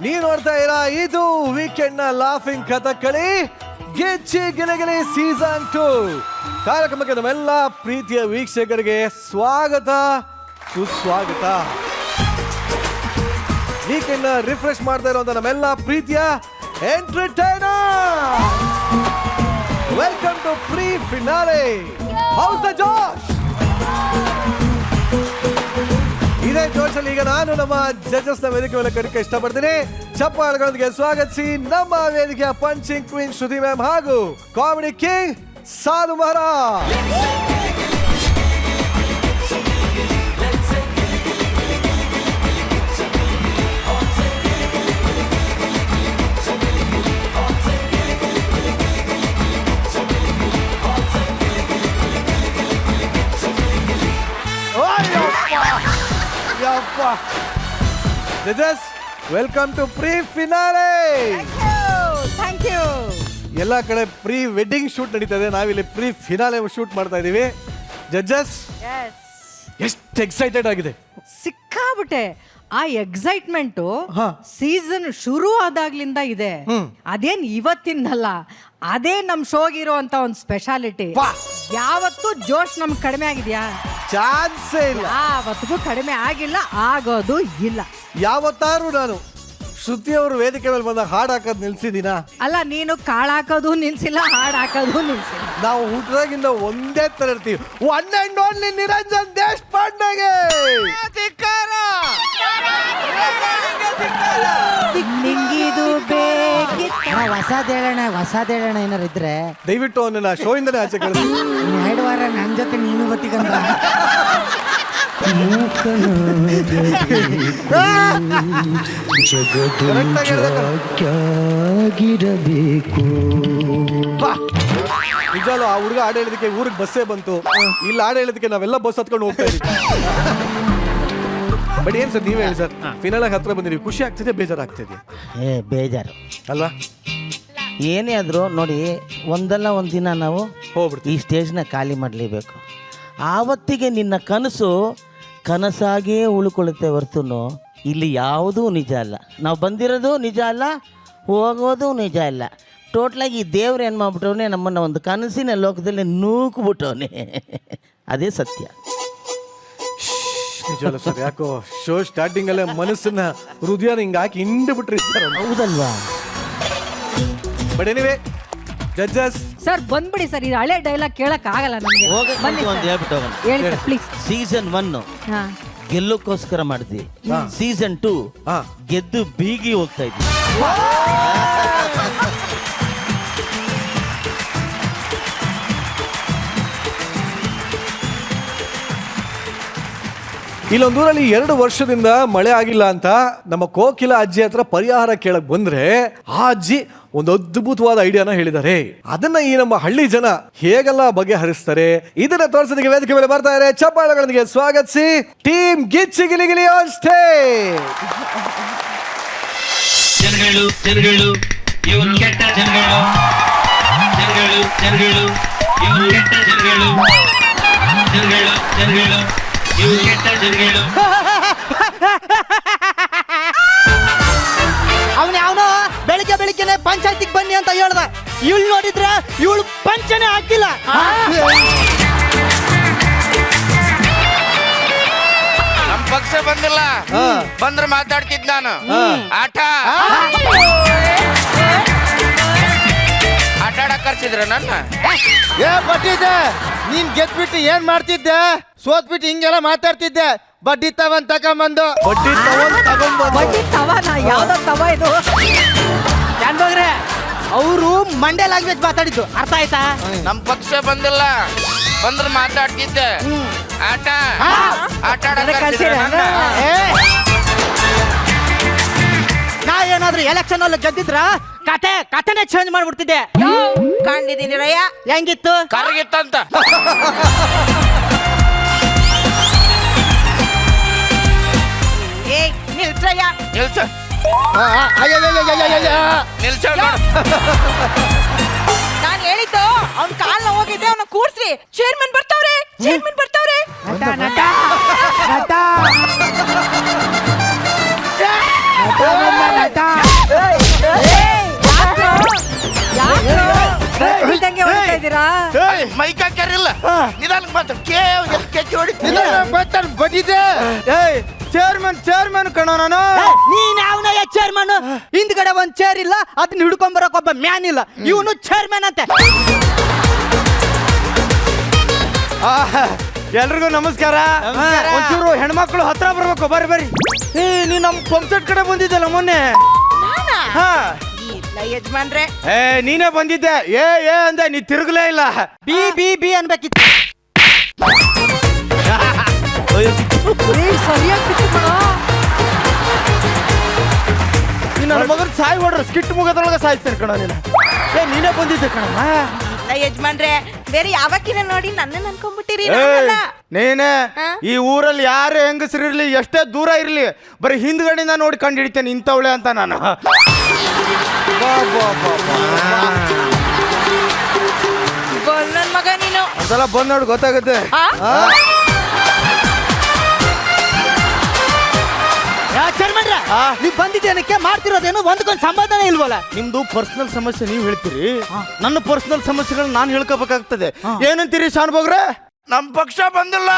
ನೀವು ನೋಡ್ತಾ ಇರಾ ಇದು ವೀಕೆಂಡ್ ನ ಲಾಫಿಂಗ್ ಕಥಕಳಿ ಗೆಚ್ಚಿ ಗಿಲಗಿಲಿ ಸೀಸನ್ 2 ಕಾರ್ಯಕ್ರಮಕ್ಕೆ ನಮ್ಮೆಲ್ಲ ಪ್ರೀತಿಯ ವೀಕ್ಷಕರಿಗೆ ಸ್ವಾಗತ ಸುಸ್ವಾಗತ. ವೀಕೆಂಡ್ ರಿಫ್ರೆಶ್ ಮಾಡ್ತಾ ಇರುವಂತ ನಮ್ಮೆಲ್ಲ ಪ್ರೀತಿಯ entertainer, welcome to pre finale. How's the josh? ಇದೇ ಜೋಶಲ್ಲಿ ಈಗ ನಾನು ನಮ್ಮ ಜಡ್ಜಸ್ ನ ವೇದಿಕೆ ಮೇಲೆ ಕರೆಯಕ್ಕೆ ಇಷ್ಟಪಡ್ತೀನಿ. ಚಪ್ಪಾಳೆಗಳೊಂದಿಗೆ ಸ್ವಾಗತಿಸಿ ನಮ್ಮ ವೇದಿಕೆಯ ಪಂಚಿಂಗ್ ಕ್ವೀನ್ ಶ್ರುತಿ ಮ್ಯಾಮ್ ಹಾಗೂ comedy king Sadhu Maharaj. Judges, welcome to pre finale. Thank you. ಎಲ್ಲ ಕಡೆ ಪ್ರೀ ವೆಡ್ಡಿಂಗ್ ಶೂಟ್ ನಡೀತಾ ಇದೆ, ನಾವಿಲ್ಲಿ ಪ್ರೀ ಫಿನಾಲೆ ಶೂಟ್ ಮಾಡ್ತಾ ಇದೀವಿ. ಜಡ್ಜಸ್, ಎಷ್ಟು ಎಕ್ಸೈಟೆಡ್ ಆಗಿದೆ, ಸಿಕ್ಕಾಬಿಟ್ಟೆ. ಆ ಎಕ್ಸೈಟ್ಮೆಂಟು ಸೀಸನ್ ಶುರು ಆದಾಗ್ಲಿಂದ ಇದೆ. ಅದೇನ್ ಇವತ್ತಿಂದಲ್ಲ, ಅದೇ ನಮ್ ಶೋಗಿರೋ ಅಂತ ಒಂದು ಸ್ಪೆಷಾಲಿಟಿ. ಯಾವತ್ತೂ ಜೋಶ್ ನಮ್ಗೆ ಕಡಿಮೆ ಆಗಿದ್ಯಾ? ಚಾನ್ಸೇ ಇಲ್ಲ. ಯಾವತ್ತಿಗೂ ಕಡಿಮೆ ಆಗಿಲ್ಲ, ಆಗೋದು ಇಲ್ಲ. ಯಾವತ್ತಾರು ನಾನು ಶ್ರುತಿ ಅವರು ವೇದಿಕೆ ಮೇಲೆ ಬಂದಾಗ ಹಾಡು ಹಾಕೋದು ನಿಲ್ಸಿದೀನ? ಅಲ್ಲ, ನೀನು ಕಾಳು ಹಾಕೋದು ನಿಲ್ಸಿಲ್ಲ, ಹಾಡು ಹಾಕೋದು ನಿಲ್ಸಿಲ್ಲ. ನಾವು ಹುಟ್ಟದಾಗಿಂದ ಒಂದೇ ತರ ಇರ್ತೀವಿ. ಒನ್ ಅಂಡ್ ಓನ್ಲಿ ನಿರಂಜನ್ ದೇಶಪಾಂಡೆಗೆ ನಿಂಗಿದು ಬೇಕಿತ್ತು. ಹೊಸದೇಳಣ ಏನಾರು ಇದ್ರೆ ದಯವಿಟ್ಟು ಅವನ್ನ ಶೋ ಇಂದನೇ ಆಚೆ ಕಳಿಸಿ. 2 ವಾರ ನನ್ನ ಜೊತೆ ನೀನು ಗೊತ್ತಿಗಂತ ನಿಜಾಲು ಆ ಹುಡುಗ ಹಾಡು ಹೇಳಿದಕ್ಕೆ ಊರಿಗೆ ಬಸ್ಸೇ ಬಂತು. ಇಲ್ಲಿ ಹಾಡು ಹೇಳಿದಕ್ಕೆ ನಾವೆಲ್ಲ ಬಸ್ ಹತ್ಕೊಂಡು ಹೋಗ್ತಾ ಇದೀವಿ. ಬಟ್ ಏನ್ ಸರ್, ನೀವೇ ಹೇಳಿ ಸರ್, ಫಿನಾಲ್ ಹತ್ರ ಬಂದಿದ್ದೀವಿ, ಖುಷಿ ಆಗ್ತಿದೆ ಬೇಜಾರಾಗ್ತಿದೆ? ಬೇಜಾರು ಅಲ್ವಾ? ಏನೇ ಆದರೂ ನೋಡಿ, ಒಂದಲ್ಲ ಒಂದು ದಿನ ನಾವು ಹೋಗ್ಬಿಡ್ತೀವಿ, ಈ ಸ್ಟೇಜ್ನ ಖಾಲಿ ಮಾಡಲೇಬೇಕು. ಆವತ್ತಿಗೆ ನಿನ್ನ ಕನಸು ಕನಸಾಗೇ ಉಳ್ಕೊಳ್ಳುತ್ತೆ ಹೊರತು ಇಲ್ಲಿ ಯಾವುದೂ ನಿಜ ಅಲ್ಲ. ನಾವು ಬಂದಿರೋದು ನಿಜ ಅಲ್ಲ, ಹೋಗೋದು ನಿಜ ಇಲ್ಲ. ಟೋಟ್ಲಾಗಿ ಈ ದೇವ್ರು ಏನು ಮಾಡ್ಬಿಟ್ಟವನೇ, ನಮ್ಮನ್ನು ಒಂದು ಕನಸಿನ ಲೋಕದಲ್ಲಿ ನೂಕ್ಬಿಟ್ಟವನೇ. ಅದೇ ಸತ್ಯ. ನಿಜವಲ್ಲ ಸರ್, ಯಾಕೋ ಶೋ ಸ್ಟಾರ್ಟಿಂಗ್ ಅಲ್ಲೇ ಮನಸ್ಸನ್ನ ಹೃದಯನ ಹಿಂಗೆ ಹಾಕಿ ಹಿಂಡು ಬಿಟ್ರಿ ಸರ್. ಹೌದಲ್ವಾ? ಬಟ್ ಎನಿವೇ ಜಡ್ಜಸ್ ಸರ್ ಬಂದ್ಬಿಡಿ ಸರ್, ಇದು ಹಳೆ ಡೈಲಾಗ್ ಕೇಳಕ್ ಆಗಲ್ಲ ನಮ್ಗೆ. ಒಂದು ಹೇಳ್ಬಿಟ್ಟು ಹೋಗೋಣ. ಹೇಳಿ ಸರ್ ಪ್ಲೀಸ್. ಸೀಸನ್ 1 ಗೆಲ್ಲೋಕ್ಕೋಸ್ಕರ ಮಾಡಿದ್ವಿ, ಸೀಸನ್ 2 ಗೆದ್ದು ಬೀಗಿ ಹೋಗ್ತಾ ಇದ್ವಿ. ಇಲ್ಲೊಂದೂರಲ್ಲಿ 2 ವರ್ಷದಿಂದ ಮಳೆ ಆಗಿಲ್ಲ ಅಂತ ನಮ್ಮ ಕೋಕಿಲ ಅಜ್ಜಿ ಹತ್ರ ಪರಿಹಾರ ಕೇಳಕ್ ಬಂದ್ರೆ ಆ ಅಜ್ಜಿ ಒಂದು ಅದ್ಭುತವಾದ ಐಡಿಯಾನ ಹೇಳಿದ್ದಾರೆ. ಅದನ್ನ ಈ ನಮ್ಮ ಹಳ್ಳಿ ಜನ ಹೇಗೆಲ್ಲ ಬಗೆಹರಿಸ್ತಾರೆ ಇದನ್ನ ತೋರಿಸೋದಕ್ಕೆ ವೇದಿಕೆ ಮೇಲೆ ಬರ್ತಾ ಇದ್ದಾರೆ. ಚಪ್ಪಾಳೆಗಳೊಂದಿಗೆ ಸ್ವಾಗತಿಸಿ team Gicchi Giligili on stage. ಜನಗಳು ಜನಗಳು ಇವರು ಕೆಟ್ಟ ಜನಗಳು, ಜನಗಳು ಜನಗಳು ಇವರು ಕೆಟ್ಟ ಜನಗಳು, ಜನಗಳು ಜನಗಳು ಇವರು ಕೆಟ್ಟ ಜನಗಳು. ಅವನು ಬೆಳಿಗ್ಗೆನೆ ಪಂಚಾಯತಿಗೆ ಬನ್ನಿ ಅಂತ ಹೇಳ್ದ. ಇವಳು ನೋಡಿದ್ರೆ ಇವಳು ಪಂಚನೆ ಹಾಕಿಲ್ಲ. ನಮ್ ಪಕ್ಷ ಬಂದಿಲ್ಲ, ಬಂದ್ರೆ ಮಾತಾಡ್ತಿದ್ ನಾನು. ಆಟ ಆಡಕ್ ಕರ್ಸಿದ್ರ ನನ್ನ. ಬಡ್ಡಿದ್ದೆ, ನೀನ್ ಗೆದ್ಬಿಟ್ಟು ಏನ್ ಮಾಡ್ತಿದ್ದೆ? ಸೋತ್ಬಿಟ್ಟು ಹಿಂಗೆಲ್ಲ ಮಾತಾಡ್ತಿದ್ದೆ. ಬಡ್ಡಿ ತಗೊಂಡ್ ತಗೊಂಬಂದು ಬಡ್ಡಿ ತವನ ಯಾವ್ದೋ ತವ ಇದು? ಜಾನ್ಭೋಗ್ರೆ, ಅವರು ಮಂಡ್ಯ ಲ್ಯಾಂಗ್ವೇಜ್ ಮಾತಾಡಿದ್ದು ಅರ್ಥ ಆಯ್ತಾ? ನಮ್ ಪಕ್ಷ ಬಂದಿಲ್ಲ, ಬಂದ್ರೆ ಮಾತಾಡ್ತಿದ್ದೆ. ಆಟ ಆಡಕ್ ಕರ್ಸಿದ್ರ ನನ್ನ. ನಾ ಏನಾದ್ರು ಎಲೆಕ್ಷನ್ ಅಲ್ಲಿ ಗೆದ್ದಿದ್ರ ಕಥೆನೇ ಚೇಂಜ್ ಮಾಡ್ಬಿಡ್ತಿದ್ದೆ. ಕಂಡಿದ್ದೀನಿ ರಯ್ಯ. ಹೆಂಗಿತ್ತು? ಕರಗಿತ್ತಂತ. ನಿಲ್ಸಯ್ಯ. ನಿಲ್ಸ ನಿಲ್ಸ. ನಾನು ಹೇಳಿದ್ದು ಅವ್ನ ಕಾಲ್ ಹೋಗಿದ್ದೆ, ಅವ್ನ ಕೂರ್ಸ್ರಿ. Chairman ಬರ್ತಾವ್ರೆ, chairman ಬರ್ತಾವ್ರೆ. ನಟ ನಟ ಯಾಕೆ ಹೊಡಿತಾ ಇದ್ದೀರಾ? ಮೈಕ್ ಹಾಕ್ಯಾರಿಲ್ಲ ನಿಧಾನಕ್ಕೆ ಮಾತ್ರ ಕೆಚ್ಚಿ ಹೊಡಿತೀನಿ ಬಡ್ಡಿದೆ ಏಯ್ ಚೇರ್ಮನ್ ಕಣೋ ನಾನು. ನೀನ್ ಯಾವನ ಚೇರ್ಮನ್? ಹಿಂದ್ಗಡೆ ಒಂದ್ ಚೇರ್ ಇಲ್ಲ, ಅದನ್ನ ಹಿಡ್ಕೊಂಡ್ ಬರಕ್ ಒಬ್ಬ ಮ್ಯಾನ್ ಇಲ್ಲ, ಇವನು ಚೇರ್ಮನ್ ಅಂತೆ. ಎಲ್ರಿಗೂ ನಮಸ್ಕಾರ. ಒಂಚೂರು ಹೆಣ್ಮಕ್ಳು ಹತ್ರ ಬರ್ಬೇಕು, ಬರ್ರಿ ಬರ್ರಿ. ಏ ನೀ ನಮ್ ಪಂಪ್ಸೆಟ್ ಕಡೆ ಬಂದಿದ್ದಲ್ಲ ಮೊನ್ನೆ. ಹಾ ಯಜಮಾನ್ರೆ ಏ ನೀನೇ ಬಂದಿದ್ದೆ. ಏ ಅಂದೆ, ನೀ ತಿರುಗಲೇ ಇಲ್ಲ. ಬಿ ಬಿ ಬಿ ಅನ್ಬೇಕಿತ್ತು. ಸರಿಯಾಗಿ ಬಿತ್ತು ಕಣೋ. ನನ್ನ ಮಗನ ಸಾಯಿ ಹೊಡ್ರು, ಸ್ಕಿಟ್ ಮುಗದ್ರೊಳಗೆ ಸಾಯಿಸ್ತೇನೆ ಕಣ ನೀನು. ಏ ನೀನೇ ಬಂದಿದ್ದೆ ಕಣಮ್ಮ. ಯಜಮಾನ್ರೆ ಬೇರೆ ಯಾವಕ್ಕಿನ ನೋಡಿ ನನ್ನ ಅನ್ಕೊಂಡ್ಬಿಟ್ಟಿರಿ. ನೀನೇ ಈ ಊರಲ್ಲಿ ಯಾರು ಹೆಂಗಸರಿರ್ಲಿ, ಎಷ್ಟೇ ದೂರ ಇರ್ಲಿ, ಬರೀ ಹಿಂದ್ಗಡೆಯಿಂದ ನೋಡಿ ಕಂಡು ಹಿಡಿತೇನೆ ಇಂಥವಳೆ ಅಂತ ನಾನು. ನನ್ ಮಗ ನೀನು ಒಂದ್ಸಲ ಬಂದ್ ನೋಡಿ ಗೊತ್ತಾಗುತ್ತೆ. ಚೇರ್ಮನ್ರ, ನೀವ್ ಬಂದಿದ್ದೇನಕ್ಕೆ? ಮಾಡ್ತಿರೋದೇನು ಒಂದಕ್ಕೊಂದು ಸಂಬಂಧನೇ ಇಲ್ವಲ್ಲ. ನಿಮ್ದು ಪರ್ಸನಲ್ ಸಮಸ್ಯೆ ನೀವು ಹೇಳ್ತೀರಿ, ನನ್ನ ಪರ್ಸನಲ್ ಸಮಸ್ಯೆಗಳನ್ನ ನಾನು ಹೇಳ್ಕೋಬೇಕಾಗ್ತದೆ. ಏನಂತೀರಿ ಶಾನ್ಭೋಗ್ರೆ? ನಮ್ ಪಕ್ಷ ಬಂದಿಲ್ಲ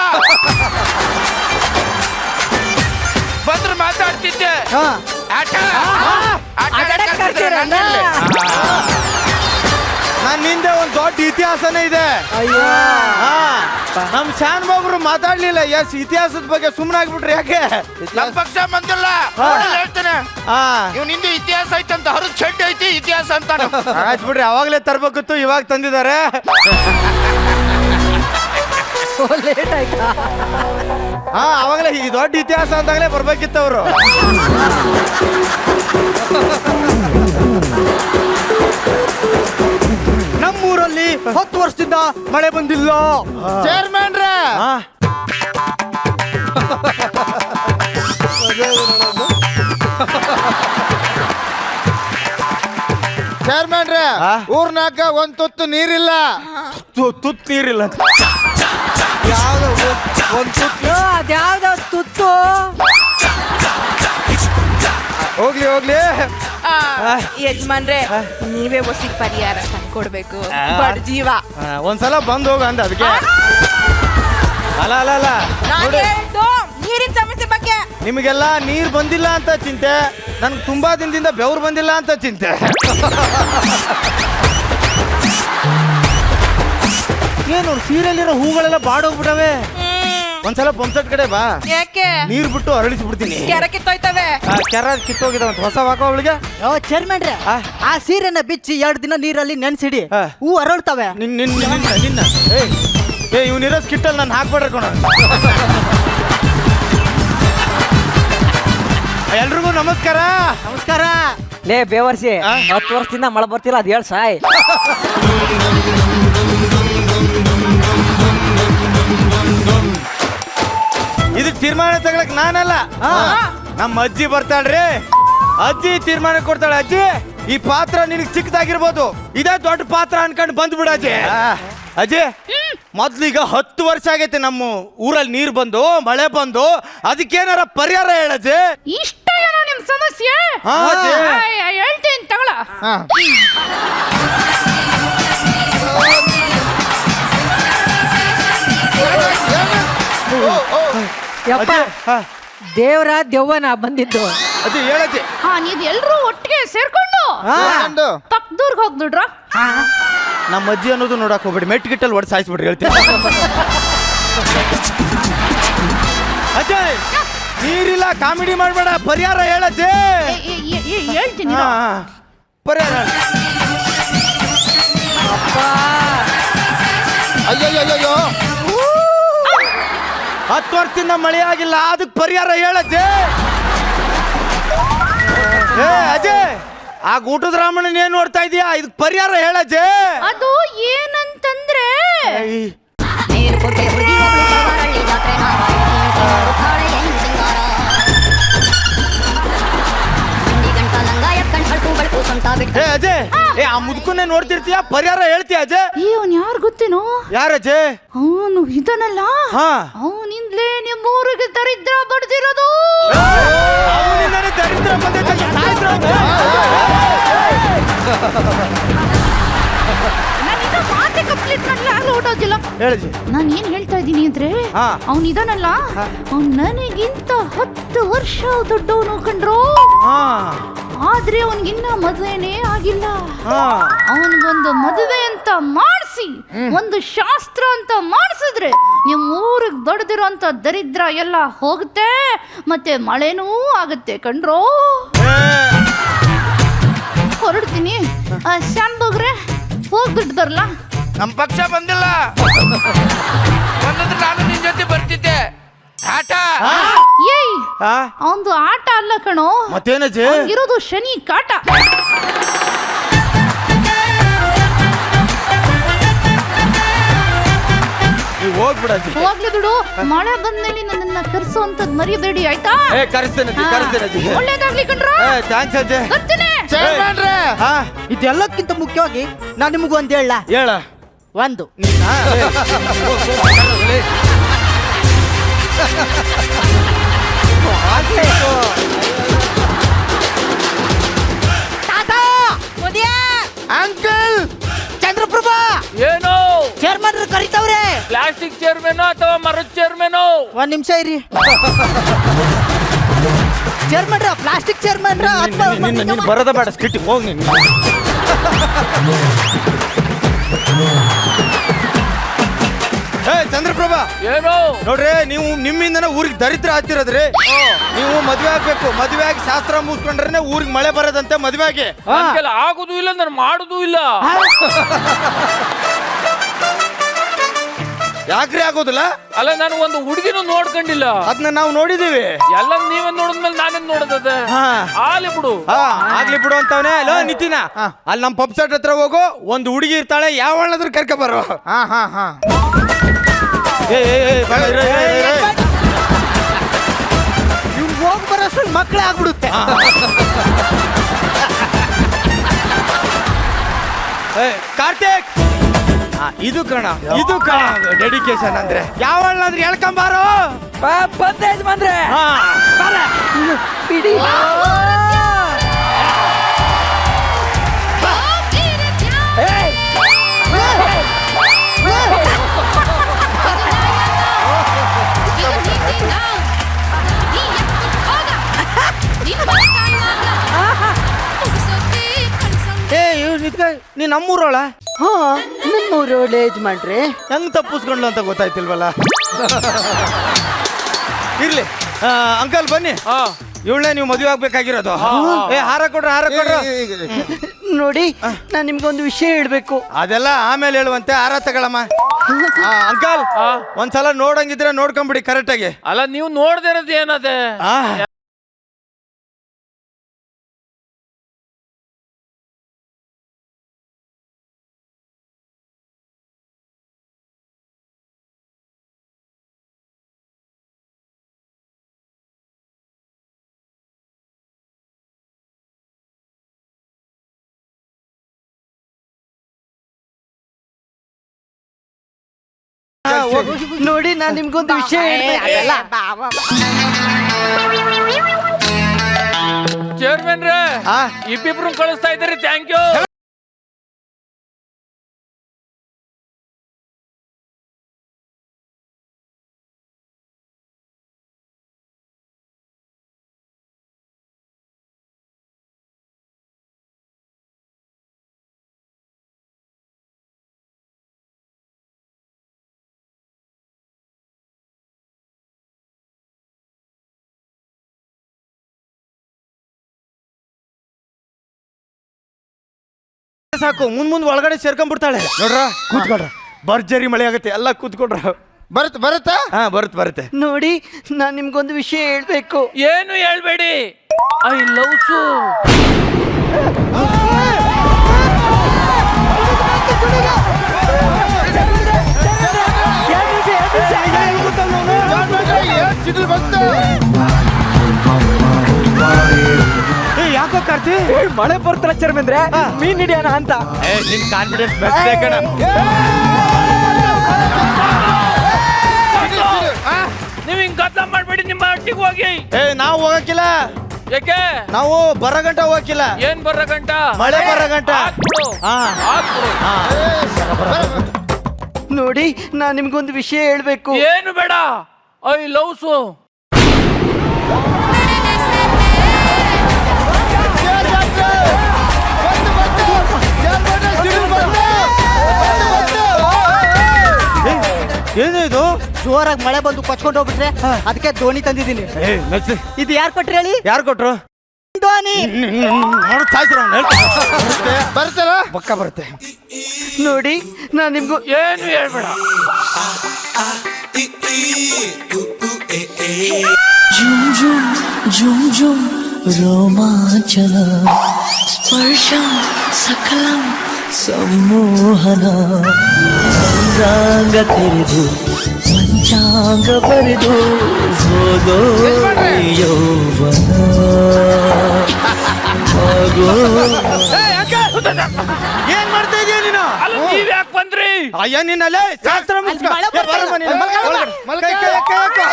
ಬಂದ್ರೆ ಮಾತಾಡ್ತಿದ್ದೆ. ಆಟ ಆಟಾಡಕ್ ಕರ್ತೀರ ಅಣ್ಣ? ನನ್ನ ಹಿಂದೆ ಒಂದು ದೊಡ್ಡ ಇತಿಹಾಸನೇ ಇದೆ. ಅಯ್ಯೋ, ನಮ್ ಶಾನ್ಭೋಗ್ರು ಮಾತಾಡ್ಲಿಲ್ಲ. ಎಸ್ ಇತಿಹಾಸದ ಬಗ್ಗೆ ಸುಮ್ಮನೆ ಆಗ್ಬಿಟ್ರಿ ಯಾಕೆ? ನಮ್ ಪಕ್ಷ ಬಂದಿಲ್ಲ ಹೇಳ್ತೇನೆ. ಇವ್ ನಿಂದು ಇತಿಹಾಸ ಐತಂತ ಹರಿದ್ ಚೆಡ್ ಐತಿ ಇತಿಹಾಸ ಅಂತ. ಆಯ್ತು ಬಿಡ್ರಿ, ಅವಾಗ್ಲೇ ತರ್ಬೇಕಿತ್ತು, ಇವಾಗ ತಂದಿದ್ದಾರೆ. ಲೇಟ್ ಆಯ್ತಾ? ಅವಾಗಲೇ ಈ ದೊಡ್ಡ ಇತಿಹಾಸ ಅಂತಾಗಲೇ ಬರ್ಬೇಕಿತ್ತು ಅವರು. ನಮ್ಮೂರಲ್ಲಿ 10 ವರ್ಷದಿಂದ ಮಳೆ ಬಂದಿಲ್ಲ. ಚೇರ್ಮನ್ ಚೇರ್ಮನ್ ಊರ್ನಾಗ ಒಂದ್ ತುತ್ತು ನೀರಿಲ್ಲ. ತುತ್ತು ನೀರಿಲ್ಲ ಅಂತ ಯಾವ್ದು ಒಂದ್ ತುತ್ತು? ಅದ್ಯಾವ್ದ ತುತ್ತು? ಹೋಗ್ಲಿ ಯಜಮಾನ್ರೆ ನೀವೇ ಹೊಸಿ ಪರಿಹಾರ ತಂದ್ಕೊಡ್ಬೇಕು. ಬಡ್ ಜೀವ ಒಂದ್ಸಲ ಬಂದ್ ಹೋಗ ಅಂದ ಅದಕ್ಕೆ. ಅಲ್ಲ ನಾನು ನೋಡಿ, ಹೇಳ್ದು ನೀರಿನ ಸಮಸ್ಯೆ ಬಗ್ಗೆ. ನಿಮಗೆಲ್ಲ ನೀರ್ ಬಂದಿಲ್ಲ ಅಂತ ಚಿಂತೆ, ನನ್ಗೆ ತುಂಬಾ ದಿನದಿಂದ ಬೆವ್ರು ಬಂದಿಲ್ಲ ಅಂತ ಚಿಂತೆ. ಏನು ಸೀರೆಯಲ್ಲಿರೋ ಹೂಗಳೆಲ್ಲ ಬಾಡೋಗ್ಬಿಟ್ಟವೆ. ಒಂದ್ಸಲ ಪಂಪ್ಸೆಟ್ ಕಡೆ ಬಾ, ಯಾಕೆ ನೀರ್ ಬಿಟ್ಟು ಅರಳಿಸ್ಬಿಡ್ತೀನಿ. ಕೆರೆ ಕಿತ್ತೋಯ್ತವೆ. ಕೆರ ಕಿತ್ತೋಗಿದಾವಂತ, ಹೊಸ ಹಾಕೋ ಅವಳಿಗೆ. ಚೇರ್ಮನ್ರ, ಆ ಸೀರೆನ ಬಿಚ್ಚಿ 2 ದಿನ ನೀರಲ್ಲಿ ನೆನ್ಸಿಡಿ, ಹೂ ಅರಳ್ತವೆ. ನಿನ್ನ ಇವನಿರೋ ಸ್ಕಿಟ್ಟಲ್ಲಿ ನಾನು ಹಾಕ್ಬೇಡ್ರಿ ಕೊಣ. ಎಲ್ರಿಗೂ ನಮಸ್ಕಾರ. ನಮಸ್ಕಾರ. ಲೇ ಬೇವರ್ಸಿ, 10 ವರ್ಷದಿಂದ ಮಳೆ ಬರ್ತಿಲ್ಲ, ಅದ್ ಹೇಳ್ ಸಾಯ್. ಇದು ತೀರ್ಮಾನ ತಗೊಳಕ್ ನಾನಲ್ಲ, ನಮ್ಮ ಅಜ್ಜಿ ಬರ್ತಾಳ್ರಿ. ಅಜ್ಜಿ ತೀರ್ಮಾನ ಕೊಡ್ತಾಳೆ. ಅಜ್ಜಿ, ಈ ಪಾತ್ರ ನಿನಗೆ ಚಿಕ್ಕದಾಗಿರ್ಬೋದು, ಇದೇ ದೊಡ್ಡ ಪಾತ್ರ ಅನ್ಕೊಂಡು ಬಂದ್ಬಿಡ ಅಜ್ಜಿ. ಅಜ್ಜಿ, ಮೊದ್ಲೀಗ 10 ವರ್ಷ ಆಗೈತೆ ನಮ್ಮ ಊರಲ್ಲಿ ನೀರ್ ಬಂದು, ಮಳೆ ಬಂದು, ಅದಕ್ಕೇನಾರ ಪರಿಹಾರ ಹೇಳಜ್ಜಿ. ಇಷ್ಟ ಏನೋ ನಿಮ್ ಸಮಸ್ಯೆ? ಹಾ, ಅಜ್ಜಿ. ಹೇಳ್ತೀನಿ ತಗೊಳ. ಯಪ್ಪ, ದೇವ್ರ ದೆವ್ವನ ಬಂದಿದ್ದು? ಅಜ್ಜಿ ಹೇಳಜ್ಜಿ. ಹಾ, ನೀವ್ ಎಲ್ರೂ ಒಟ್ಟಿಗೆ ಸೇರ್ಕೊಂಡು ಪಕ್ಕದೂರ್ಗ್ ಹೋಗ್ಬಿಡ್ರ. ನಮ್ಮ ಅಜ್ಜಿ ಅನ್ನೋದು ನೋಡಕ್ ಹೋಗ್ಬಿಡಿ, ಮೆಟ್ ಗಿಟ್ಟಲ್ಲಿ ಹೊಡೆದು ಸಾಯಿಸ್ಬಿಡ್ರಿ ಹೇಳ್ತೀನಿ. ಅಜ್ಜಯ್, ನೀರಿಲ್ಲ, ಕಾಮಿಡಿ ಮಾಡ್ಬೇಡ, ಪರಿಹಾರ ಹೇಳಜ್ಜಿ. ಹೇಳ್ತೀನಿ. ಪರಿಹಾರ ಅಯ್ಯೋ 10 ವರ್ಷದಿಂದ ಮಳೆ ಆಗಿಲ್ಲ, ಅದಕ್ಕೆ ಪರಿಹಾರ ಹೇಳಜ್ಜಿ. ಏ ಅಜಯ್, ಆ ಊಟದ ರಾಮಣ್ಣನ ಏನ್ ನೋಡ್ತಾ ಇದೀಯಾ? ಇದಕ್ಕೆ ಪರಿಹಾರ ಹೇಳಜ್ಜಿ. ಅದು ಏನಂತಂದ್ರೆ ಏ ಅಜಯ್, ಏ ಆ ಮುದುಕನ್ನೇ ನೋಡ್ತಿರ್ತೀಯ, ಪರಿಹಾರ ಹೇಳ್ತೀಯ ಅಜಯ್? ಅವನ್ ಯಾರು ಗೊತ್ತೇನೋ? ಯಾರಜ್ಜೆ? ಅವನು ಇದನ್ನಲ್ಲ, ಹಾ, ಅವನಿಂದಲೇ ನಿಮ್ಮೂರಿಗೆ ದರಿದ್ರ ಬಡ್ದಿರೋದು. ಅವನಿಂದನೇ ದರಿದ್ರ ಬಂದೈತೆ, ಸಾಯ್ತ್ರ. ನಾನೀಗ ಹೊಟ್ಟೋದಿಲ್ಲ. ಹೇಳಿ ನಾನ್ ಏನ್ ಹೇಳ್ತಾ ಇದ್ದೀನಿ ಅಂದ್ರೆ ಹಾ. ಅವ್ನ್ ಇದಾನಲ್ಲ ಅವ್ನ್ ನನಗಿಂತ 10 ವರ್ಷ ದೊಡ್ಡವನು ಕಂಡ್ರೋ. ಹಾ ಆದ್ರೆ ಅವನ್ಗಿನ್ನ ಮದುವೆನೇ ಆಗಿಲ್ಲ. ಹಾ ಅವನಿಗೊಂದು ಮದುವೆ ಅಂತ ಮಾಡಿಸಿ ಒಂದು ಶಾಸ್ತ್ರ ಅಂತ ಮಾಡಿಸಿದ್ರೆ ನಿಮ್ ಊರಿಗೆ ದೊಡ್ಡದಿರೋ ಅಂತ ದರಿದ್ರ ಎಲ್ಲ ಹೋಗುತ್ತೆ, ಮತ್ತೆ ಮಳೆನೂ ಆಗುತ್ತೆ ಕಣ್ರೋ. ಹೊರಡ್ತೀನಿ. ಶಾಂಬೋಗ್ರೆ ಹೋಗ್ಬಿಟ್ಟು ಬರಲ್ಲ. ನಮ್ ಪಕ್ಷ ಬಂದಿಲ್ಲ. ಬಂದಿದ್ರೆ ನಾನು ನಿನ್ ಜೊತೆ ಬರ್ತಿದ್ದೆ. ಆಟ ಏಯ್ ಹಾ ಅವಂದು ಆಟ ಅಲ್ಲ ಕಣೋ, ಮತ್ತೇನಜ್ಜಿ? ಇರೋದು ಶನಿ ಕಾಟ. ನೀವು ಹೋಗ್ಬಿಡಜ್ಜಿ. ಹೋಗ್ಲಿ ಬಿಡು, ಮಳೆ ಬಂದ್ಮೇಲೆ ನನ್ನನ್ನ ಕರ್ಸೋಂತದ್ ಮರಿಬೇಡಿ ಆಯ್ತಾ? ಕರೆಸ್ತೇನೆ. ಒಳ್ಳೇದಾಗ್ಲಿ ಕಣ್ರೋ. ಥ್ಯಾಂಕ್ಸ್ ಅಜ್ಜಿ. ಬರ್ತೀನಿ. ಚೇರ್ಮನ್ರೇ, ಹಾ ಇದೆಲ್ಲಕ್ಕಿಂತ ಮುಖ್ಯವಾಗಿ ನಾನು ನಿಮಗೂ ಒಂದು ಹೇಳ ಹೇಳ ಒಂದು ಅಂಕಲ್ ಚಂದ್ರಪ್ರಭಾ ಏನು ಚೇರ್ಮನ್ ಕರಿತಾವ್ರೆ. ಪ್ಲಾಸ್ಟಿಕ್ ಚೇರ್ಮನ್ ಅಥವಾ ಮರದ ಚೇರ್ಮನ್? ಒಂದ್ ನಿಮಿಷ ಇರಿ. ಚೇರ್ಮನ್ರ ಪ್ಲಾಸ್ಟಿಕ್ ಚೇರ್ಮನ್ರ ನೀನು ಬರೋದ ಬೇಡ, ಸ್ಕಿಟ್ ಹೋಗಿ ನೀನು. ಚಂದ್ರಪ್ರಭಾ ಏನು ನೋಡ್ರಿ, ನೀವು ನಿಮ್ಮಿಂದನೇ ಊರಿಗೆ ದರಿದ್ರ ಆಗ್ತಿರೋದ್ರಿ. ನೀವು ಮದ್ವೆ ಆಗ್ಬೇಕು, ಮದ್ವೆ ಆಗಿ ಶಾಸ್ತ್ರ ಮುಗಿಸ್ಕೊಂಡ್ರೆ ಊರಿಗೆ ಮಳೆ ಬರೋದಂತೆ. ಮದ್ವೆ ಆಗಿ ನನ್ಗೆಲ್ಲ ಆಗುದೂ ಇಲ್ಲ, ನಾನು ಮಾಡುದೂ ಇಲ್ಲ. ಯಾಕ್ರಿ ಆಗೋದಿಲ್ಲ? ಅಲ್ಲ, ನಾನು ಒಂದು ಹುಡುಗಿನೂ ನೋಡ್ಕೊಂಡಿಲ್ಲ. ಅದನ್ನ ನಾವು ನೋಡಿದೀವಿ. ಎಲ್ಲ ನೀವೇ ನೋಡಿದ್ಮೇಲೆ ನಾನೇನ್ ನೋಡದ? ಹಾ. ಆಲಿ ಬಿಡು. ಆಗ್ಲಿ ಬಿಡು ಅಂತವನೇ. ಅಲ್ಲ ನಿತಿನ, ಅಲ್ಲಿ ನಮ್ಮ ಪಂಪ್ ಸೆಟ್ ಹತ್ರ ಹೋಗು, ಒಂದು ಹುಡುಗಿ ಇರ್ತಾಳೆ, ಯಾವಳಾದ್ರೂ ಕರ್ಕ ಬರೋ. ಹಾ ಹಾ ಹಾ ಇವ್ರು ಹೋಗಿ ಬರೋಷ್ಟ್ರಲ್ಲಿ ಮಕ್ಕಳೇ ಆಗ್ಬಿಡುತ್ತೆ. ಕಾರ್ತಿಕ್, ಇದು ಕಣ, ಇದು ಕಣ ಡೆಡಿಕೇಶನ್ ಅಂದ್ರೆ. ಯಾವಳಾದ್ರೂ ಹೇಳ್ಕೊಂಬಾರೋ. ಬಂದೆ ಯಜಮಾನ್ರೆ. ಬಿಡಿ. ನೀ ನಮ್ಮೂರೋಳ? ಹಾ, ನಿಮ್ಮೂರು ಯಜಮಾನ್ರೆ. ಹೆಂಗ್ ತಪ್ಪಿಸ್ಕೊಂಡ್ಲು ಅಂತ ಗೊತ್ತಾಯ್ತಿಲ್ವಲ್ಲ. ಇರ್ಲಿ ಅಂಕಲ್, ಬನ್ನಿ. ಇವಳೇ ನೀವು ಮದುವೆ ಆಗ್ಬೇಕಾಗಿರೋದು. ಹಾರ ಕೊಡ್ರ, ಹಾರ ಕೊಡ್ರ. ನೋಡಿ, ನಾನು ನಿಮ್ಗೊಂದು ವಿಷಯ ಹೇಳ್ಬೇಕು. ಅದೆಲ್ಲ ಆಮೇಲೆ ಹೇಳುವಂತೆ, ಹಾರ ತಗೊಳಮ್ಮ. ಅಂಕಲ್, ಒಂದ್ಸಲ ನೋಡಂಗಿದ್ರೆ ನೋಡ್ಕೊಂಬಿಡಿ ಕರೆಕ್ಟ್ ಆಗಿ. ಅಲ್ಲ, ನೀವು ನೋಡ್ದೇ ಇರೋದು ಏನದೆ? ನೋಡಿ, ನಾನು ನಿಮ್ಗೊಂದು ವಿಷಯ ಹೇಳ್ಬೇಕು. ಚೇರ್ಮನ್ ರೇ, ಇಬ್ಬಿಬ್ರು ಕಳಿಸ್ತಾ ಇದ್ದೀರಿ, ಥ್ಯಾಂಕ್ ಯು. ಸಾಕು, ಮುಂದ್ ಒಳಗಡೆ ಸೇರ್ಕೊಂಡ್ಬಿಡ್ತಾಳೆ. ನೋಡ್ರ, ಕೂತ್ಕೊಳ್ರ. ಭರ್ಜರಿ ಮಳೆ ಆಗುತ್ತೆ, ಎಲ್ಲ ಕೂತ್ಕೊಳ್ರ. ಬರುತ್ತಾ? ಹಾ, ಬರುತ್ತೆ. ನೋಡಿ, ನಾನು ನಿಮ್ಗೊಂದು ವಿಷಯ ಹೇಳ್ಬೇಕು. ಏನು ಹೇಳ್ಬೇಡಿ, ಐ ಲವ್ ಸು. ಯಾಕೋ ಕಾರ್ತಿ, ಮಳೆ ಬರ್ತಲ್ಲ ಚೇರ್ಮನ್ರೆ, ಮೀನ್ ಹಿಡಿಯೋಣ ಅಂತ. ನಿನ್ ಕಾನ್ಫಿಡೆನ್ಸ್ ಬೆಸ್ಟ್ ಕಣ. ನೀವ್ ಹಿಂಗ್ ಗದ್ದಲ ಮಾಡ್ಬೇಡಿ, ನಿಮ್ಮ ಒಟ್ಟಿಗೆ ಹೋಗಿ. ನಾವು ಹೋಗಕ್ಕಿಲ್ಲ. ಯಾಕೆ? ನಾವು ಬರೋ ಗಂಟ ಹೋಗಕ್ಕಿಲ್ಲ. ಏನ್ ಬರೋ ಗಂಟ? ಮಳೆ ಬರೋ ಗಂಟ. ಆಗ್ಬಿಡು. ನೋಡಿ, ನೋಡಿ ನಾನು ನಿಮ್ಗೊಂದು ವಿಷಯ ಹೇಳ್ಬೇಕು. ಏನು ಬೇಡ, ಐ ಲವ್ಸು. ಏನು ಇದು? ಜೋರಾಗಿ ಮಳೆ ಬಂದು ಕೊಚ್ಕೊಂಡು ಹೋಗ್ಬಿಟ್ರೆ ಅದಕ್ಕೆ ದೋಣಿ ತಂದಿದ್ದೀನಿ. ಇದು ಯಾರು ಕೊಟ್ರಿ ಹೇಳಿ? ಯಾರು ಕೊಟ್ರು? ಧೋನಿ. ಬರ್ತಲ್ಲ ಪಕ್ಕ ಬರುತ್ತೆ. ನೋಡಿ ನಾನು ನಿಮ್ಗೂ ಏನು ಹೇಳ್ಬೇಡ. झुम झुम झुम झुम रोमांचन स्पर्शं सकलं सम्मोहन अंगांग तेरेದು ಪಂಚಾಂಗ ಬರೆದು ಹೋಗೋ ಯೌವನ ಹೋಗೋ. ಏನ್ ಮಾಡ್ತಾ ಇದೀಯ ನೀನು? ಅಲ್ಲ, ನೀವ್ ಯಾಕೆ ಬಂದ್ರಿ? ಅಯ್ಯ ನಿನ್ನಲ್ಲೇ ಶಾಸ್ತ್ರ ಮುಗಿಸ್ಕೊ. ಏ, ಬರಮ್ಮ ನೀನು. ಒಳಗಡೆ. ಕೈ ಹಾಕು.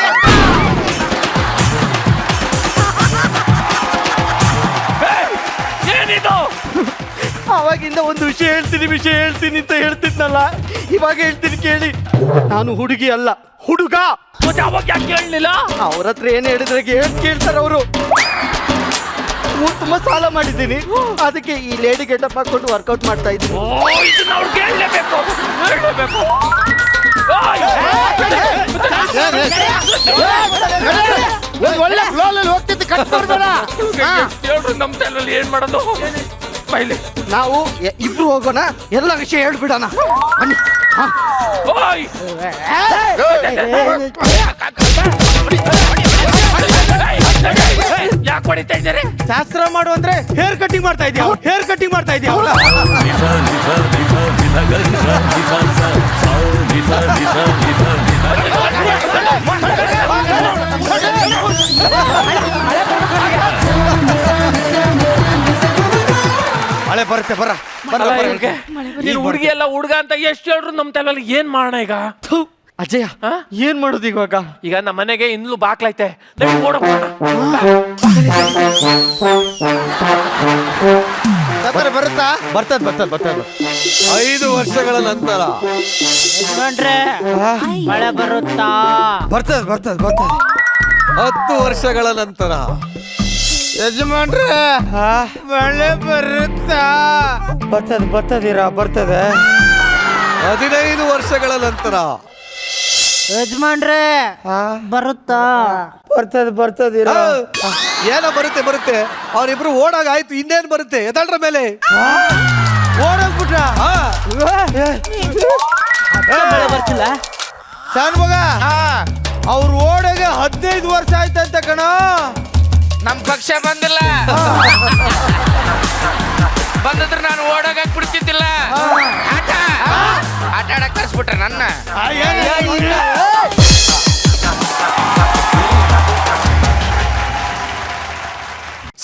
ಏನಿದು? ಅವಾಗಿಂದ ಒಂದು ವಿಷಯ ಹೇಳ್ತೀನಿ ಅಂತ ಹೇಳ್ತಿದ್ನಲ್ಲ, ಇವಾಗ ಹೇಳ್ತೀನಿ ಕೇಳಿ. ನಾನು ಹುಡುಗಿ ಅಲ್ಲ, ಹುಡುಗ. ಮತ್ತೆ ಅವಾಗ ಯಾಕೆ ಹೇಳಲಿಲ್ಲ? ಅವ್ರ ಹತ್ರ ಏನು ಹೇಳಿದ್ರೆ ಕೇಳ್ತಾರ ಅವರು. ತುಂಬಾ ಸಾಲ ಮಾಡಿದ್ದೀನಿ, ಅದಕ್ಕೆ ಈ ಲೇಡಿ ಗೆಟಪ್ ಹಾಕೊಂಡು ವರ್ಕೌಟ್ ಮಾಡ್ತಾ ಇದ್ದೀನಿ. ಓ, ಇದನ್ನ ಅವ್ರಿಗೆ ಹೇಳಲೇಬೇಕು. ಒಳ್ಳೆ ಫ್ಲೋಲಲ್ಲಿ ಹೋಗ್ತಿದ್ದು ಕಟ್ ಮಾಡ್ಬೇಡ. ಹೇಳ್ರಿ, ನಮ್ ತಲೆಯಲ್ಲಿ ಏನ್ ಮಾಡೋದು? ಬೈಲಿ. ನಾವು ಇಬ್ರು ಹೋಗೋಣ, ಎಲ್ಲ ವಿಷಯ ಹೇಳ್ಬಿಡೋಣ ಬನ್ನಿ. ಓಯ್! ಯಾಕೆ ಹೊಡಿತಾ ಇದ್ದಾರೆ? ಶಾಸ್ತ್ರ ಮಾಡು ಅಂದ್ರೆ ಹೇರ್ ಕಟಿಂಗ್ ಮಾಡ್ತಾ ಇದೀಯ. ಹೇರ್ ಕಟಿಂಗ್ ಮಾಡ್ತಾ ಇದೀಯ. ಮಳೆ ಬರುತ್ತೆ. ಅಲ್ಲ, ಇವ್ರಿಗೆ ನೀನ್ ಹುಡುಗಿ ಎಲ್ಲ ಹುಡುಗ ಅಂತ ಎಷ್ಟು ಹೇಳ್ರು ನಮ್ ತಲೆಯಲ್ಲಿ ಏನ್ ಮಾಡೋಣ ಈಗ? ಅಜಯ, ಏನ್ ಮಾಡೋದು ಇವಾಗ? ಈಗ ನಮ್ಮ ಮನೆಗೆ ಇನ್ನೂ ಬಾಕ್ಲೈತೆ, ನಡಿ ಓಡೋಣ. ಬರುತ್ತಾ? ಬರ್ತದ. 5 ವರ್ಷಗಳ ನಂತರ ಮಳೆ ಬರುತ್ತಾ? ಬರ್ತದ. 10 ವರ್ಷಗಳ ನಂತರ ಯಜಮಾನ್ರೆ ಮಳೆ ಬರುತ್ತಾ? ಬರ್ತದೆ. 15 ವರ್ಷಗಳ ನಂತರ ಯಜಮಾನ್ರೆ ಬರುತ್ತಾ? ಬರ್ತದಿರ. ಏನೋ ಬರುತ್ತೆ. ಅವ್ರಿಬ್ರು ಓಡಾಗ ಆಯ್ತು, ಇನ್ನೇನ್ ಬರುತ್ತೆ? ಎದಳ್ರ ಮೇಲೆ ಓಡೋಗ್ಬಿಟ್ರ. ಮಳೆ ಬರ್ತಿಲ್ಲ. ಸಣ್ಣ ಮಗ, ಅವ್ರು ಓಡೋಗೆ 15 ವರ್ಷ ಆಯ್ತಂತ ಕಣ. ನಮ್ ಪಕ್ಷ ಬಂದಿಲ್ಲ. ಬಂದಿದ್ರೆ ನಾನು ಓಡೋಗಕ್ ಬಿಡ್ತಿದ್ದಿಲ್ಲ. ಆಟ ಆಡಕ್ ಕರ್ಸ್ಬಿಟ್ರೆ ನನ್ನ.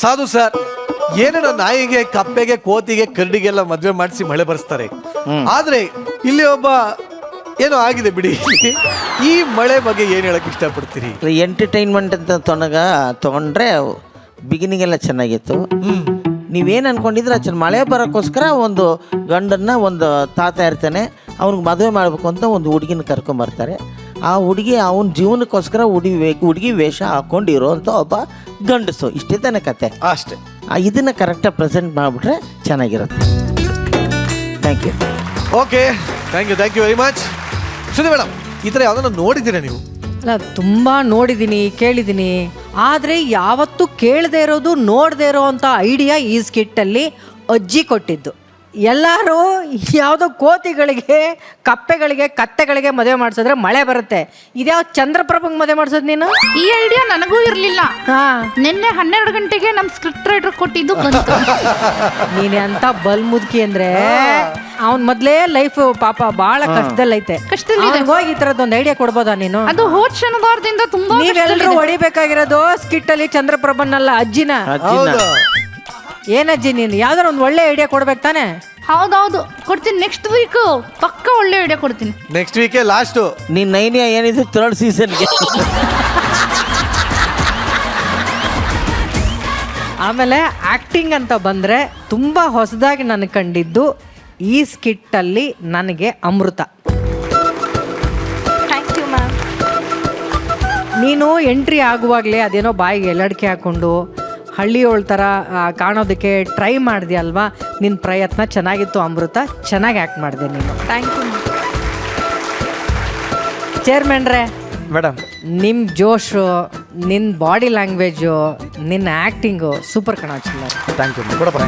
ಸಾಧು ಸರ್, ಏನೇನೋ ನಾಯಿಗೆ, ಕಪ್ಪೆಗೆ, ಕೋತಿಗೆ, ಕರಡಿಗೆಲ್ಲ ಮದ್ವೆ ಮಾಡಿಸಿ ಮಳೆ ಬರ್ಸ್ತಾರೆ. ಆದ್ರೆ ಇಲ್ಲಿ ಒಬ್ಬ ಏನೋ ಆಗಿದೆ ಬಿಡಿ. ಈ ಮಳೆ ಬಗ್ಗೆ ಏನ್ ಹೇಳಕ್ ಇಷ್ಟಪಡ್ತೀರಿ? ಎಂಟರ್ಟೈನ್ಮೆಂಟ್ ಅಂತ ತಗೊಂಡ್ರೆ ಬಿಗಿನಿಂಗ್ ಎಲ್ಲ ಚೆನ್ನಾಗಿತ್ತು. ನೀವೇನು ಅನ್ಕೊಂಡಿದ್ರೆ ಚೆನ್ನಾಗಿ ಮಳೆ ಬರೋಕ್ಕೋಸ್ಕರ ಒಂದು ಗಂಡನ್ನ ಒಂದು ತಾತ ಇರ್ತಾನೆ, ಅವ್ನಿಗೆ ಮದುವೆ ಮಾಡಬೇಕು ಅಂತ ಒಂದು ಹುಡುಗಿನ ಕರ್ಕೊಂಬರ್ತಾರೆ. ಆ ಹುಡುಗಿ ಅವನ ಜೀವನಕ್ಕೋಸ್ಕರ ಹುಡುಗಿ ವೇಷ ಹಾಕೊಂಡಿರೋ ಅಂತ ಒಬ್ಬ ಗಂಡಸು. ಇಷ್ಟೇ ತಾನೇ ಕತೆ. ಅಷ್ಟೇ. ಇದನ್ನು ಕರೆಕ್ಟಾಗಿ ಪ್ರೆಸೆಂಟ್ ಮಾಡಿಬಿಟ್ರೆ ಚೆನ್ನಾಗಿರುತ್ತೆ. Thank you. Okay, thank you very much. Sudhi madam, ಈ ಥರ ಯಾವ್ದನ್ನ ನೋಡಿದ್ದೀರಾ ನೀವು? ಅಲ್ಲ, ತುಂಬಾ ನೋಡಿದ್ದೀನಿ, ಕೇಳಿದ್ದೀನಿ. ಆದ್ರೆ ಯಾವತ್ತೂ ಕೇಳದೆ ಇರೋದು, ನೋಡದೆ ಇರೋ ಅಂತ ಐಡಿಯಾ ಈ ಸ್ಕಿಟ್ಟಲ್ಲಿ ಅಜ್ಜಿ ಕೊಟ್ಟಿದ್ದು. ಎಲ್ಲರೂ ಯಾವುದೋ ಕೋತಿಗಳಿಗೆ, ಕಪ್ಪೆಗಳಿಗೆ, ಕತ್ತೆಗಳಿಗೆ ಮದುವೆ ಮಾಡಿಸಿದ್ರೆ ಮಳೆ ಬರುತ್ತೆ. ಇದ್ಯಾವ ಚಂದ್ರಪ್ರಭಂಗೆ ಮದುವೆ ಮಾಡಿಸೋದು ನೀನು? ಈ ಐಡಿಯಾ ನನಗೂ ಇರ್ಲಿಲ್ಲ. ಹಾ, ನಿನ್ನೆ 12 ಗಂಟೆಗೆ ನಮ್ ಸ್ಕ್ರಿಪ್ಟ್ ರೈಟರ್ ಕೊಟ್ಟಿದ್ದು ಬಂತು. ನೀನೆ ಅಂತ ಬಲ್ ಮುದ್ಕಿ ಅಂದ್ರೆ ಅವ್ನ್ ಮೊದ್ಲೇ ಲೈಫ್ ಪಾಪ ಬಹಳ ಕಷ್ಟದಲ್ಲೈತೆ. ಹೋಗಿ ಈ ತರದ್ ಒಂದು ಐಡಿಯಾ ಕೊಡ್ಬೋದಾ ನೀನು? ಅದು ಹೋದ ಶನಿವಾರದಿಂದ ತುಂಬಾ ನೀವೆಲ್ಲರೂ ಹೊಡಿಬೇಕಾಗಿರೋದು ಸ್ಕಿಟ್ ಅಲ್ಲಿ ಚಂದ್ರಪ್ರಭನ್ನಲ್ಲ, ಅಜ್ಜಿನ. ಏನಜ್ಜಿ, ನೀನು ಯಾವ್ದಾರ ಒಂದು ಒಳ್ಳೆ ಐಡಿಯಾ ಕೊಡ್ಬೇಕು ತಾನೆ? ಹೌದೌದು, ಕೊಡ್ತೀನಿ. ನೆಕ್ಸ್ಟ್ ವೀಕ್ ಪಕ್ಕ ಒಳ್ಳೆ ಐಡಿಯಾ ಕೊಡ್ತೀನಿ. Next week last. ನಿನ್ನ ಐಡಿಯಾ ಏನಿದೆ 3rd ಸೀಸನ್ಗೆ. ಆಮೇಲೆ ಆಕ್ಟಿಂಗ್ ಅಂತ ಬಂದ್ರೆ ತುಂಬಾ ಹೊಸದಾಗಿ ನನಗೆ ಕಂಡಿದ್ದು ಈ ಸ್ಕಿಟ್ ಅಲ್ಲಿ ನನಗೆ ಅಮೃತ. ನೀನು ಎಂಟ್ರಿ ಆಗುವಾಗಲೇ ಅದೇನೋ ಬಾಯಿಗೆ ಎಲ್ಲಡಿಕೆ ಹಾಕೊಂಡು ಹಳ್ಳಿಯೋಳ ಥರ ಕಾಣೋದಕ್ಕೆ ಟ್ರೈ ಮಾಡಿದೆ ಅಲ್ವಾ? ನಿನ್ನ ಪ್ರಯತ್ನ ಚೆನ್ನಾಗಿತ್ತು ಅಮೃತ, ಚೆನ್ನಾಗಿ ಆ್ಯಕ್ಟ್ ಮಾಡಿದೆ ನೀನು. Thank you. ಚೇರ್ಮನ್ರೇ, ಮೇಡಮ್ ನಿಮ್ಮ ಜೋಶು, ನಿನ್ನ ಬಾಡಿ ಲ್ಯಾಂಗ್ವೇಜು, ನಿನ್ನ ಆ್ಯಕ್ಟಿಂಗು ಸೂಪರ್ ಕಣ ಚಿಲ್ಲರ್. ಥ್ಯಾಂಕ್ ಯು ಕೊಡಪ್ಪ.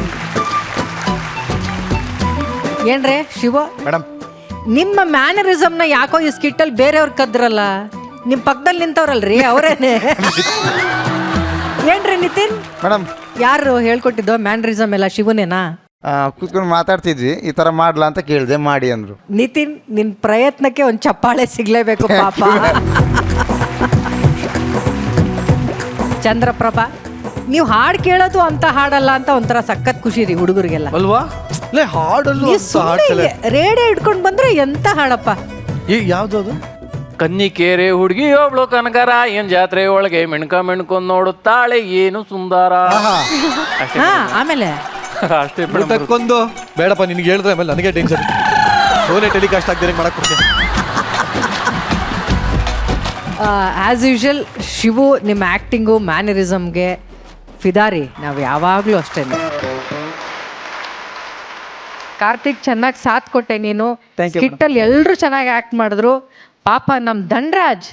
ಏನ್ರೇ ಶಿವ, ಮೇಡಮ್ ನಿಮ್ಮ ಮ್ಯಾನರಿಸಮ್ನ ಯಾಕೋ ಈ ಸ್ಕಿಟ್ಟಲ್ಲಿ ಬೇರೆಯವ್ರು ಕದ್ರಲ್ಲ? ನಿಮ್ಮ ಪಕ್ಕದಲ್ಲಿ ನಿಂತವ್ರಲ್ರಿ ಅವರೇನೆ. ಏನ್ರಿ ನಿತಿನ್, ಮೇಡಮ್ ಯಾರು ಹೇಳ್ಕೊಟ್ಟಿದ್ದು ಮ್ಯಾನರಿಸಮ್ ಎಲ್ಲ? ಶಿವನೇನಾ? ಕೂತ್ಕೊಂಡು ಮಾತಾಡ್ತಿದ್ವಿ, ಈ ತರ ಮಾಡ್ಲಾ ಅಂತ ಕೇಳಿದೆ, ಮಾಡಿ ಅಂದ್ರು. ನಿತಿನ್, ನಿನ್ ಪ್ರಯತ್ನಕ್ಕೆ ಒಂದು ಚಪ್ಪಾಳೆ ಸಿಗ್ಲೇಬೇಕು ಪಾಪ. ಚಂದ್ರಪ್ರಭಾ, ನೀವು ಹಾಡು ಕೇಳೋದು ಅಂತ ಹಾಡಲ್ಲ ಅಂತ ಒಂಥರ ಸಖತ್ ಖುಷಿ ರೀ ಹುಡುಗರಿಗೆಲ್ಲ ಅಲ್ವಾ? ಲೇ ಹಾಡಲ್ಲೂ ರೇಡಿಯೋ ಇಟ್ಕೊಂಡು ಬಂದ್ರೆ ಎಂತ ಹಾಡಪ್ಪ. ಯಾವ್ದು ಅದು? ಕನ್ನಿಕೇರೆ ಹುಡುಗಿ ಒಬ್ಳು ಕನಕರ ಏನ್ ಜಾತ್ರೆ ಒಳಗೆ ಮೆಣ್ಕೊಂಡ್ ನೋಡುತ್ತಾಳೆ ಏನು ಸುಂದರ. ಹಾ, ಆಮೇಲೆ ಅಷ್ಟೇ ಊಟಕ್ಕೊಂದು ಬೇಡಪ್ಪ, ನಿನ್ಗೆ ಹೇಳಿದ್ರೆ ಆಮೇಲೆ ನನಗೆ ಟೆನ್ಷನ್. ಸೋನೆ ಟೆಲಿಕಾಸ್ಟ್ ಆಗ್ದಿರಂಗೆ ಮಾಡಕ್ ಕೊಡ್ತೀನಿ. ಆ್ಯಸ್ ಯೂಶುವಲ್ ಶಿವು, ನಿಮ್ಮ ಆ್ಯಕ್ಟಿಂಗು ಮ್ಯಾನರಿಸಮ್ಗೆ ಫಿದಾರಿ ನಾವು ಯಾವಾಗಲೂ ಅಷ್ಟೇ. ಕಾರ್ತಿಕ್, ಚೆನ್ನಾಗಿ ಸಾಥ್ ಕೊಟ್ಟೆ ನೀನು. ಸ್ಕಿಟ್ಟಲ್ಲಿ ಎಲ್ಲರೂ ಚೆನ್ನಾಗಿ ಆ್ಯಕ್ಟ್ ಮಾಡಿದ್ರು. ಪಾಪ ನಮ್ಮ ಧನ್ರಾಜ್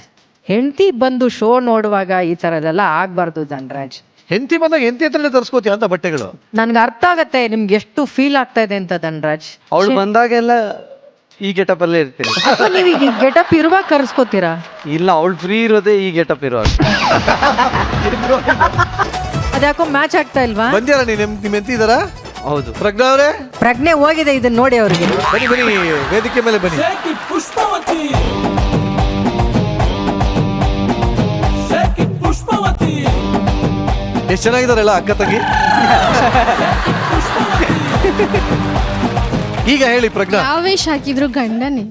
ಹೆಂಡತಿ ಬಂದು ಶೋ ನೋಡುವಾಗ ಈ ಥರದೆಲ್ಲ ಆಗಬಾರ್ದು ಧನ್ರಾಜ್. ಹೆಂಡತಿ ಬಂದಾಗ ಹೆಂಡತಿ ಹತ್ರನೇ ತರಿಸ್ಕೋತೀಯ ಅಂತ ಬಟ್ಟೆಗಳು. ನನ್ಗೆ ಅರ್ಥ ಆಗತ್ತೆ ನಿಮ್ಗೆ ಎಷ್ಟು ಫೀಲ್ ಆಗ್ತಾ ಇದೆ ಅಂತ ಧನ್ರಾಜ್. ಅವಳು ಬಂದಾಗೆಲ್ಲ ಈ ಗೆಟಪ್ ಅಲ್ಲೇ ಇರ್ತೀನಿ. ನೀವು ಈಗ ಗೆಟಪ್ ಇರುವಾಗ ಕರೆಸ್ಕೋತೀರಾ? ಇಲ್ಲ, ಅವಳು ಫ್ರೀ ಇರೋದೇ ಈ ಗೆಟಪ್ ಇರುವಾಗ. ಅದ್ಯಾಕೋ ಮ್ಯಾಚ್ ಆಗ್ತಾ ಇಲ್ವಾ? ಬಂದ್ಯಾರ ನಿಮ್ಮ ಹೆಂಡತಿ ಇದಾರ? ಹೌದು. ಪ್ರಜ್ಞಾ ಅವರೇ, ಪ್ರಜ್ಞೆ ಹೋಗಿದೆ, ಇದನ್ನ ನೋಡಿ ಅವ್ರಿಗೆ. ಬನ್ನಿ ಬನ್ನಿ, ವೇದಿಕೆ ಮೇಲೆ ಬನ್ನಿ. ಎಷ್ಟು ಚೆನ್ನಾಗಿದಾರಲ್ಲ ಅಕ್ಕ ತಂಗಿ. ಈಗ ಹೇಳಿ ಪ್ರಜ್ಞಾ. ಯಾವೇಶ್ ಹಾಕಿದ್ರು ಗಂಡನೇ.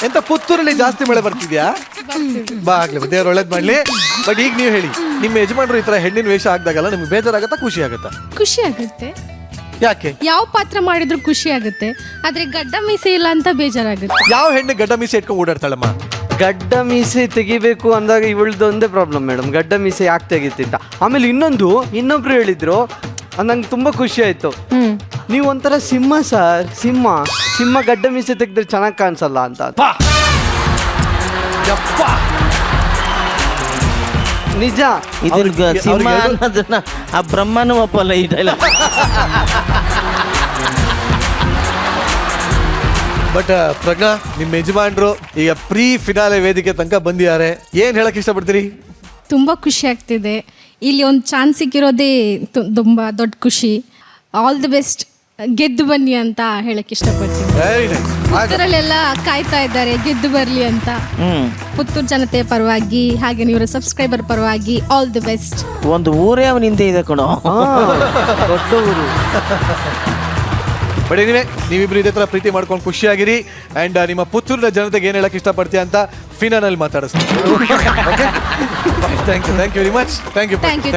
ಎಂತ ಪುತ್ತೂರಲ್ಲಿ ಜಾಸ್ತಿ ಮಳೆ ಬರ್ತಿದ್ಯಾ? ಬಾ ಆಗ್ಲಿ, ದೇವ್ರು ಒಳ್ಳೇದ್ ಮಾಡ್ಲಿ. ಬಟ್ ಈಗ ನೀವು ಹೇಳಿ, ನಿಮ್ಮ ಯಜಮಾನ್ರು ಈ ತರ ಹೆಣ್ಣಿನ ವೇಷ ಹಾಕ್ದಾಗಲ್ಲ ನಿಮ್ಗೆ ಬೇಜಾರಾಗತ್ತಾ, ಖುಷಿ ಆಗತ್ತಾ? ಖುಷಿ ಆಗುತ್ತೆ. ಯಾಕೆ? ಯಾವ ಪಾತ್ರ ಮಾಡಿದ್ರು ಖುಷಿ ಆಗುತ್ತೆ, ಆದ್ರೆ ಗಡ್ಡ ಮೀಸೆ ಇಲ್ಲ ಅಂತ ಬೇಜಾರಾಗುತ್ತೆ. ಯಾವ ಹೆಣ್ಣು ಗಡ್ಡ ಮೀಸೆ ಇಟ್ಕೊಂಡು ಓಡಾಡ್ತಾಳಮ್ಮ? ಗಡ್ಡ ಮೀಸೆ ತೆಗಿಬೇಕು ಅಂದಾಗ ಇವಳ್ದು ಒಂದೇ ಪ್ರಾಬ್ಲಮ್ ಮೇಡಮ್, ಗಡ್ಡ ಮೀಸೆ ಯಾಕೆ ತೆಗಿತಿಂತ. ಆಮೇಲೆ ಇನ್ನೊಬ್ರು ಹೇಳಿದ್ರು, ನಂಗೆ ತುಂಬಾ ಖುಷಿ ಆಯ್ತು. ನೀವು ಒಂಥರ ಸಿಂಹ ಸರ್, ಸಿಂಹ ಗಡ್ಡ ಮೀಸೆ ತೆಗೆದ್ರೆ ಚೆನ್ನಾಗಿ ಕಾಣಿಸಲ್ಲ ಅಂತ. ನಿಜ. ಇದನ್ನ ಸಿಂಹ ಅನ್ನೋದನ್ನ ಆ ಬ್ರಹ್ಮನೂ ಒಪ್ಪಲ್ಲ ಈ ಡೈಲಾಗ್. ಬಟ್ ಪ್ರಜ್ಞಾ, ನಿಮ್ಮ ಯಜಮಾನ್ರು ಈಗ ಪ್ರೀ ಫಿನಾಲೆ ವೇದಿಕೆ ತನಕ ಬಂದಿದ್ದಾರೆ, ಏನ್ ಹೇಳಕ್ ಇಷ್ಟಪಡ್ತೀರಿ? ತುಂಬ ಖುಷಿ ಆಗ್ತಿದೆ. ಇಲ್ಲಿ ಒಂದು ಚಾನ್ಸ್ ಸಿಕ್ಕಿರೋದೇ ತುಂಬ ದೊಡ್ಡ ಖುಷಿ. ಆಲ್ ದಿ ಬೆಸ್ಟ್, ಗೆದ್ದು ಬನ್ನಿ ಅಂತ ಹೇಳಕ್ ಇಷ್ಟಪಡ್ತೀನಿ. Very nice. ಪುತ್ತೂರಲ್ಲೆಲ್ಲ ಕಾಯ್ತಾ ಇದ್ದಾರೆ ಗೆದ್ದು ಬರಲಿ ಅಂತ. ಪುತ್ತೂರು ಜನತೆ ಪರವಾಗಿ ಹಾಗೆ ಇವರ ಸಬ್ಸ್ಕ್ರೈಬರ್ ಪರವಾಗಿ ಆಲ್ ದಿ ಬೆಸ್ಟ್. ಒಂದು ಊರೇ ಅವನಿಂದ ಇದೆ ಕಣೋ, ದೊಡ್ಡ ಊರು. ಬಟ್ ಎನಿವೆ, ನೀವಿಬ್ರು ಇದೇ ತರ ಪ್ರೀತಿ ಮಾಡ್ಕೊಂಡು ಖುಷಿಯಾಗಿರಿ. ಅಂಡ್ ನಿಮ್ಮ ಪುತ್ತೂರಿನ ಜನತೆಗೆ ಏನ್ ಹೇಳಕ್ ಇಷ್ಟಪಡ್ತೀಯ ಅಂತ ಫಿನಾನಲ್ಲಿ ಮಾತಾಡಿಸ್ತೀನಿ. Thank you very much. Thank you. Thank you.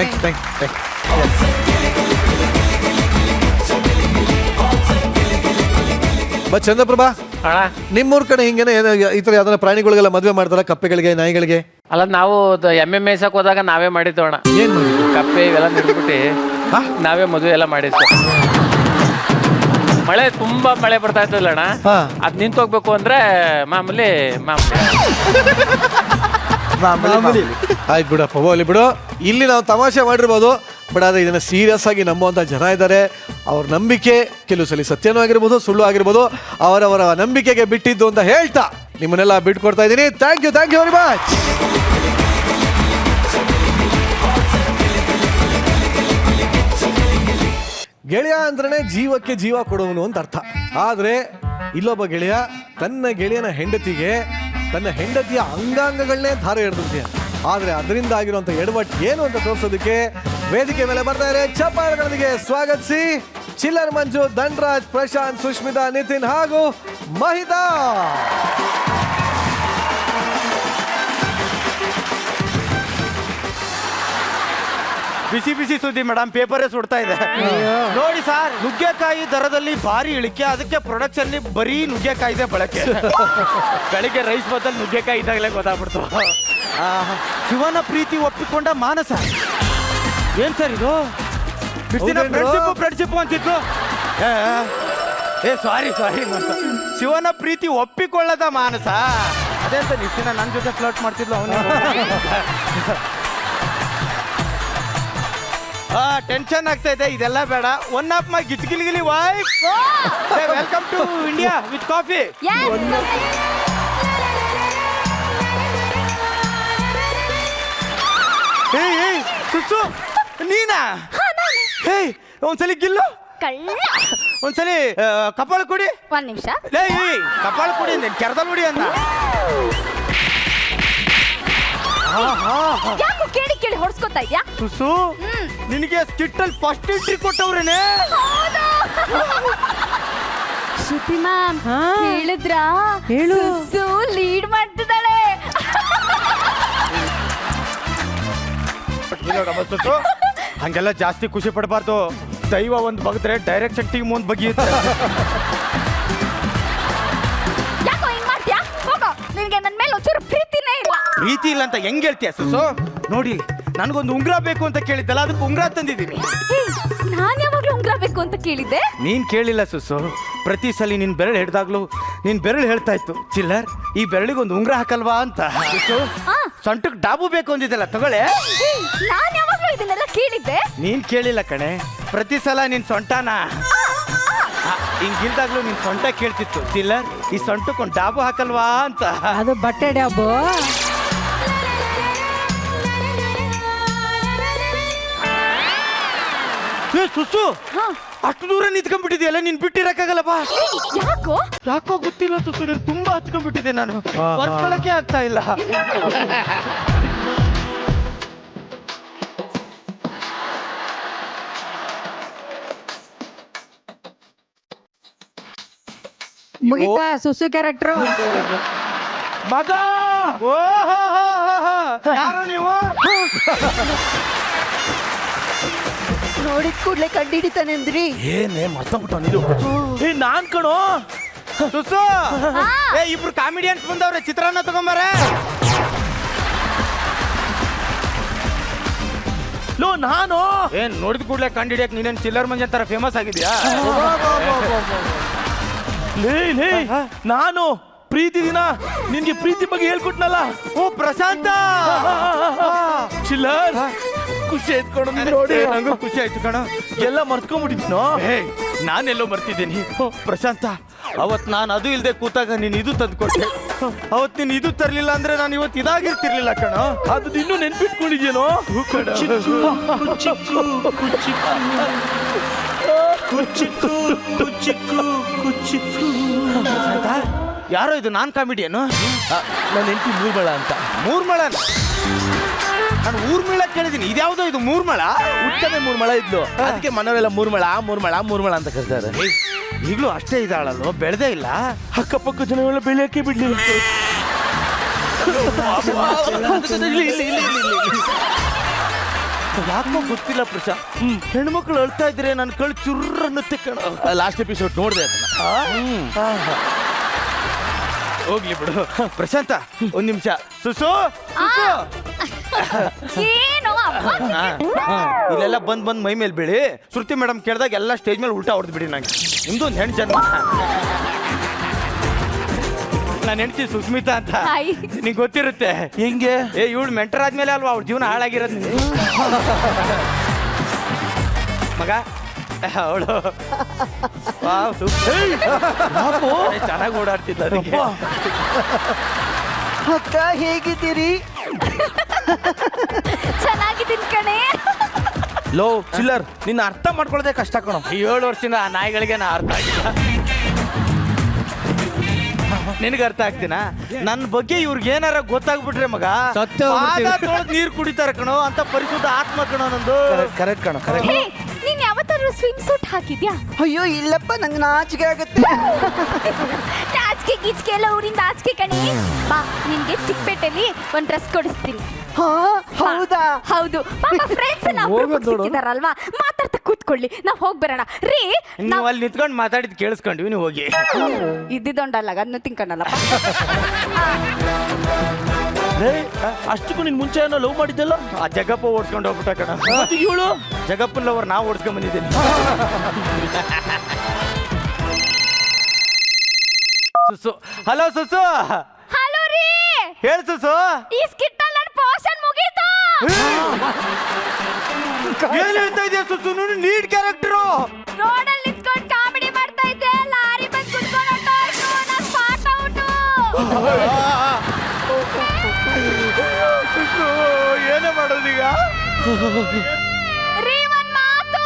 But Chandraprabha, ನಿಮ್ಮೂರ್ ಕಡೆ ಹಿಂಗೇನೆ ಈ ತರ ಯಾವ್ದಾರ ಪ್ರಾಣಿಗಳಿಗೆಲ್ಲ ಮದುವೆ ಮಾಡ್ತಾರ? ಕಪ್ಪೆಗಳಿಗೆ, ನಾಯಿಗಳಿಗೆ? ಅಲ್ಲ, ನಾವು ಎಮ್ಮೆ ಮೇಯ್ಸಕ್ ಹೋದಾಗ ನಾವೇ ಮಾಡಿದ್ದು ಅಣ್ಣ. ಏನ್ ಮಾಡಿದ್ರು? ಕಪ್ಪೆ ಇವೆಲ್ಲ ನಿಲ್ಬಿಟ್ಟು ನಾವೇ ಮದುವೆ ಎಲ್ಲ ಮಾಡಿದ್ದು. ಮಳೆ ತುಂಬಾ ಮಳೆ ಬರ್ತಾ ಇತ್ತಲ್ಲ ಅಣ್ಣ, ಅದ್ ನಿಂತೋಗ್ಬೇಕು ಅಂದ್ರೆ ಮಾಮೂಲಿ. ಆಯ್ತು ಬಿಡಪ್ಪ, ಹೋಗ್ಲಿ ಬಿಡು. ಇಲ್ಲಿ ನಾವು ತಮಾಷೆ ಮಾಡಿರ್ಬೋದು, ಬಟ್ ಆದ್ರೆ ಇದನ್ನ ಸೀರಿಯಸ್ ಆಗಿ ನಂಬುವಂತ ಜನ ಇದ್ದಾರೆ. ಅವ್ರ ನಂಬಿಕೆ ಕೆಲವು ಸಲ ಸತ್ಯನೂ ಆಗಿರ್ಬೋದು, ಸುಳ್ಳು ಆಗಿರ್ಬೋದು, ಅವರವರ ನಂಬಿಕೆಗೆ ಬಿಟ್ಟಿದ್ದು ಅಂತ ಹೇಳ್ತಾ ನಿಮ್ಮನ್ನೆಲ್ಲ ಬಿಟ್ಕೊಡ್ತಾ ಇದ್ದೀನಿ. Thank you very much. ಗೆಳೆಯ ಅಂದ್ರೆ ಜೀವಕ್ಕೆ ಜೀವ ಕೊಡುವನು ಅಂತ ಅರ್ಥ. ಆದ್ರೆ ಇಲ್ಲೊಬ್ಬ ಗೆಳೆಯ ತನ್ನ ಗೆಳೆಯನ ಹೆಂಡತಿಗೆ ತನ್ನ ಹೆಂಡತಿಯ ಅಂಗಾಂಗಗಳನ್ನೇ ಧಾರೆ ಎಳೆದಂತೆ. ಆದ್ರೆ ಅದರಿಂದ ಆಗಿರುವಂತ ಎಡವಟ್ಟು ಏನು ಅಂತ ತೋರಿಸೋದಕ್ಕೆ ವೇದಿಕೆ ಮೇಲೆ ಬರ್ತಾ ಇದ್ದಾರೆ. ಚಪ್ಪಾಳೆಗಳೊಂದಿಗೆ ಸ್ವಾಗತಿಸಿ ಚಿಲ್ಲರ್ ಮಂಜು, ಧನ್ರಾಜ್, ಪ್ರಶಾಂತ್, ಸುಷ್ಮಿತಾ, ನಿತಿನ್ ಹಾಗೂ ಮಹಿತಾ. ಬಿಸಿ ಬಿಸಿ ಸುದ್ದಿ ಮೇಡಮ್, ಪೇಪರೇ ಸುಡ್ತಾ ಇದೆ. ನೋಡಿ ಸರ್, ನುಗ್ಗೆಕಾಯಿ ದರದಲ್ಲಿ ಭಾರಿ ಇಳಿಕೆ, ಅದಕ್ಕೆ ಪ್ರೊಡಕ್ಷನ್ ಬರೀ ನುಗ್ಗೆಕಾಯಿದೆ ಬಳಕೆ. ಬೆಳಿಗ್ಗೆ ರೈಸ್ ಬದಲು ನುಗ್ಗೆಕಾಯಿ ಇದ್ದಾಗಲೇ ಗೊತ್ತಾಗ್ಬಿಡ್ತು. ಶಿವನ ಪ್ರೀತಿ ಒಪ್ಪಿಕೊಂಡ ಮಾನಸ. ಏನ್ ಸರ್ ಇದು? ಫ್ರೆಂಡ್ಶಿಪ್ ಅಂತಿತ್ತು. ಸಾರಿ ಶಿವನ ಪ್ರೀತಿ ಒಪ್ಪಿಕೊಳ್ಳದ ಮಾನಸ. ಅದೇ ಅಂತ ನಿಷ್ಠಿನ ನನ್ನ ಜೊತೆ ಫ್ಲರ್ಟ್ ಮಾಡ್ತಿದ್ಲು ಅವನೇ. ಟೆನ್ಷನ್ ಆಗ್ತಾ ಇದೆ, ಇದೆಲ್ಲ ಬೇಡ. ಒನ್ ಆಫ್ ಮೈ ಗಿಚ್ಗಿಲಿಗಿಲಿ wife. Welcome to India with coffee. ಏಯ್ ಸುಸು, ನೀನಾ? ಒಂದ್ಸಲಿ ಗಿಲ್ಲು, ಒಂದ್ಸಲಿ ಕಪಾಳ ಕೊಡಿ. ಒಂದ್ ನಿಮಿಷ. ಕಪಾಳ ಕೊಡಿ ಅಂದೆ, ಕೆರದಲ್ಲಿ ಹೊಡಿ ಅನ್ನ. ಯಾಕೋ ಕೇಳಿ ಕೇಳಿ ಹೊಡ್ಸ್ಕೊತಾ ಇದ್ಯಾ? ಸುಸು, ನಿನಗೆ ಸ್ಕಿಟ್ಟಲ್ಲಿ ಫಸ್ಟ್ ಎಂಟ್ರಿ ಕೊಟ್ಟವ್ರೇನೆ. ಶ್ರುತಿ ಮ್ಯಾಮ್ ಹೇಳಿದ್ರಾ? ಹೇಳು. ಲೀಡ್ ಮಾಡ್ತಿದ್ದಾಳೆ. ಸುಸು, ಹಂಗೆಲ್ಲ ಜಾಸ್ತಿ ಖುಷಿ ಪಡಬಾರ್ದು. ದೈವ ಒಂದು ಬಗ್ದ್ರೆ ಡೈರೆಕ್ಷನ್ ಟೀಮ್ ಒಂದು ಬಗೆಯುತ್ತೆ. ಯಾಕೋ ಹಿಂಗ್ ಮಾಡ್ತೀಯಾ? ಹೋಗೋ, ನಿನಗೆ ನನ್ನ ಮೇಲೆ ಒಂಚೂರು ಪ್ರೀತಿನೇ ಇಲ್ಲ. ಪ್ರೀತಿ ಇಲ್ಲ ಅಂತ ಹೆಂಗ್ ಹೇಳ್ತೀಯ ಸುಸು? ನೋಡಿ, ನನಗೊಂದು ಉಂಗ್ರ ಬೇಕು ಅಂತ ಕೇಳಿದ್ದಲ್ಲ, ಅದಕ್ಕೆ ಉಂಗ್ರ ತಂದಿದ್ದೀನಿ. ನಾನ್ ಯಾವಾಗ್ಲೂ ಉಂಗ್ರ ಬೇಕು ಅಂತ ಕೇಳಿದ್ದೆ. ನೀನ್ ಕೇಳಿಲ್ಲ ಸುಸು. ಪ್ರತಿ ಸಲ ನಿನ್ ಬೆರಳು ಹಿಡ್ದಾಗ್ಲು ನಿನ್ ಬೆರಳು ಹೇಳ್ತಾ ಇತ್ತು, ಚಿಲ್ಲರ್ ಈ ಬೆರಳಿಗೆ ಒಂದು ಉಂಗ್ರ ಹಾಕಲ್ವಾ ಅಂತ. ಸುಸು, ಸೊಂಟಕ್ಕೆ ಡಾಬು ಬೇಕು ಅಂದಿದ್ದಲ್ಲ, ತಗೊಳ್ಳೆ. ನಾನ್ ಯಾವಾಗ್ಲೂ ಇದನ್ನೆಲ್ಲ ಕೇಳಿದ್ದೆ. ನೀನ್ ಕೇಳಿಲ್ಲ ಕಣೆ, ಪ್ರತಿ ಸಲ ನಿನ್ ಸೊಂಟನ ಹಿಂಗಿಲ್ದಾಗ್ಲೂ ನಿನ್ ಸೊಂಟ ಕೇಳ್ತಿತ್ತು, ಚಿಲ್ಲರ್ ಈ ಸೊಂಟಕ್ಕೊಂದು ಡಾಬು ಹಾಕಲ್ವಾ ಅಂತ. ಅದು ಬಟ್ಟೆ ಡ್ಯಾಬು. ಸುಸು, ಅಷ್ಟು ದೂರ ನಿಂತ್ಕೊಂಡ್ಬಿಟ್ಟಿದ್ಯಲ್ಲ, ನೀನ್ ಬಿಟ್ಟಿರಕ್ಕಾಗಲ್ಲಪ್ಪ. ಯಾಕೋ ಗೊತ್ತಿಲ್ಲ ಸುಸು, ನೀನು ತುಂಬಾ ಹತ್ಕೊಂಡ್ಬಿಟ್ಟಿದ್ದೆ, ನಾನು ಬರ್ಕೊಳಕ್ಕೆ ಆಗ್ತಾ ಇಲ್ಲ. ಮುಗಿತಾ ಸುಸು ಕ್ಯಾರೆಕ್ಟರ್? ಮಗ, ಯಾರು ನೀವು? ನೋಡಿದ ಕೂಡ್ಲೆ ಕಂಡಿಡಿತಾನೆ ಅಂದ್ರಿ. ಏನೇ ಮರ್ತಬಿಟ್ಟ ನೀನು? ನಾನ್ ಕಣೋ ಸುಸು. ಇಬ್ರು ಕಾಮಿಡಿಯನ್ಸ್ ಬಂದವ್ರೆ, ಚಿತ್ರಾನ್ನ ತಗೊಂಬಾರ. ಲೋ, ನಾನು ಏನ್ ನೋಡಿದ ಕೂಡ್ಲೆ ಕಂಡಿಡಿಯಕ್ ನೀನೇನ್ ಚಿಲ್ಲರ್ ಮಂಜನ್ ತರ ಫೇಮಸ್ ಆಗಿದ್ಯಾ? ನಾನು ಪ್ರೀತಿ ದಿನ ನಿನ್ಗೆ ಪ್ರೀತಿ ಬಗ್ಗೆ ಹೇಳ್ಕೊಟ್ನಲ್ಲ. ಓ ಪ್ರಶಾಂತ, ಚಿಲ್ಲರ್ ಖುಷಿ ಆಯ್ತು ಕಣ ನೋಡಿ. ನಂಗೂ ಖುಷಿ ಆಯ್ತು ಕಣ. ಎಲ್ಲ ಮರ್ತ್ಕೊಂಡ್ಬಿಟ್ಟಿದ್ನೋ? ನಾನೆಲ್ಲೋ ಮರ್ತಿದ್ದೀನಿ. ಪ್ರಶಾಂತ, ಅವತ್ ನಾನು ಅದು ಇಲ್ದೆ ಕೂತಾಗ ನೀನ್ ಇದು ತಂದ್ಕೊಟ್ಟೆ. ಅವತ್ ನೀನ್ ಇದು ತರ್ಲಿಲ್ಲ ಅಂದ್ರೆ ನಾನು ಇವತ್ತು ಇದಾಗಿರ್ತಿರ್ಲಿಲ್ಲ ಕಣ. ಅದು ಇನ್ನೂ ನೆನ್ಪಿಟ್ಕೊಂಡಿದ್ಯೇನೋ? ಯಾರೋ ಇದು ನಾನ್ ಕಾಮಿಡಿಯನು? ನನ್ನ ಹೆಂಡತಿ ಮೂರ್ಮಳ ಅಂತ. ಮೂರ್ಮಳ? ನಾನು ಊರ್ಮಿಳ ಕೇಳಿದೀನಿ. ಇದ್ಯಾವುದೋ ಇದು ಮೂರ್ಮಳ? ಹುಟ್ಟದೆ ಮೂರ್ಮಳ ಇದ್ಲು, ಅದಕ್ಕೆ ಮನೆಯವರೆಲ್ಲ ಮೂರ್ಮಳ ಅಂತ ಕರೀತಾರೆ. ಈಗಲೂ ಅಷ್ಟೇ ಇದ್ದಾಳಲ್ಲೋ, ಬೆಳೆದೇ ಇಲ್ಲ. ಅಕ್ಕಪಕ್ಕ ಜನವೆಲ್ಲ ಬೆಳೆಯಕ್ಕೆ ಬಿಡ್ಲಿಲ್ಲ. ಯಾಕೋ ಗೊತ್ತಿಲ್ಲ ಪ್ರಶಾಂತ್, ಹೆಣ್ಮಕ್ಳು ಅಳ್ತಾ ಇದ್ರೆ ನನ್ನ ಕಳು ಚುರ್ರ ಅನ್ನುತ್ತೆ ಕಣ. ಲಾಸ್ಟ್ ಎಪಿಸೋಡ್ ನೋಡಿದೆ ಅದನ್ನ. ಹೋಗ್ಲಿ ಬಿಡು ಪ್ರಶಾಂತ, ಒಂದ್ ನಿಮಿಷ. ಸುಸು, ಏನು ಇಲ್ಲೆಲ್ಲ ಬಂದ್ ಮೈ ಮೇಲೆ ಬೀಳಿ. ಶ್ರುತಿ ಮೇಡಮ್ ಕೇಳಿದಾಗ ಎಲ್ಲ ಸ್ಟೇಜ್ ಮೇಲೆ ಉಲ್ಟಾ ಹೊಡೆದು ಬಿಡಿ. ನಂಗೆ ನಿಮ್ದು ಒಂದು ಹೆಣ್ಣು ಜನ್ಮ. ನಾನು ಹೆಂಡ್ತಿ ಸುಸ್ಮಿತಾ ಅಂತ, ನಿಂಗೆ ಗೊತ್ತಿರುತ್ತೆ. ಹೆಂಗೆ? ಇವಳು ಮೆಂಟರ್ ಆದ್ಮೇಲೆ ಅಲ್ವಾ ಅವ್ರ ಜೀವನ ಹಾಳಾಗಿರೋದು. ಮಗ ಅವಳು ಚೆನ್ನಾಗಿ ಓಡಾಡ್ತಿದ್ದ. ಅಕ್ಕ ಹೇಗಿದ್ದೀರಿ? ಚೆನ್ನಾಗಿದ್ದೀನಿ ಕಣೆ. ಲೋ ಚಿಲ್ಲರ್, ನಿನ್ನ ಅರ್ಥ ಮಾಡ್ಕೊಳ್ಳೋದೇ ಕಷ್ಟ ಕಣೋ. 7 ವರ್ಷದಿಂದ ಆ ನಾಯಿಗಳಿಗೆ ನಾ ಅರ್ಥ ಆಗಿಲ್ಲ. ನಿನಗೆ ಅರ್ಥ ಆಗ್ತೀನಾ? ನನ್ನ ಬಗ್ಗೆ ಇವ್ರಿಗೆ ಏನಾರ ಗೊತ್ತಾಗ್ಬಿಟ್ರೆ ಮಗ ನೀರು ಕುಡಿತಾರೆ ಕಣೋ. ಅಂತ ಪರಿಶುದ್ಧ ಆತ್ಮ ಕಣೋ ನಂದು. ಕರೆಕ್ಟ್ ಕಣೋ, ಕರೆಕ್ಟ್. ನೀನ್ ಯಾವತ್ತಾದ್ರೂ ಸ್ವಿಮ್ ಸೂಟ್ ಹಾಕಿದ್ಯಾ? ಅಯ್ಯೋ ಇಲ್ಲಪ್ಪ, ನಂಗೆ ನಾಚಿಕೆ ಆಗುತ್ತೆ. ನಾಚಿಕೆ ಗೀಚಿಕೆ ಎಲ್ಲ ಊರಿಂದ ಆಚೆ ಕಣಿ ಬಾ ನಿನ್ಗೆ ಚಿಕ್ಕಪೇಟೆಲಿ ಒಂದ್ ಡ್ರೆಸ್ ಕೊಡಿಸ್ತೀನಿ ಹೌದಾ? ಹೌದು ಫ್ರೆಂಡ್ಸ್ ಎಲ್ಲ ಸಿಕ್ಕಿದಾರಲ್ವಾ ಮಾತಾಡ್ತಾ ಕೂತ್ಕೊಳ್ಳಿ ನಾವ್ ಹೋಗ್ ಬರೋಣ ರೀ ನೀವು ಅಲ್ಲಿ ನಿಂತ್ಕೊಂಡು ಮಾತಾಡಿದ್ ಕೇಳಿಸ್ಕೊಂಡ್ವಿ ನೀವು ಹೋಗಿ. ಇದ್ದಿದ್ದೊಂಡಲ್ಲ ಅದನ್ನ ತಿನ್ಕೊಂಡಲ್ಲ ಅಷ್ಟಕ್ಕೂ ನಿನ್ ಮುಂಚೆ ಏನೋ ಲವ್ ಮಾಡಿದ್ದಲ್ಲ? ಆ ಜಗಪ್ಪ ಓಡಿಸ್ಕೊಂಡು ಹೋಗ್ಬಿಟ್ಟ ಕಣ. ಇವಳು ಜಗಪ್ಪನ ಲವರ್ ನಾವು ಓಡಿಸ್ಕೊಂಡ್ ಬಂದಿದ್ದೀನಿ. ಸುಸು, ಹಲೋ ಸುಸು. ಹಲೋ ರೀ ಹೇಳು ಸುಸು. ಈ ಸ್ಕಿಟ್ ಅಲ್ಲಿ ನನ್ನ ಪೋರ್ಷನ್ ಮುಗೀತು ಏನ್ ಹೇಳ್ತಾ ಇದೀಯ ಸುಸು? Lead character. ರೋಡ್ ಅಲ್ಲಿ ನಿಂತ್ಕೊಂಡು ಕಾಮಿಡಿ ಮಾಡ್ತಾ ಇದ್ದೆ ಲಾರಿ ಬಂದು ಕುತ್ಕೊಂಡು ಹೊರಟೋಯ್ತು ನಾನು ಸ್ಪಾಟ್ ಔಟ್ ಸುಸು ಏನೇ ಮಾಡೋದೀಗ? ರೀ ಒಂದ್ ಮಾತು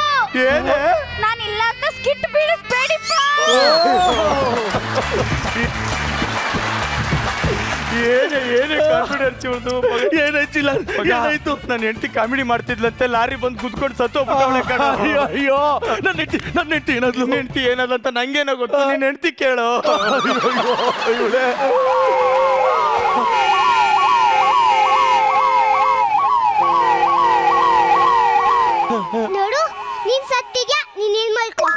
ಏನೇ? ನಾನು ಇಲ್ಲ ಅಂತ ಸ್ಕಿಟ್ ಬೀಳಿಸ್ಬೇಡಿಪ್ಪ ಏನೇ ಕಾನ್ಫಿಡೆನ್ಸ್ ಇವ್ರದ್ದು? ಏನಾಯ್ತಿಲ್ಲ, ಏನಾಯ್ತು? ನನ್ನ ಹೆಂಡತಿ ಕಾಮಿಡಿ ಮಾಡ್ತಿದ್ಲಂತೆ, ಲಾರಿ ಬಂದು ಕುತ್ಕೊಂಡು ಸತ್ತೋಗ್ಬಿಟ್ಟವಳೆ ಕಣ. ಅಯ್ಯೋ ನನ್ನ ಹೆಂಡತಿ ಏನಾದ್ಲು? ಹೆಂಡತಿ ಏನಲ್ಲ ಅಂತ ನಂಗೇನೋ ಗೊತ್ತು, ನಿನ್ನ ಹೆಂಡತಿ ಕೇಳು. ನೋಡು ನೀನ್ ಸತ್ತಿದ್ಯಾ ನೀನ್ ಇಲ್ಲಿ ಮಲ್ಕೋ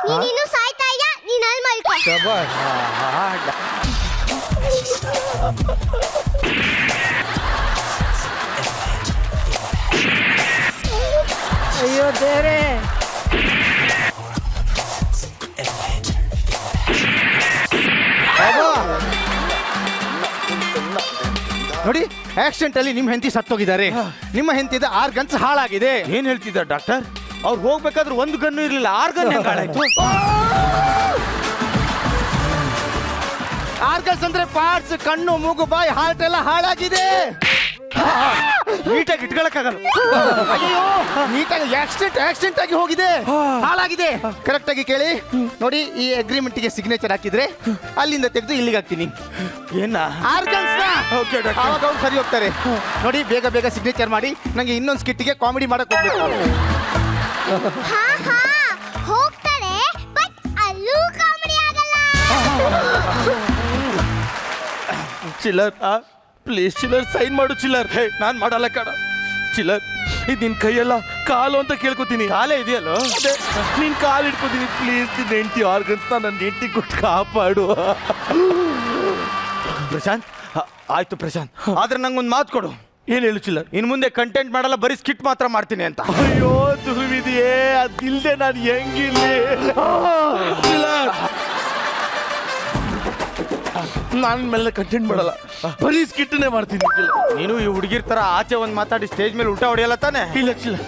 ನೀನ್ ಇನ್ನು ಸಾಯ್ತಾ ಇದ್ಯಾ ನೀನ್ ಅಲ್ಲಿ ಮಲ್ಕೋ ಅಯ್ಯೋ ದೇವ್ರೇ ನೋಡಿ ಆಕ್ಸಿಡೆಂಟ್ ಅಲ್ಲಿ ನಿಮ್ಮ ಹೆಂಡತಿ ಸತ್ತೋಗಿದ್ದಾರೆ. ನಿಮ್ಮ ಹೆಂಡತಿದ 6 ಗನ್ಸ್ ಹಾಳಾಗಿದೆ. ಏನ್ ಹೇಳ್ತಿದ್ದ ಡಾಕ್ಟರ್? ಅವ್ರು ಹೋಗ್ಬೇಕಾದ್ರೆ ಒಂದು ಗನ್ನು ಇರ್ಲಿಲ್ಲ, 6 ಗನ್ ಹೆಂಗ್ ಹಾಳಾಯ್ತು? 6 ಗನ್ಸ್ ಅಂದ್ರೆ ಪಾರ್ಟ್ಸ್, ಕಣ್ಣು, ಮೂಗು, ಬಾಯಿ, ಹಾರ್ಟ್ ಎಲ್ಲ ಹಾಳಾಗಿದೆ. ನೀಟಾಗಿ ಇಟ್ಕೊಳಕ್ಕಾಗಲ್ಲ. ಅಯ್ಯೋ ನೀಟಾಗಿ ಆಕ್ಸಿಡೆಂಟ್ ಆಗಿ ಹೋಗಿದೆ, ಹಾಳಾಗಿದೆ. ಕರೆಕ್ಟ್ ಆಗಿ ಕೇಳಿ ನೋಡಿ, ಈ ಅಗ್ರಿಮೆಂಟ್ ಗೆ ಸಿಗ್ನೇಚರ್ ಹಾಕಿದ್ರೆ ಅಲ್ಲಿಂದ ತೆಗೆದು ಇಲ್ಲಿಗೆ ಹಾಕ್ತೀನಿ. ಏನ? 6 ಗನ್ಸ್ ಆವಾಗ ಅವ್ರು ಸರಿ ಹೋಗ್ತಾರೆ. ನೋಡಿ ಬೇಗ ಬೇಗ ಸಿಗ್ನೇಚರ್ ಮಾಡಿ, ನಂಗೆ ಇನ್ನೊಂದು ಸ್ಕಿಟ್ಟಿಗೆ ಕಾಮಿಡಿ ಮಾಡಕ್ ಹೋಗ್ಬೇಕು. ಹೋಗ್ತಾರೆ ಬಟ್ ಅಲ್ಲೂ ಕಾಮಿಡಿ ಆಗಲ್ಲ ಚಿಲ್ಲರ್ ಪ್ಲೀಸ್ ಚಿಲ್ಲರ್ ಸೈನ್ ಮಾಡು ಚಿಲ್ಲರ್. ಹೇ ನಾನ್ ಮಾಡಲ್ಲ ಕಣ. ಚಿಲ್ಲರ್ ಇದು ನಿನ್ ಕೈಯಲ್ಲ ಕಾಲು ಅಂತ ಕೇಳ್ಕೊತೀನಿ. ಕಾಲೇ ಇದೆಯಲ್ಲೋ? ನೀನ್ ಕಾಲು ಇಟ್ಕೊತೀನಿ ಪ್ಲೀಸ್. ನಿನ್ನ ಹೆಂಡತಿ ಆರ್ಗನ್ಸ್ ನನ್ನ ಹೆಂಡತಿ ಕೊಟ್ಟು ಕಾಪಾಡು. ಪ್ರಶಾಂತ್ ಆಯ್ತು ಪ್ರಶಾಂತ್, ಆದ್ರೆ ನಂಗೊಂದು ಮಾತು ಕೊಡು. ಏನ್ ಹೇಳು ಚಿಲ್ಲರ್? ಇನ್ ಮುಂದೆ ಕಂಟೆಂಟ್ ಮಾಡಲ್ಲ, ಬರೀ ಸ್ಕಿಟ್ ಮಾತ್ರ ಮಾಡ್ತೀನಿ ಅಂತ. ಅಯ್ಯೋ ತುರುವಿದೆಯೇ, ಅದಿಲ್ದೆ ನಾನು ಹೆಂಗಿರ್ಲಿ? ಚಿಲ್ಲರ್ ನಾನು ಮೇಲೆ ಕಂಟೆಂಟ್ ಮಾಡಲ್ಲ, ಬರೀ ಸ್ಕಿಟ್ನೇ ಮಾಡ್ತೀನಿ. ನೀನು ಈ ಹುಡುಗಿರ್ ತರ ಆಚೆ ಒಂದ್ ಮಾತಾಡಿ ಸ್ಟೇಜ್ ಮೇಲೆ ಊಟ ಹೊಡೆಯಲ್ಲ ತಾನೆ? ಇಲ್ಲ ಚಿಲ್ಲರ್.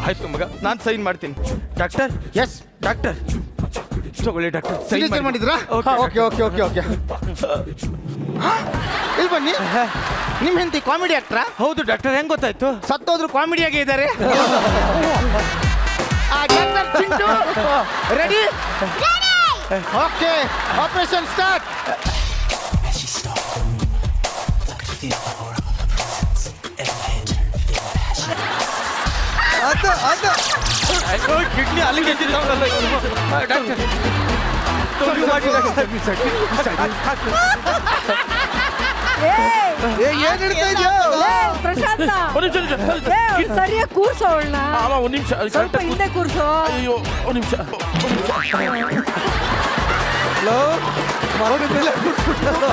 ಆಯ್ತು ಮಗ, ನಾನ್ ಸೈನ್ ಮಾಡ್ತೀನಿ. ಡಾಕ್ಟರ್ ಎಸ್ ಡಾಕ್ಟರ್ ತಗೊಳ್ಳಿ ಡಾಕ್ಟರ್, ಸಿಗ್ನೇಚರ್ ಮಾಡಿದ್ರಾ? Okay okay okay okay. ಇಲ್ಲಿ ಬನ್ನಿ. ನಿಮ್ಮ ಹೆಂಡತಿ ಕಾಮಿಡಿ ಆಕ್ಟ್ರಾ? ಹೌದು ಡಾಕ್ಟರ್, ಹೆಂಗ್ ಗೊತ್ತಾಯ್ತು? ಸತ್ತೋದ್ರು ಕಾಮಿಡಿಯಾಗಿ ಇದ್ದಾರೆ. Ready? Okay, operation start. Kidney ಅಲ್ಲಿಗೆ ಡಾಕ್ಟರ್ ಏನ್ ಹೇಳ್ತಾ ಇದೆಯಾ? ಪ್ರಶಾಂತ ಸರಿಯಾಗಿ ಕೂರ್ಸೋ ಅವಳನ್ನ, ಒಂದ್ ನಿಮಿಷ ಸ್ವಲ್ಪ ಹಿಂದೆ ಕೂರ್ಸೋ. ಅಯ್ಯೋ ಒಂದ್ ನಿಮಿಷ. ಹಲೋ ಮರಗದೆಲ್ಲ ಕೂತ್ಬಿಟ್ಟಲ್ಲ.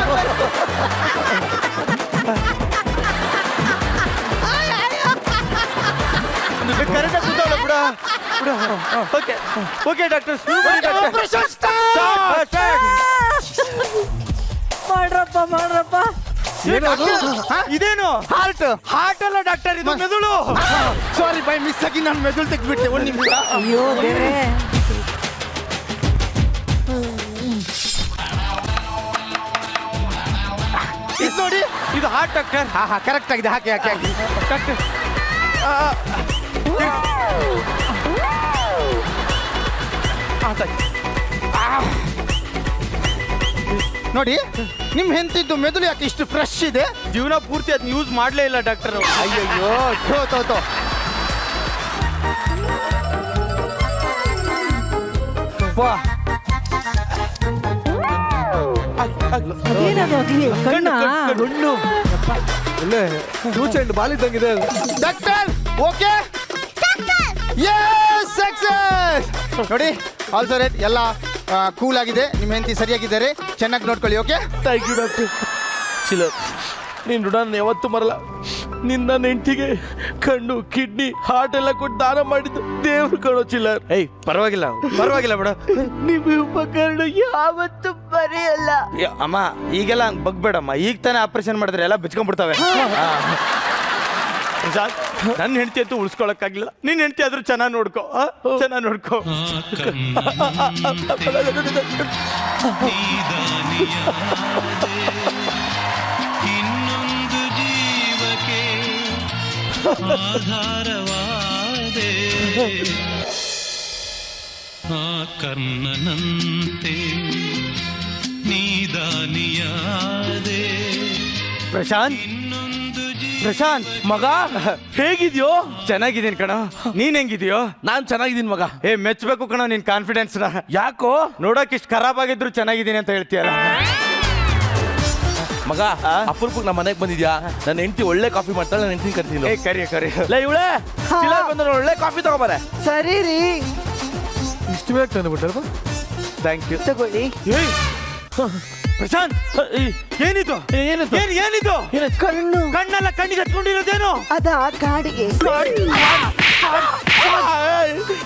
ಕರೆಕ್ಟಾಗಿ ಕೂತಾವಳ ಬಿಡ. Okay okay doctor, operation start. ಮಾಡ್ರಪ್ಪ ಮಾಡ್ರಪ್ಪ. ಇದೇನು? ಹಾರ್ಟ್ ಹಾರ್ಟ್ ಅಲ್ಲ ಡಾಕ್ಟರ್, ಇದು ಮೆದುಳು. ಸಾರಿ ಬೈ ಮಿಸ್ ಆಗಿ ನಾನು ಮೆದುಳು ತೆಗ್ದ್ಬಿಟ್ಟೆ. ಒಂದು ನಿಮಿಷ. ಅಯ್ಯೋ ದೇವ್ರೇ. ಇದು ನೋಡಿ, ಇದು ಹಾರ್ಟ್ ಡಾಕ್ಟರ್. ಹಾ ಕರೆಕ್ಟ್ ಆಗಿದೆ. ಹಾಕಿ ಹಾಕಿ ಹಾಕಿ ಡಾಕ್ಟರ್ ನೋಡಿ, ನಿಮ್ ಹೆಂಡತಿದ್ದು ಮೆದುಳು ಯಾಕೆ ಇಷ್ಟು ಫ್ರೆಶ್ ಇದೆ? ಜೀವನ ಪೂರ್ತಿ ಅದನ್ನ ಯೂಸ್ ಮಾಡ್ಲೇ ಇಲ್ಲ ಡಾಕ್ಟರ್. ಅಯ್ಯಯ್ಯೋ ತೋ ಅದೇನದು ಕಣ್ಣ ಗಣ್ಣು ಒಳ್ಳೆ ಚೂಚೆಂಡು ಬಾಲಿದ್ದಂಗಿದೆ. Doctor okay yes success. ನೋಡಿ ಆಲ್ಸೋ ರೇಟ್ ಎಲ್ಲ ಕೂಲ್ ಆಗಿದೆ. ನಿಮ್ಮ ಹೆಂಡತಿ ಸರಿಯಾಗಿದ್ದಾರೆ, ಚೆನ್ನಾಗಿ ನೋಡ್ಕೊಳ್ಳಿ. Okay thank you doctor. ಚಿಲ್ಲರ್, ನೀನು ಋಣ ಯಾವತ್ತೂ ಮರಲ್ಲ. ನಿನ್ನ ಹೆಂಡತಿಗೆ ಕಣ್ಣು, ಕಿಡ್ನಿ, ಹಾರ್ಟ್ ಎಲ್ಲ ಕೊಟ್ಟು ದಾನ ಮಾಡಿದ್ದು ದೇವ್ರು ಕಣೋ ಚಿಲ್ಲರ್. ಏಯ್ ಪರವಾಗಿಲ್ಲ ಪರವಾಗಿಲ್ಲ ಬಿಡ. ನಿಮ್ಮ ಉಪಕರಣ ಯಾವತ್ತೂ ಬರೆಯಲ್ಲ. ಅಮ್ಮ ಈಗೆಲ್ಲ ಹಂಗೆ ಬಗ್ಬೇಡಮ್ಮ. ಈಗ ತಾನೇ ಆಪರೇಷನ್ ಮಾಡಿದ್ರೆ ಎಲ್ಲ ಬಿಚ್ಕೊಂಡ್ಬಿಡ್ತವೆ. ನನ್ನ ಹೆಂಡತಿ ಅಂತೂ ಉಳಿಸ್ಕೊಳಕ್ಕಾಗಿಲ್ಲ. ನಿನ್ನ ಹೆಂಡತಿ ಆದ್ರೂ ಚೆನ್ನಾಗಿ ನೋಡ್ಕೋ, ಚೆನ್ನಾಗಿ ನೋಡ್ಕೋ. ಇನ್ನೊಂದು ಜೀವಕ್ಕೆ ಆಧಾರವಾದೆ ಆ ಕರ್ಣನಂತೆ ನೀದಾನಿಯಾದೆ. ಪ್ರಶಾಂತ್, ಪ್ರಶಾಂತ್ ಮಗ ಹೇಗಿದ್ಯೋ? ಚೆನ್ನಾಗಿದ್ದೀನಿ ಕಣ. ನೀನ್ ಹೆಂಗಿದ್ಯೋ? ನಾನ್ ಚೆನ್ನಾಗಿದ್ದೀನಿ ಮಗ. ಏ ಮೆಚ್ಚಬೇಕು ಕಣ ನಿನ್ ಕಾನ್ಫಿಡೆನ್ಸ್ ನ. ಯಾಕೋ ನೋಡಕ್ ಇಷ್ಟು ಖರಾಬ್ ಆಗಿದ್ರು ಚೆನ್ನಾಗಿದ್ದೀನಿ ಅಂತ ಹೇಳ್ತೀಯಲ್ಲ ಮಗ? ಅಪರೂಪಕ್ಕೆ ನಮ್ಮ ಮನೆಗೆ ಬಂದಿದ್ಯಾ? ನನ್ನ ಹೆಂಡತಿ ಒಳ್ಳೆ ಕಾಫಿ ಮಾಡ್ತಾಳೆ, ನನ್ನ ಹೆಂಡತಿ ಕರ್ತೀನಿ. ಏ ಕರಿ ಕರಿ. ಇವಳೆ ಬಂದ್ರೆ ಒಳ್ಳೆ ಕಾಫಿ ತಗೋಬಾರೆ. ಸರಿ ರೀ, ಇಷ್ಟು ಬೇಕು ತಂದುಬಿಟ್ಟಾರ. Thank you. ತಗೊಳ್ಳಿ. ಪ್ರಶಾಂತ್ ಏನಿದು? ಏನಿದು? ಕಣ್ಣು. ಕಣ್ಣೆಲ್ಲ ಕಣ್ಣಿಗೆ ಹಚ್ಕೊಂಡಿರೋದೇನು? ಅದಾ ಕಾಡಿಗೆ.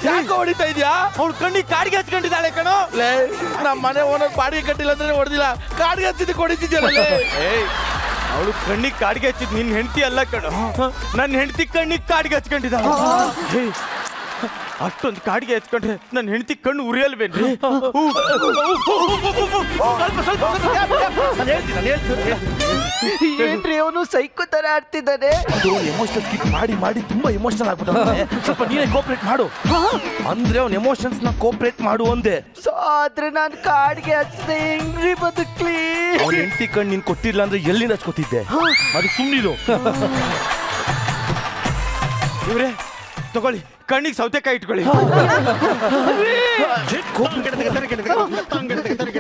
ಯಾಕೆ ಹೊಡಿತಾ ಇದ್ಯಾ? ಅವ್ಳು ಕಣ್ಣಿಗೆ ಕಾಡಿಗೆ ಹಚ್ಕೊಂಡಿದ್ದಾಳೆ ಕಣೋ. ನಮ್ಮ ಮನೆ ಓನರ್ ಬಾಡಿಗೆ ಕಟ್ಟಿಲ್ಲ ಅಂದ್ರೆ ಹೊಡೆದಿಲ್ಲ, ಕಾಡಿಗೆ ಹಚ್ಚಿದ್ದು ಹೊಡಿತಿದ್ಯಲ್ಲ. ಏಯ್ ಅವಳು ಕಣ್ಣಿಗೆ ಕಾಡಿಗೆ ಹಚ್ಚಿದ್ ನಿನ್ ಹೆಂಡತಿ ಅಲ್ಲ ಕಣೋ. ನನ್ನ ಹೆಂಡತಿ ಕಣ್ಣಿಗೆ ಕಾಡಿಗೆ ಹಚ್ಕೊಂಡಿದ್ದಾಳೆ. ಅಷ್ಟೊಂದು ಕಾಡಿಗೆ ಹಚ್ಕೊಂಡ್ರೆ ನನ್ನ ಹೆಂಡತಿ ಕಣ್ಣು ಉರಿಯಲ್ವೇನ್ರಿ? ಏನ್ರಿ ಅವನು ಸೈಕೋ ತರ ಆಡ್ತಿದ್ದಾನೆ. ಎಮೋಷನಲ್ ಸ್ಕಿಪ್ ಮಾಡಿ ಮಾಡಿ ತುಂಬಾ ಎಮೋಷನಲ್ ಆಗ್ಬಿಟ್ಟು ಸ್ವಲ್ಪ ನೀನೇ ಕೋಪರೇಟ್ ಮಾಡು ಅಂದ್ರೆ ಅವ್ನ ಎಮೋಷನ್ಸ್ ನ ಕೋಪರೇಟ್ ಮಾಡು ಒಂದೇ. ಆದ್ರೆ ನಾನು ಕಾಡಿಗೆ ಹಚ್ಚದೆ ಹೆಂಗ್ರಿ ಬದುಕ್ಲಿ? ಅವ್ನ ಹೆಂಡತಿ ಕಣ್ಣು ನೀನ್ ಕೊಟ್ಟಿಲ್ಲ ಅಂದ್ರೆ ಎಲ್ಲಿಂದ ಹಚ್ಕೊತಿದ್ದೆ? ಅದಕ್ಕೆ ಸುಮ್ಮನಿರು. ಇವ್ರೆ ತಗೊಳ್ಳಿ, ಕಣ್ಣಿಗೆ ಸೌತೆಕಾಯಿ ಇಟ್ಕೊಳ್ಳಿ.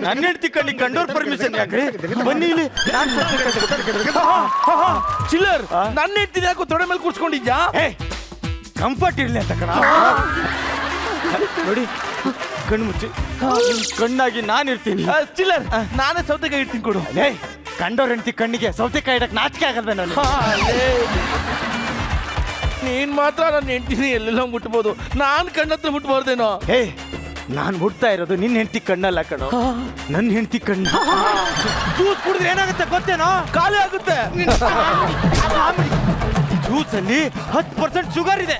ನನ್ನ ಹೆಂಡತಿ ಕಣ್ಣಿಗೆ ಕಂಡೋರ್ ಪರ್ಮಿಷನ್ ಯಾಕ್ರಿ? ಬನ್ನಿ ಇಲ್ಲಿ. ಚಿಲ್ಲರ್, ನನ್ನ ಹೆಂಡತಿನ ಯಾಕೋ ತೊಡೆ ಮೇಲೆ ಕೂರ್ಸ್ಕೊಂಡಿದ್ಯಾ? ಕಂಫರ್ಟ್ ಇರ್ಲಿ ಅಂತ ಕಣ. ನೋಡಿ ಕಣ್ಣು ಮುಚ್ಚಿ, ಕಣ್ಣಾಗಿ ನಾನು ಇರ್ತೀನಿ. ಚಿಲ್ಲರ್, ನಾನೇ ಸೌತೆಕಾಯಿ ಇಡ್ತೀನಿ ಕೊಡು. ಕಂಡೋರ್ ಹೆಂಡತಿ ಕಣ್ಣಿಗೆ ಸೌತೆಕಾಯಿ ಇಡಕ್ ನಾಚಿಕೆ ಆಗಲ್ವೇ? ನಾನು ನೀನ್ ಮಾತ್ರ ನನ್ನ ಹೆಂಡತಿನಿ ಎಲ್ಲೆಲ್ಲ ಮುಟ್ಬೋದು, ನಾನ್ ಕಣ್ಣತ್ರ ಮುಟ್ಬಾರ್ದೇನೋ? ನಾನ್ ಮುಟ್ತಾ ಇರೋದು ನಿನ್ನ ಹೆಂಡತಿ ಕಣ್ಣಲ್ಲ ಕಣೋ, ನನ್ನ ಹೆಂಡತಿ ಕಣ್ಣು. ಜ್ಯೂಸ್ ಕುಡಿದ್ರೆ ಏನಾಗುತ್ತೆ ಗೊತ್ತೇನೋ? ಖಾಲಿ ಆಗುತ್ತೆ. ಜ್ಯೂಸ್ ಅಲ್ಲಿ 10% ಶುಗರ್ ಇದೆ,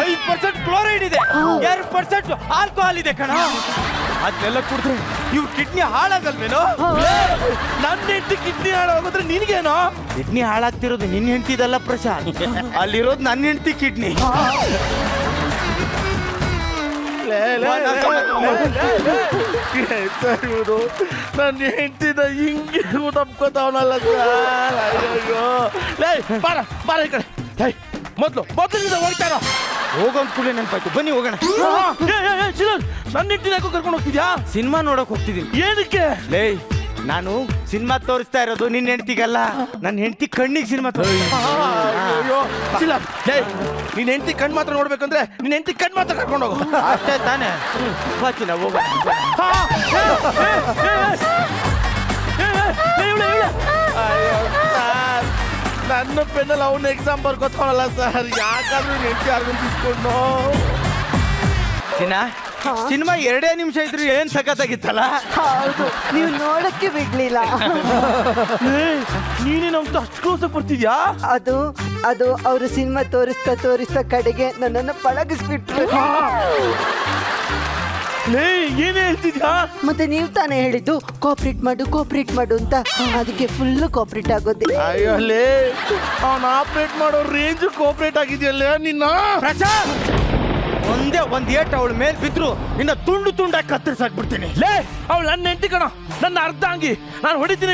5% ಕ್ಲೋರೈಡ್ ಇದೆ, 2% ಆಲ್ಕೋಹಾಲ್ ಇದೆ ಕಣ. ಅದನ್ನೆಲ್ಲ ಕುಡಿದ್ರೆ ಇವ್ರ ಕಿಡ್ನಿ ಹಾಳಾಗಲ್ವೇನೋ? ನನ್ನ ಹೆಂಡತಿ ಕಿಡ್ನಿ ಹಾಳಾಗೋದ್ರೆ ನಿನಗೇನೋ? ಕಿಡ್ನಿ ಹಾಳಾಗ್ತಿರೋದು ನಿನ್ನ ಹೆಂಡತಿದಲ್ಲ ಪ್ರಶಾಂತ್, ಅಲ್ಲಿರೋದು ನನ್ನ ಹೆಂಡತಿ ಕಿಡ್ನಿ. ನನ್ನ ಹೆಂಡತಿನ ಹಿಂಗೆ ನಂಬ್ಕೋತಾವನಲ್ಲ ಸರ್. ಅಯ್ಯೋ ಬಾರ ಬಾರ ಈ ಕಡೆ. ಮೊದ್ಲು ಹೋಗ್ತಾರ. ಹೋಗೋದ್ ಕೂಡಲೇ ನೆನಪಾಯ್ತು, ಬನ್ನಿ ಹೋಗೋಣ. ನನ್ನ ಹೆಂಡತಿನ ಯಾಕೋ ಕರ್ಕೊಂಡು ಹೋಗ್ತಿದ್ಯಾ? ಸಿನಿಮಾ ನೋಡಕ್ ಹೋಗ್ತಿದ್ದೀನಿ. ಏನಕ್ಕೆ? ನಾನು ಸಿನಿಮಾ ತೋರಿಸ್ತಾ ಇರೋದು ನಿನ್ನ ಹೆಂಡತಿಗಲ್ಲ, ನನ್ನ ಹೆಂಡತಿ ಕಣ್ಣಿಗೆ ಸಿನಿಮಾ ನಿನ್ನ ಹೆಂಡತಿ ಕಣ್ ಮಾತ್ರ ನೋಡ್ಬೇಕಂದ್ರೆ ನಿನ್ನ ಹೆಂಡತಿ ಕಣ್ ಮಾತ್ರ ಕರ್ಕೊಂಡು ಹೋಗು. ಅಷ್ಟೇ ತಾನೆ. ಬಾಚಿನ ಹೋಗೋಣ. ನನ್ನ ಪೆನ್ನಲ್ಲಿ ಅವನ ಎಕ್ಸಾಮ್ ಬರ್ಕೋತಾವಲ್ಲ ಸರ್, ಯಾಕಾದ್ರೂ ಹೆಂಡತಿ ಯಾರಿಗೂ ತಿಳ್ಕೊಂಡು. ಸಿನಿಮಾ 2 ನಿಮಿಷ ಇದ್ರು ಏನ್ ಸಖತ್ತಾಗಿತ್ತಲ್ಲ. ಹೌದು, ನೀವು ನೋಡಕ್ಕೆ ಬಿಡ್ಲಿಲ್ಲ. ನೀನೇನಂತ ಅಷ್ಟು ಕ್ಲೋಸ್ ಬರ್ತಿದ್ಯಾ? ಅದು ಅವರು ಸಿನಿಮಾ ತೋರಿಸ್ತಾ ಕಡೆಗೆ ನನ್ನನ್ನು ಪಳಗಿಸ್ಬಿಟ್ರು. ಏನೇ ಹೇಳ್ತಿದ್ಯಾ? ಮತ್ತೆ ನೀವು ತಾನೇ ಹೇಳಿದ್ದು ಕೋಪರೇಟ್ ಮಾಡು ಅಂತ, ಅದಕ್ಕೆ ಫುಲ್ ಕೋಪರೇಟ್ ಆಗೋದೆ. ಅಯ್ಯಲ್ಲೇ ಅವನು ಆಪರೇಟ್ ಮಾಡೋ ರೇಂಜ್ ಕೋಪರೇಟ್ ಆಗಿದೆಯಲ್ಲೇ ನಿನ್ನ. ಒಂದೇ ಒಂದ್ ಏಟ್ ಅವಳ ಮೇಲೆ ಬಿದ್ರು ನಿನ್ನ ತುಂಡು ತುಂಡಾಗಿ ಕತ್ತರಿಸಾಕ್ಬಿಡ್ತೀನಿ. ಅವಳು ನನ್ನ ಹೆಂಡತಿ ಕಣ, ನನ್ನ ಅರ್ಧಾಂಗಿ. ನಾನು ಹೊಡಿತೀನಿ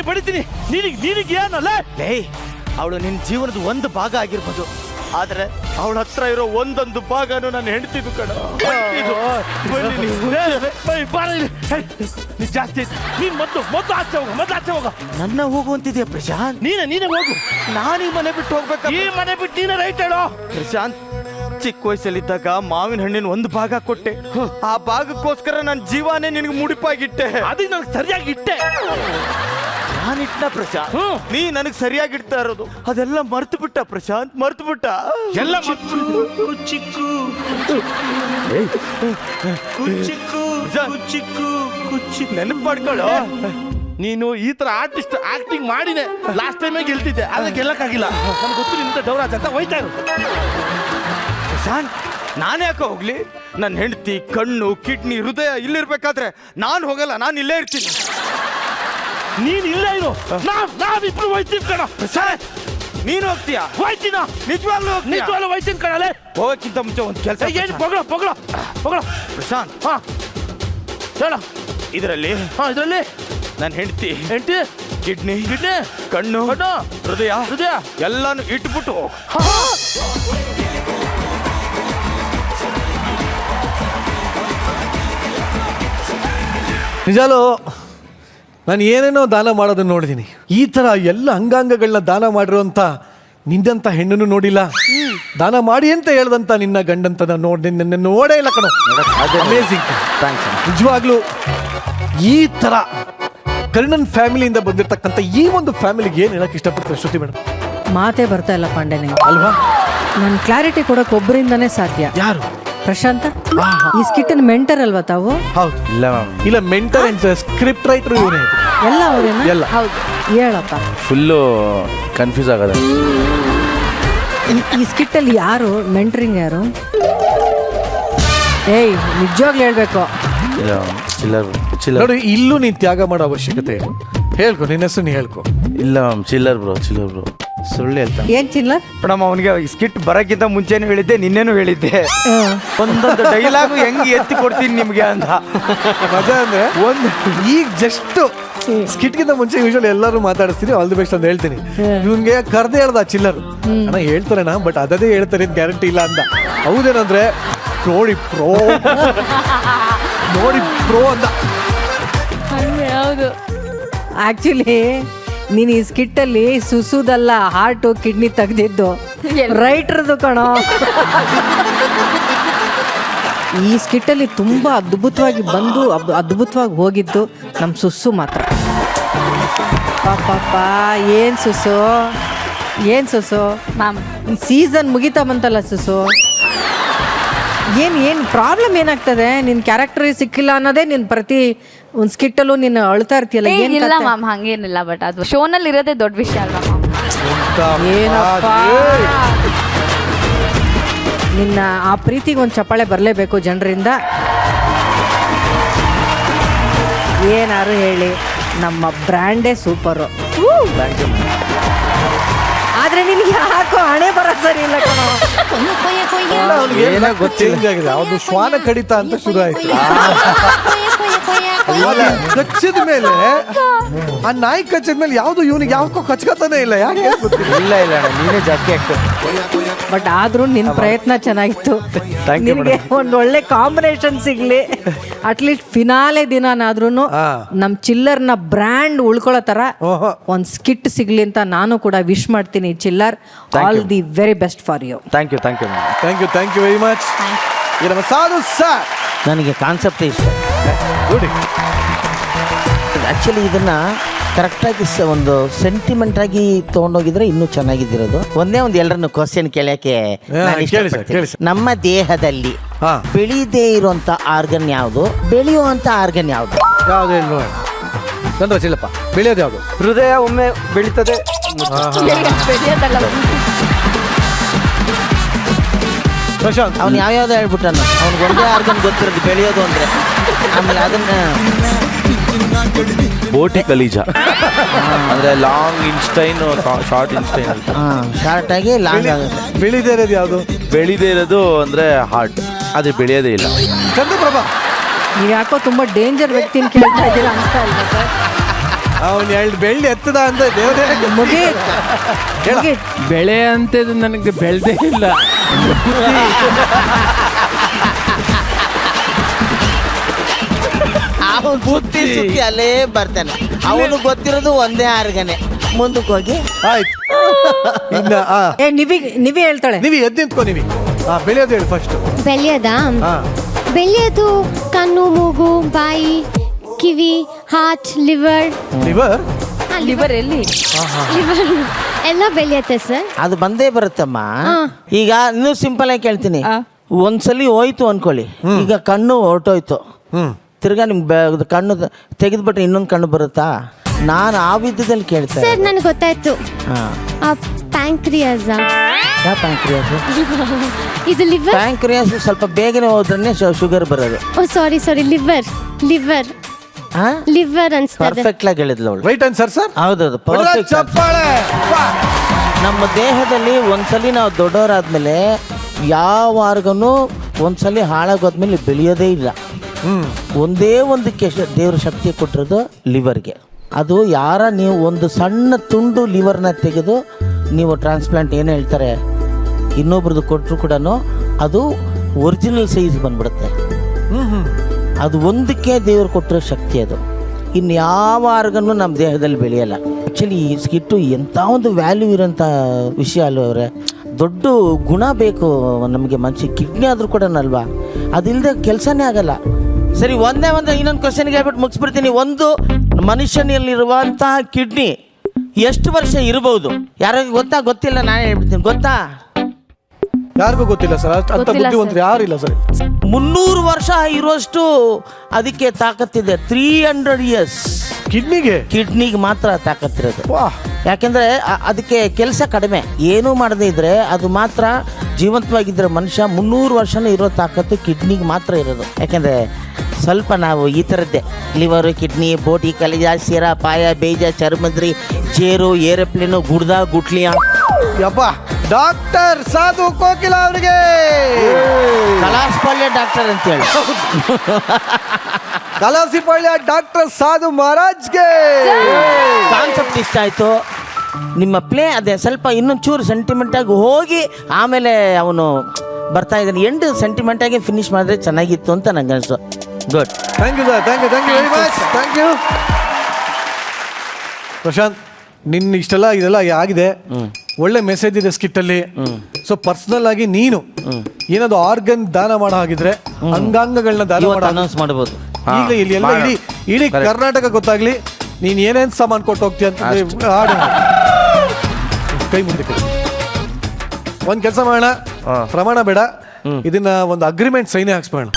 ನಿನಗೆ ಏನಲ್ಲ. ಅವಳು ನಿನ್ನ ಜೀವನದ ಒಂದು ಭಾಗ ಆಗಿರ್ಬೋದು, ಆದ್ರೆ ಅವಳ ಹತ್ರ ಇರೋ ಒಂದೊಂದು ಭಾಗನು ನಾನು ಹೆಂಡ್ತಿದ್ದು ಕಣ. ಜಾಸ್ತಿ ನೀನ್ ಮೊದ್ಲು ಆಚೆ ಹೋಗ ನನ್ನ ಹೋಗುವಂತಿದ್ಯಾ ಪ್ರಶಾಂತ್? ನೀನೇ ಹೋಗು. ನಾನು ಈ ಮನೆ ಬಿಟ್ಟು ಹೋಗ್ಬೇಕಾ? ಈ ಮನೆ ಬಿಟ್ಟು ನೀನೇ ರೈಟ್ ಹೇಳೋ. ಪ್ರಶಾಂತ್, ಚಿಕ್ಕ ವಯಸ್ಸಲ್ಲಿದ್ದಾಗ ಮಾವಿನ ಹಣ್ಣಿನ ಒಂದು ಭಾಗ ಕೊಟ್ಟೆ. ಆ ಭಾಗಕ್ಕೋಸ್ಕರ ನನ್ನ ಜೀವನೇ ನಿನಗೆ ಮುಡಿಪಾಗಿಟ್ಟೆ. ಅದಕ್ಕೆ ನನಗೆ ಸರಿಯಾಗಿ ಇಟ್ಟೆ. ನಾನಿಟ್ಟ ಪ್ರಶಾಂತ್, ನೀ ನನಗೆ ಸರಿಯಾಗಿ ಇಡ್ತಾ ಇರೋದು ಅದೆಲ್ಲ ಮರ್ತು ಬಿಟ್ಟ ಪ್ರಶಾಂತ್, ಮರ್ತು ಬಿಟ್ಟ ಎಲ್ಲ ನೆನಪು ಮಾಡ್ಕೊಳ್ಳೋ. ನೀನು ಈ ತರ ಆಕ್ಟಿಂಗ್ ಮಾಡಿದೆ. ಲಾಸ್ಟ್ ಟೈಮೇ ಗೆಲ್ತಿದ್ದೆ, ಅದಕ್ಕೆ ಗೆಲ್ಲಕ್ಕಾಗಿಲ್ಲ. ನಮ್ಗೆ ಗೊತ್ತು ನಿಂತ ದೇವರಾಜ್ ಅಂತ ಹೋಯ್ತಾ ಇರು. ಪ್ರಶಾಂತ್, ನಾನೇ ಯಾಕೆ ಹೋಗ್ಲಿ? ನನ್ನ ಹೆಂಡತಿ ಕಣ್ಣು ಕಿಡ್ನಿ ಹೃದಯ ಇಲ್ಲಿರ್ಬೇಕಾದ್ರೆ ನಾನು ಹೋಗಲ್ಲ, ನಾನು ಇಲ್ಲೇ ಇರ್ತೀನಿ. ನೀನ್ ಇಲ್ಲೇ ಇರು, ನಾವಿಬ್ರು ಹೋಯ್ತೀವಿ ಕಣ. ಪ್ರಶಾಂತ್, ನೀನು ಹೋಗ್ತೀಯಾ? ಹೋಯ್ತೀನ, ನಿಜವಾಗ್ಲೂ ನಿಜವಾಗ್ಲೂ ಹೋಯ್ತೀನಿ ಕಣಲೆ. ಹೋಗಕ್ಕಿಂತ ಮುಂಚೆ ಒಂದು ಕೆಲಸ. ಏನು ಪೊಗಳ ಪ್ರಶಾಂತ್, ಹಾ ಹೇಳ. ಇದರಲ್ಲಿ ಇದರಲ್ಲಿ ನನ್ನ ಹೆಂಡತಿ ಕಿಡ್ನಿ ಕಣ್ಣು ಹೃದಯ ಎಲ್ಲಾನು ಇಟ್ಬಿಟ್ಟು ನಿಜಾಲು ನಾನು ಏನೇನೋ ದಾನ ಮಾಡೋದನ್ನ ನೋಡಿದ್ದೀನಿ. ಈ ಥರ ಎಲ್ಲ ಅಂಗಾಂಗಗಳನ್ನ ದಾನ ಮಾಡಿರೋಂಥ ನಿನ್ನಂಥ ಹೆಣ್ಣನ್ನು ನೋಡಿಲ್ಲ. ದಾನ ಮಾಡಿ ಅಂತ ಹೇಳ್ದಂಥ ನಿನ್ನ ಗಂಡಂತ ನಿನ್ನ ನೋಡೇ ಇಲ್ಲ ಕಣೋ. ಅಮೇಝಿಂಗ್. ನಿಜವಾಗ್ಲೂ ಈ ಥರ ಕರ್ಣನ್ ಫ್ಯಾಮಿಲಿಯಿಂದ ಬಂದಿರತಕ್ಕಂಥ ಈ ಒಂದು ಫ್ಯಾಮಿಲಿಗೆ ಏನು ಹೇಳಕ್ಕೆ ಇಷ್ಟಪಡ್ತಾರೆ ಶ್ರುತಿ ಮೇಡಮ್? ಮಾತೇ ಬರ್ತಾ ಇಲ್ಲ ಪಾಂಡೆ ನಿಂಗೆ. ಅಲ್ವಾ? ನಾನು ಕ್ಲಾರಿಟಿ ಕೊಡೋಕೆ ಒಬ್ಬರಿಂದನೇ ಸಾಧ್ಯ. ಯಾರು? ಪ್ರಶಾಂತ. ಈ ಸ್ಕಿಟ್ಟಿನ ಮೆಂಟರ್ ಅಲ್ವಾ ತಾವು? ಹೌದು. ಇಲ್ಲ ಮೆಂಟರ್ ಅಂಡ್ ಸ್ಕ್ರಿಪ್ಟ್ ರೈಟರ್ ಇವನೇ. ಎಲ್ಲ ಅವರೇನಾ? ಎಲ್ಲ. ಹೌದು, ಹೇಳಪ್ಪ. ಫುಲ್ಲು ಕನ್ಫ್ಯೂಸ್ ಆಗದೆ. ಈ ಸ್ಕಿಟ್ಟಲ್ಲಿ ಯಾರು ಮೆಂಟರಿಂಗ್? ಯಾರು? ಏಯ್, ನಿಜವಾಗ್ಲೂ ಹೇಳ್ಬೇಕು. ನೋಡಿ, ಇಲ್ಲೂ ನೀನ್ ತ್ಯಾಗ ಮಾಡೋ ಅವಶ್ಯಕತೆ ಇಲ್ಲ. ಹೇಳ್ಕೊ, ನಿನ್ನ ಹೆಸರು ನೀ ಹೇಳ್ಕೊ. ಇಲ್ಲ ಚಿಲ್ಲರ್ ಬ್ರೋ. ಸುಳ್ಳು ಹೇಳ್ತಾ ಏನ್ ಚಿಲ್ಲರ್? ಮೇಡಮ್, ಅವನಿಗೆ ಸ್ಕಿಟ್ ಬರೋಕ್ಕಿಂತ ಮುಂಚೆನೂ ಹೇಳಿದ್ದೆ, ನಿನ್ನೇನು ಹೇಳಿದ್ದೆ. ಒಂದೊಂದು ಡೈಲಾಗು ಹೆಂಗ್ ಎತ್ತಿ ಕೊಡ್ತೀನಿ ನಿಮ್ಗೆ ಅಂತ. ಮಜಾ ಅಂದ್ರೆ ಒಂದು ಈಗ ಜಸ್ಟ್ ಸ್ಕಿಟ್ಗಿಂತ ಮುಂಚೆ ಯೂಶುವಲಿ ಎಲ್ಲರೂ ಮಾತಾಡಿಸ್ತೀನಿ, ಆಲ್ ದಿ ಬೆಸ್ಟ್ ಅಂತ ಹೇಳ್ತೀನಿ. ಇವನ್ಗೆ ಕರ್ದೆ ಹೇಳ್ದ ಚಿಲ್ಲರ್ ಅಣ್ಣ ಹೇಳ್ತಾರಣ್ಣ, ಬಟ್ ಅದೇ ಹೇಳ್ತಾರೆ ಗ್ಯಾರಂಟಿ ಇಲ್ಲ ಅಂದ. ಹೌದೇನಂದ್ರೆ ನೋಡಿ ಪ್ರೋ ಅಂದ. ಹೌದು. ಆಕ್ಚುಲಿ ನೀನ್ ಈ ಸ್ಕಿಟ್ಟಲ್ಲಿ ಸುಸುದಲ್ಲ, ಹಾರ್ಟು ಕಿಡ್ನಿ ತೆಗ್ದಿದ್ದು ರೈಟರ್ದು ಕಣೋ. ಈ ಸ್ಕಿಟ್ಟಲ್ಲಿ ತುಂಬಾ ಅದ್ಭುತವಾಗಿ ಬಂದು ಅದ್ಭುತವಾಗಿ ಹೋಗಿದ್ದು ನಮ್ಮ ಸುಸ್ಸು ಮಾತ್ರ. ಪಾಪ ಏನ್ ಸುಸು ಮ್ಯಾಮ್, ಸೀಸನ್ ಮುಗಿತಾ ಬಂತಲ್ಲ ಸುಸು. ಏನು ಪ್ರಾಬ್ಲಮ್ ಏನಾಗ್ತದೆ? ನಿನ್ ಕ್ಯಾರೆಕ್ಟರ್ ಸಿಕ್ಕಿಲ್ಲ ಅನ್ನೋದೇ ನಿನ್ ಪ್ರತಿ ಒಂದು ಸ್ಕಿಟ್ಟಲ್ಲೂ ನೀನು ಅಳ್ತಾ ಇರ್ತೀಯಲ್ಲ. ಇಲ್ಲ ಮ್ಯಾಮ್, ಹಂಗೇನಿಲ್ಲ. ಬಟ್ ಅದು ಶೋನಲ್ಲಿ ಇರೋದೇ ದೊಡ್ಡ ವಿಷಯ ಅಲ್ವಾ ಮ್ಯಾಮ್? ಏನಪ್ಪ, ನಿನ್ನ ಆ ಪ್ರೀತಿಗೆ ಒಂದು ಚಪ್ಪಾಳೆ ಬರಲೇಬೇಕು ಜನರಿಂದ. ಏನಾರು ಹೇಳಿ, ನಮ್ಮ ಬ್ರ್ಯಾಂಡೇ ಸೂಪರು. ಆದ್ರೆ ನಿನ್ಗೆ ಯಾಕೋ ಹಣೆ ಬರ ಸರಿ ಇಲ್ಲ ಕಣೋ. ಚೇಂಜ್ ಆಗಿದೆ. ಅವ್ನು ಶ್ವಾನ ಕಡಿತ ಅಂತ ಶುರು ಆಯ್ತು. ಕಚ್ಚಿದ ಮೇಲೆ ಆ ನಾಯಿ ಕಚ್ಚಿದ ಮೇಲೆ ಯಾವ್ದು ಇವನಿಗೆ ಯಾವ್ದಕ್ಕೂ ಕಚ್ಕತಾನೆ ಇಲ್ಲ. ಯಾಕೆ ಗೊತ್ತಿಲ್ಲ. ಇಲ್ಲ ನೀನೇ ಜಾಸ್ತಿ ಆಗ್ತದೆ. ಬಟ್ ಆದ್ರೂ ನಿನ್ ಪ್ರಯತ್ನ ಚೆನ್ನಾಗಿತ್ತು. ನಿನಗೆ ಒಂದ್ ಒಳ್ಳೆ ಕಾಂಬಿನೇಷನ್ ಸಿಗ್ಲಿ. ಅಟ್ಲೀಸ್ಟ್ ಫಿನಾಲೆ ದಿನಾದ್ರೂ ನಮ್ ಚಿಲ್ಲರ್ನ ಬ್ರ್ಯಾಂಡ್ ಉಳ್ಕೊಳ್ಳೋ ತರ ಒಂದ್ ಸ್ಕಿಟ್ ಸಿಗ್ಲಿ ಅಂತ ನಾನು ಕೂಡ ವಿಶ್ ಮಾಡ್ತೀನಿ. ಚಿಲ್ಲರ್, all the very best for you. Thank you very much. ನಮ್ಮ ಸಾಧು ಸರ್, ನನಗೆ ಕಾನ್ಸೆಪ್ಟ್ ಇಷ್ಟ. ನೋಡಿ, ಆ್ಯಕ್ಚುಲಿ ಇದನ್ನು ಕರೆಕ್ಟಾಗಿ ಒಂದು ಸೆಂಟಿಮೆಂಟಾಗಿ ತೊಗೊಂಡೋಗಿದ್ರೆ ಇನ್ನೂ ಚೆನ್ನಾಗಿದ್ದಿರೋದು. ಒಂದು ಎಲ್ಲರನ್ನು ಕ್ವಶನ್ ಕೇಳೋಕ್ಕೆ ನಮ್ಮ ದೇಹದಲ್ಲಿ ಬೆಳೀದೇ ಇರುವಂಥ ಆರ್ಗನ್ ಯಾವುದು, ಬೆಳೆಯುವಂಥ ಆರ್ಗನ್ ಯಾವುದು? ಯಾವ್ದು ಹೇಳಿ ನೋಡಿ. ಚಂದ್ರ ಚಿಲ್ಲಪ್ಪ, ಬೆಳೆಯೋದು ಯಾವುದು? ಹೃದಯ ಒಮ್ಮೆ ಬೆಳೀತದೆ. ಪ್ರಶಾಂತ್, ಅವ್ನು ಯಾವ್ಯಾವ್ದು ಹೇಳ್ಬಿಟ್ಟಾನು. ಅವ್ನಿಗೆ ಒಂದೇ ಆರ್ಗನ್ ಗೊತ್ತಿರೋದು ಬೆಳೆಯೋದು ಅಂದರೆ. ಆಮೇಲೆ ಅದನ್ನ ಬೋಟಿ ಕಲೀಜ ಅಂದ್ರೆ ಲಾಂಗ್ ಇನ್ಸ್ಟೈನ್, ಶಾರ್ಟ್ ಇನ್ಸ್ಟೈನ್. ಶಾರ್ಟ್ ಆಗಿ ಲಾಂಗ್ ಆಗುತ್ತೆ. ಬೆಳೀದೇ ಇರೋದು ಯಾವುದು? ಬೆಳೀದೇ ಇರೋದು ಅಂದ್ರೆ ಹಾರ್ಟ್, ಅದು ಬೆಳೆಯೋದೇ ಇಲ್ಲ. ಚಂದ್ರಪ್ರಭಾ, ನೀವು ಯಾಕೋ ತುಂಬಾ ಡೇಂಜರ್ ವ್ಯಕ್ತಿನ ಕೇಳ್ತಾ ಇದ್ದೀರಾ ಅನ್ಸ್ತಾ ಇಲ್ಲ ಸರ್? ಅವನು ಎರಡು ಬೆಳ್ಳಿ ಎತ್ತದ ಅಂತ ದೇವರೇ ಮುಗಿ ಬೆಳೆ ಅಂತದ್ದು ನನಗೆ ಬೆಳೆದೇ ಇಲ್ಲ. ಅವನು ಸುತ್ತಿ ಸುತ್ತಿ ಅಲ್ಲೇ ಬರ್ತಾನೆ. ಅವನು ಗೊತ್ತಿರೋದು ಒಂದೇ ಆರ್ಗನೆ. ಮುಂದಕ್ಕೆ ಹೋಗಿ ಆಯ್ತು ಇನ್ನ ಏ ನೀವೇ ಹೇಳ್ತಾಳೆ. ನೀವಿ ಎದ್ದು ನಿಂತ್ಕೊ. ನೀವಿ ಬೆಳೆಯೋದು ಹೇಳಿ ಫಸ್ಟ್. ಬೆಳೆಯದಾ? ಹಾ ಬೆಳೆಯೋದು ಕಣ್ಣು, ಮೂಗು, ಬಾಯಿ, ಕಿವಿ, ಹಾರ್ಟ್, ಲಿವರ್. ಲಿವರ್ ಲಿವರ್ ಎಲ್ಲಿ? ಲಿವರ್ ಎಲ್ಲ ಬೆಳೆಯುತ್ತೆ ಸರ್. ಅದು ಬಂದೇ ಬರುತ್ತಮ್ಮ. ಈಗ ಇನ್ನೂ ಸಿಂಪಲ್ ಆಗಿ ಕೇಳ್ತೀನಿ. ಒಂದ್ಸಲಿ ಹೋಯ್ತು ಅನ್ಕೊಳ್ಳಿ, ಈಗ ಕಣ್ಣು ಹೊರಟೋಯ್ತು, ತಿರ್ಗಾ ನಿಮ್ಗೆ ಕಣ್ಣು ತೆಗೆದ್ಬಿಟ್ರೆ ಇನ್ನೊಂದು ಕಣ್ಣು ಬರುತ್ತಾ? ನಾನು ಆ ವಿಧದಲ್ಲಿ ಕೇಳ್ತೇನೆ ಸರ್ ನನಗೆ ಗೊತ್ತಾಯ್ತು. ಪ್ಯಾಂಕ್ರಿಯಾಸ್. ಯಾವ ಪ್ಯಾಂಕ್ರಿಯಾಸ್? ಇದು ಲಿವರ್. ಪ್ಯಾಂಕ್ರಿಯಾಸ್ ಸ್ವಲ್ಪ ಬೇಗನೆ ಹೋದ್ರೆ ಶುಗರ್ ಬರೋದು. ಓ ಸಾರಿ ಲಿವರ್. ಲಿವರ್ ಲಿವರ್ ಅನ್ಸ್ತದೆ. ಪರ್ಫೆಕ್ಟ್ ಆಗಿ ಹೇಳಿದ್ಲು ಅವಳು. Right answer sir. ಹೌದೌದು, ಪರ್ಫೆಕ್ಟ್. ಚಪ್ಪಾಳೆ. ನಮ್ಮ ದೇಹದಲ್ಲಿ ಒಂದ್ಸಲಿ ನಾವು ದೊಡ್ಡವರಾದ್ಮೇಲೆ ಯಾವ ಆರ್ಗನು ಒಂದ್ಸಲಿ ಹಾಳಾಗೋದ್ಮೇಲೆ ಬೆಳೆಯೋದೇ ಇಲ್ಲ. ಒಂದೇ ಒಂದಕ್ಕೆ ದೇವ್ರ ಶಕ್ತಿ ಕೊಟ್ಟಿರೋದು ಲಿವರ್ಗೆ. ಅದು ನೀವು ಒಂದು ಸಣ್ಣ ತುಂಡು ಲಿವರ್ನ ತೆಗೆದು ನೀವು ಟ್ರಾನ್ಸ್ಪ್ಲಾಂಟ್ ಏನು ಹೇಳ್ತಾರೆ ಇನ್ನೊಬ್ರದ್ದು ಕೊಟ್ಟರು ಕೂಡ ಅದು ಒರಿಜಿನಲ್ ಸೈಜ್ ಬಂದ್ಬಿಡುತ್ತೆ. ಅದು ಒಂದಕ್ಕೆ ದೇವ್ರು ಕೊಟ್ಟಿರೋ ಶಕ್ತಿ ಅದು. ಇನ್ನು ಯಾವ ಆರ್ಗನ್ನು ನಮ್ಮ ದೇಹದಲ್ಲಿ ಬೆಳೆಯಲ್ಲ. ಆ್ಯಕ್ಚುಲಿ ಈ ಸ್ಕಿಟ್ಟು ಎಂಥ ಒಂದು ವ್ಯಾಲ್ಯೂ ಇರೋಂಥ ವಿಷಯ ಅಲ್ವವ್ರೆ. ದೊಡ್ಡ ಗುಣ ಬೇಕು ನಮಗೆ. ಮನುಷ್ಯ ಕಿಡ್ನಿ ಆದರೂ ಕೂಡ ಅಲ್ವಾ, ಅದಿಲ್ಲದೆ ಕೆಲಸನೇ ಆಗಲ್ಲ. ಸರಿ, ಒಂದೇ ಇನ್ನೊಂದು ಕ್ವಶನ್ಗೆ ಹೇಳ್ಬಿಟ್ಟು ಮುಗಿಸ್ಬಿಡ್ತೀನಿ. ಒಂದು ಮನುಷ್ಯನಲ್ಲಿರುವಂತಹ ಕಿಡ್ನಿ ಎಷ್ಟು ವರ್ಷ ಇರಬಹುದು? ಯಾರಿಗೂ ಗೊತ್ತಿಲ್ಲ, ನಾನು ಹೇಳ್ಬಿಡ್ತೀನಿ. ಗೊತ್ತಾ? ಯಾರಿಗೂ ಗೊತ್ತಿಲ್ಲ ಸರ್. ಅಂತ ಬುದ್ಧಿವಂತರು ಯಾರು ಇಲ್ಲ ಸರ್. 300 ವರ್ಷ ಇರುವಷ್ಟು ಅದಕ್ಕೆ ತಾಕತ್ತಿದೆ. 300 years ಕಿಡ್ನಿಗೆ ಮಾತ್ರ ತಾಕತ್ತಿರೋದು. ಯಾಕೆಂದ್ರೆ ಅದಕ್ಕೆ ಕೆಲಸ ಕಡಿಮೆ, ಏನೂ ಮಾಡದೇ ಇದ್ರೆ ಅದು ಮಾತ್ರ ಜೀವಂತವಾಗಿದ್ದರೆ ಮನುಷ್ಯ 300 ವರ್ಷನೂ ಇರೋ ತಾಕತ್ತು ಕಿಡ್ನಿಗೆ ಮಾತ್ರ ಇರೋದು. ಯಾಕೆಂದರೆ ಸ್ವಲ್ಪ ನಾವು ಈ ಥರದ್ದೇ ಲಿವರು, ಕಿಡ್ನಿ, ಬೋಟಿ, ಕಲಿಜ, ಶಿರ, ಪಾಯ, ಬೇಜ, ಚರ್ಮದ್ರಿ, ಚೇರು, ಏರೋಪ್ಲೇನು, ಗುಡ್ದ, ಗುಟ್ಲಿಯ. ಯಪ್ಪ, ಡಾಕ್ಟರ್ ಸಾಧು ಕೋಕಿಲ ಅವರಿಗೆ ಕಲಾಸ್ಪಾಳ್ಯ ಡಾಕ್ಟರ್ ಅಂತೇಳಿ. ಕಲಾಸಿಪಾಳ್ಯ ಡಾಕ್ಟರ್ ಸಾಧು ಮಹಾರಾಜ್ಗೆ ಕಾನ್ಸೆಪ್ಟ್ ಇಷ್ಟ ಆಯಿತು. ನಿಮ್ಮ ಪ್ಲೇ ಅದೇ ಸ್ವಲ್ಪ ಇನ್ನೊಂದು ಚೂರು ಸೆಂಟಿಮೆಂಟಾಗಿ ಹೋಗಿ ಆಮೇಲೆ ಅವನು ಬರ್ತಾ ಇದ್ದಾನೆ. ಎಂಡ್ ಸೆಂಟಿಮೆಂಟಾಗಿ ಫಿನಿಶ್ ಮಾಡಿದ್ರೆ ಚೆನ್ನಾಗಿತ್ತು ಅಂತ ನಂಗೆ ಅನಿಸು. Good, thank you sir. Thank you very much. Thank you Prashanth. ನಿನ್ನ ಇಷ್ಟೆಲ್ಲ ಇದೆಲ್ಲ ಆಗಿದೆ, ಒಳ್ಳೆ ಮೆಸೇಜ್ ಇದೆ ಸ್ಕಿಟ್ಟಲ್ಲಿ. ಸೊ ಪರ್ಸನಲ್ ಆಗಿ ನೀನು ಏನಾದ್ರು ಆರ್ಗನ್ ದಾನ ಮಾಡೋ ಹಾಗಿದ್ರೆ ಅಂಗಾಂಗಗಳನ್ನ ದಾನ ಮಾಡೋ ಅನೌನ್ಸ್ ಮಾಡ್ಬೋದು. ಈಗಲೇ ಇಲ್ಲಿ ಎಲ್ಲ ಇಡೀ ಕರ್ನಾಟಕ ಗೊತ್ತಾಗ್ಲಿ ನೀನ್ ಏನೇನ್ ಸಾಮಾನು ಕೊಟ್ಟು ಹೋಗ್ತೀಯ ಅಂತ ಹಾಡು. ಕೈ ಮುಂದೆ ಕೊಡಿ. ಒಂದ್ ಕೆಲಸ ಮಾಡೋಣ, ಪ್ರಮಾಣ ಬೇಡ, ಇದನ್ನ ಒಂದು ಅಗ್ರಿಮೆಂಟ್ ಸೈನೇ ಹಾಕ್ಸ್ಬೋಣ.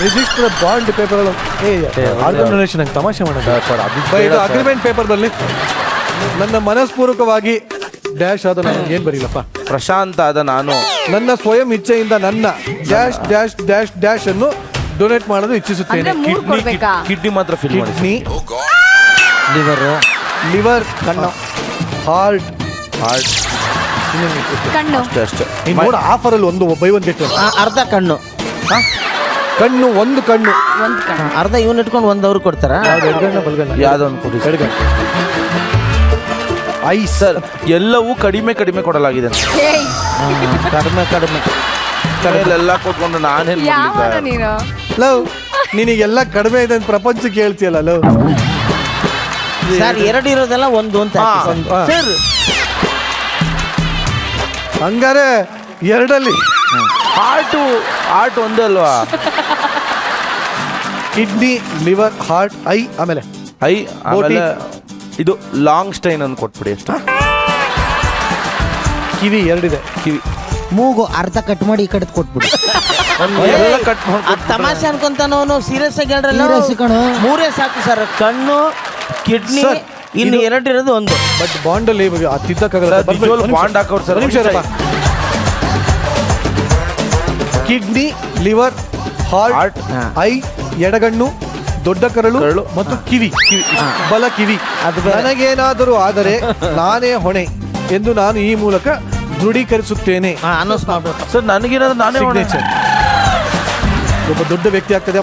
Register bond paper. ಆರ್ಗನೈಸೇಷನ್ ನಂಗೆ ತಮಾಷೆ ಮಾಡೋದು. ಅಗ್ರಿಮೆಂಟ್ ಪೇಪರ್ ಬರಲಿ. ನನ್ನ ಮನಸ್ಪೂರ್ವಕವಾಗಿ ಡ್ಯಾಶ್ ಆದ ನಾನು ಏನ್ ಬರೀಲಪ್ಪ, ಪ್ರಶಾಂತ್ ಆದ ನಾನು ನನ್ನ ಸ್ವಯಂ ಇಚ್ಛೆಯಿಂದ ನನ್ನ ಡ್ಯಾಶ್ ಡ್ಯಾಶ್ ಡ್ಯಾಶ್ ಡ್ಯಾಶ್ ಅನ್ನು ಡೊನೇಟ್ ಮಾಡಲು ಇಚ್ಛಿಸುತ್ತೇನೆ. ಕಿಡ್ನಿ ಮಾತ್ರ ಫಿಲ್ ಮಾಡಿ. ಕಿಡ್ನಿ, ಲಿವರ್, ಕಣ್ಣು, ಹಾರ್ಟ್, ಕಣ್ಣು ಅಷ್ಟೇ. ನೋಡ ಆಫರ್ ಅಲ್ಲಿ ಒಂದು ಬೈ ಒಂದು ಗೆಟ್ ಅರ್ಧ ಕಣ್ಣು, ಒಂದು ಕಣ್ಣು ಅರ್ಧ ಇವನ್ ಇಟ್ಕೊಂಡು ಒಂದು ಅವ್ರು ಕೊಡ್ತಾರ. ಯಾವ್ದೋ ಒಂದು ಕೊಡಿ. ಸರ್ ಎಲ್ಲವೂ ಕಡಿಮೆ ಕೊಡಲಾಗಿದೆ. ಕಡಿಮೆ ಕಡೆಯಲ್ಲೆಲ್ಲ ಕೊಟ್ಕೊಂಡು ನಾನೇನು ಲವ್ ನಿನಗೆಲ್ಲ ಕಡಿಮೆ ಇದೆ ಅಂತ ಪ್ರಪಂಚಕ್ಕೆ ಹೇಳ್ತೀಯಲ್ಲ ಲವ್. ಸರ್, 2 ಇರೋದೆಲ್ಲ ಒಂದು ಅಂತ ಸರ್. ಹಂಗಾರೆ 2ಅಲ್ಲಿ ಹಾರ್ಟ್ ಒಂದೇ ಅಲ್ವಾ? ಕಿಡ್ನಿ, ಲಿವರ್, ಹಾರ್ಟ್, ಐ, ಆಮೇಲೆ ಆಮೇಲೆ ಇದು ಲಾಂಗ್ ಸ್ಟೈನ್ ಅನ್ನು ಕೊಟ್ಬಿಡಿ. ಅಷ್ಟು. ಕಿವಿ 2 ಇದೆ. ಕಿವಿ, ಮೂಗು ಅರ್ಧ ಕಟ್ ಮಾಡಿ ಈ ಕಡೆ ಕೊಟ್ಬಿಡು. ಎಲ್ಲ ಕಟ್ ತಮಾಷೆ ಅನ್ಕೊಂತಾನವನು. ಸೀರಿಯಸ್ ಆಗಿ ಹೇಳ್ರಲ್ಲ, Serious ಕಣೋ. 3 ಸಾಕು ಸರ್. ಕಣ್ಣು, ಕಿಡ್ನಿ, ಸರ್, ಇನ್ನು 2 ಇರೋದು ಒಂದು. ಬಟ್ ಬಾಂಡ್ ಅಲ್ಲಿ ಬಾಂಡ್ ಹಾಕೋರು sir. Kidney, liver, heart, eye, ಎಡಗಣ್ಣು, ದೊಡ್ಡ ಕರಳು ಮತ್ತು ಕಿವಿ, ಬಲ ಕಿವಿ. ನನಗೇನಾದರೂ ಆದರೆ ನಾನೇ ಹೊಣೆ ಎಂದು ನಾನು ಈ ಮೂಲಕ ದೃಢೀಕರಿಸುತ್ತೇನೆ. ಅನೌನ್ಸ್ ಮಾಡ್ಬೇಕು ಸರ್. ನನಗೇನಾದ್ರು ನಾನೇ ಸಿಗ್ನೇಚರ್. ಒಬ್ಬ ದೊಡ್ಡ ವ್ಯಕ್ತಿ ಆಗ್ತದೆ.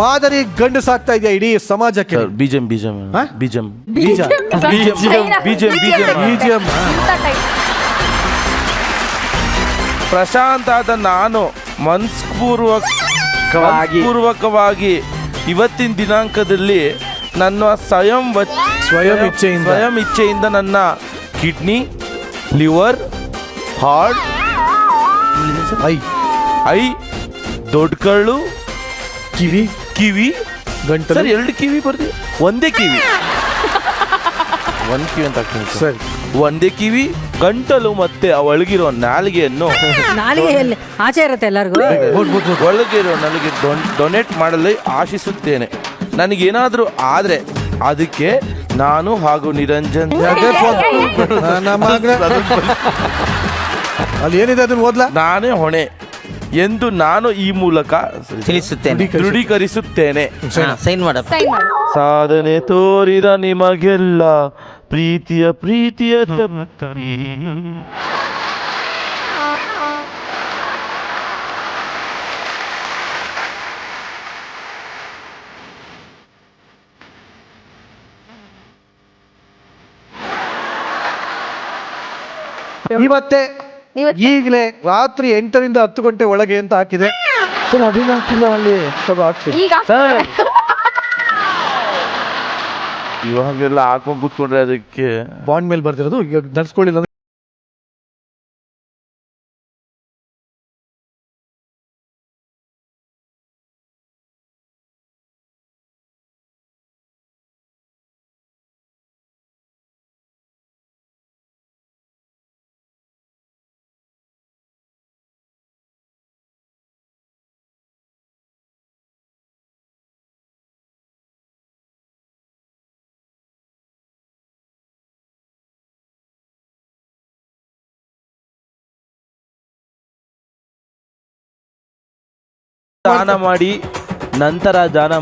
ಮಾದರಿ ಗಂಡಸಾಗ್ತಾ ಇದೆಯಾ ಇಡೀ ಸಮಾಜಕ್ಕೆ. ಬಿಜೆಂ ಪ್ರಶಾಂತ್ ಆದ ನಾನು ಮನಸ್ಪೂರ್ವಕವಾಗಿ ಇವತ್ತಿನ ದಿನಾಂಕದಲ್ಲಿ ನನ್ನ ಸ್ವಯಂ ಇಚ್ಛೆಯಿಂದ ನನ್ನ ಕಿಡ್ನಿ, ಲಿವರ್, ಹಾರ್ಟ್, ಐ, ದೊಡ್ಡ ಕಳ್ಳು, ಕಿವಿ ಗಂಟಲು, ಸರ್ 2 ಕಿವಿ ಬರ್ದಿ, ಒಂದೇ ಕಿವಿ ಒಂದು ಕಿವಿ ಅಂತ ಹಾಕ್ತೀನಿ ಸರ್. ಒಂದೇ ಕಿವಿ, ಗಂಟಲು ಮತ್ತೆ ಒಳಗಿರೋ ನಾಲಿಗೆಯನ್ನು ನಾಲಿಗೆಯಲ್ಲಿ ಆಚೆ ಇರುತ್ತೆ ಎಲ್ಲರಿಗೂ. ಒಳಗಿರೋ ನನಗೆ ಡೊನೇಟ್ ಮಾಡಲು ಆಶಿಸುತ್ತೇನೆ. ನನಗೇನಾದರೂ ಆದರೆ ಅದಕ್ಕೆ ನಾನು ಹಾಗೂ ನಿರಂಜನ್ ಅಲ್ಲಿ ಏನಿದೆ ಅದನ್ನ ಓದ್ಲಾ? ನಾನೇ ಹೊಣೆ ಎಂದು ನಾನು ಈ ಮೂಲಕ ತಿಳಿಸುತ್ತೇನೆ. ದೃಢೀಕರಿಸುತ್ತೇನೆ. ಸೈನ್ ಮಾಡಪ್ಪ. ಸಾಧನೆ ತೋರಿದ ನಿಮಗೆಲ್ಲ ಪ್ರೀತಿಯ ಇವತ್ತೇ ಈಗಲೇ ರಾತ್ರಿ 8ರಿಂದ 10 ಗಂಟೆ ಒಳಗೆ ಅಂತ ಹಾಕಿದೆ. ಇವಾಗೆಲ್ಲ ಹಾಕೊಂಡ್ ಕೂತ್ಕೊಂಡ್ರೆ ಅದಕ್ಕೆ ಬಾಂಡ್ ಮೇಲೆ ಬರ್ದಿರೋದು ಈಗ ನಡ್ಸ್ಕೊಳ್ಳಿಲ್ಲ. ದಾನ ಮಾಡಿ ನಂತರ ದಾನ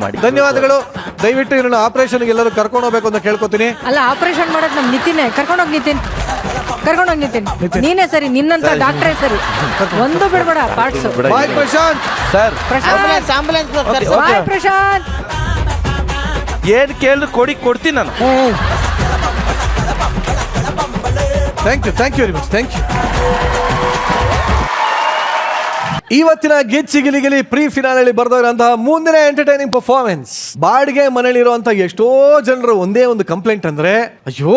ಮಾಡಿ. ಧನ್ಯವಾದಗಳು. ದಯವಿಟ್ಟು ಇವ್ರನ್ನ ಆಪರೇಷನ್ಗೆ ಎಲ್ಲರೂ ಕರ್ಕೊಂಡು ಹೋಗ್ಬೇಕು ಅಂತ ಕೇಳ್ಕೊತೀನಿ. ಅಲ್ಲ, ಆಪರೇಷನ್ ಮಾಡೋದು ನಮ್ ನಿತಿನ್. ಕರ್ಕೊಂಡೋಗಿ ನಿತಿನ್. ನೀನೇ ಸರಿ, ನಿನ್ನಂತ ಡಾಕ್ಟ್ರೇ ಸರಿ. ಒಂದು ಬಿಡ್ಬೇಡ parts. Bye Prashanth. Sir bye Prashanth. ಏನ್ ಕೇಳಿದ್ರು ಕೊಡ್ತೀನಿ ನಾನು. Thank you very much. Thank you. ಇವತ್ತಿನ ಗಿಚ್ಚಿ ಗಿಲಿಗಿಲಿ ಪ್ರೀ ಫಿನಾಲಲ್ಲಿ ಬರ್ದವರಂತಹ ಮುಂದಿನ ಎಂಟರ್ಟೈನಿಂಗ್ ಪರ್ಫಾರ್ಮೆನ್ಸ್. ಬಾಡಿಗೆ ಮನೇಲಿರುವಂತ ಎಷ್ಟೋ ಜನರು ಒಂದೇ ಒಂದು ಕಂಪ್ಲೇಂಟ್ ಅಂದ್ರೆ, ಅಯ್ಯೋ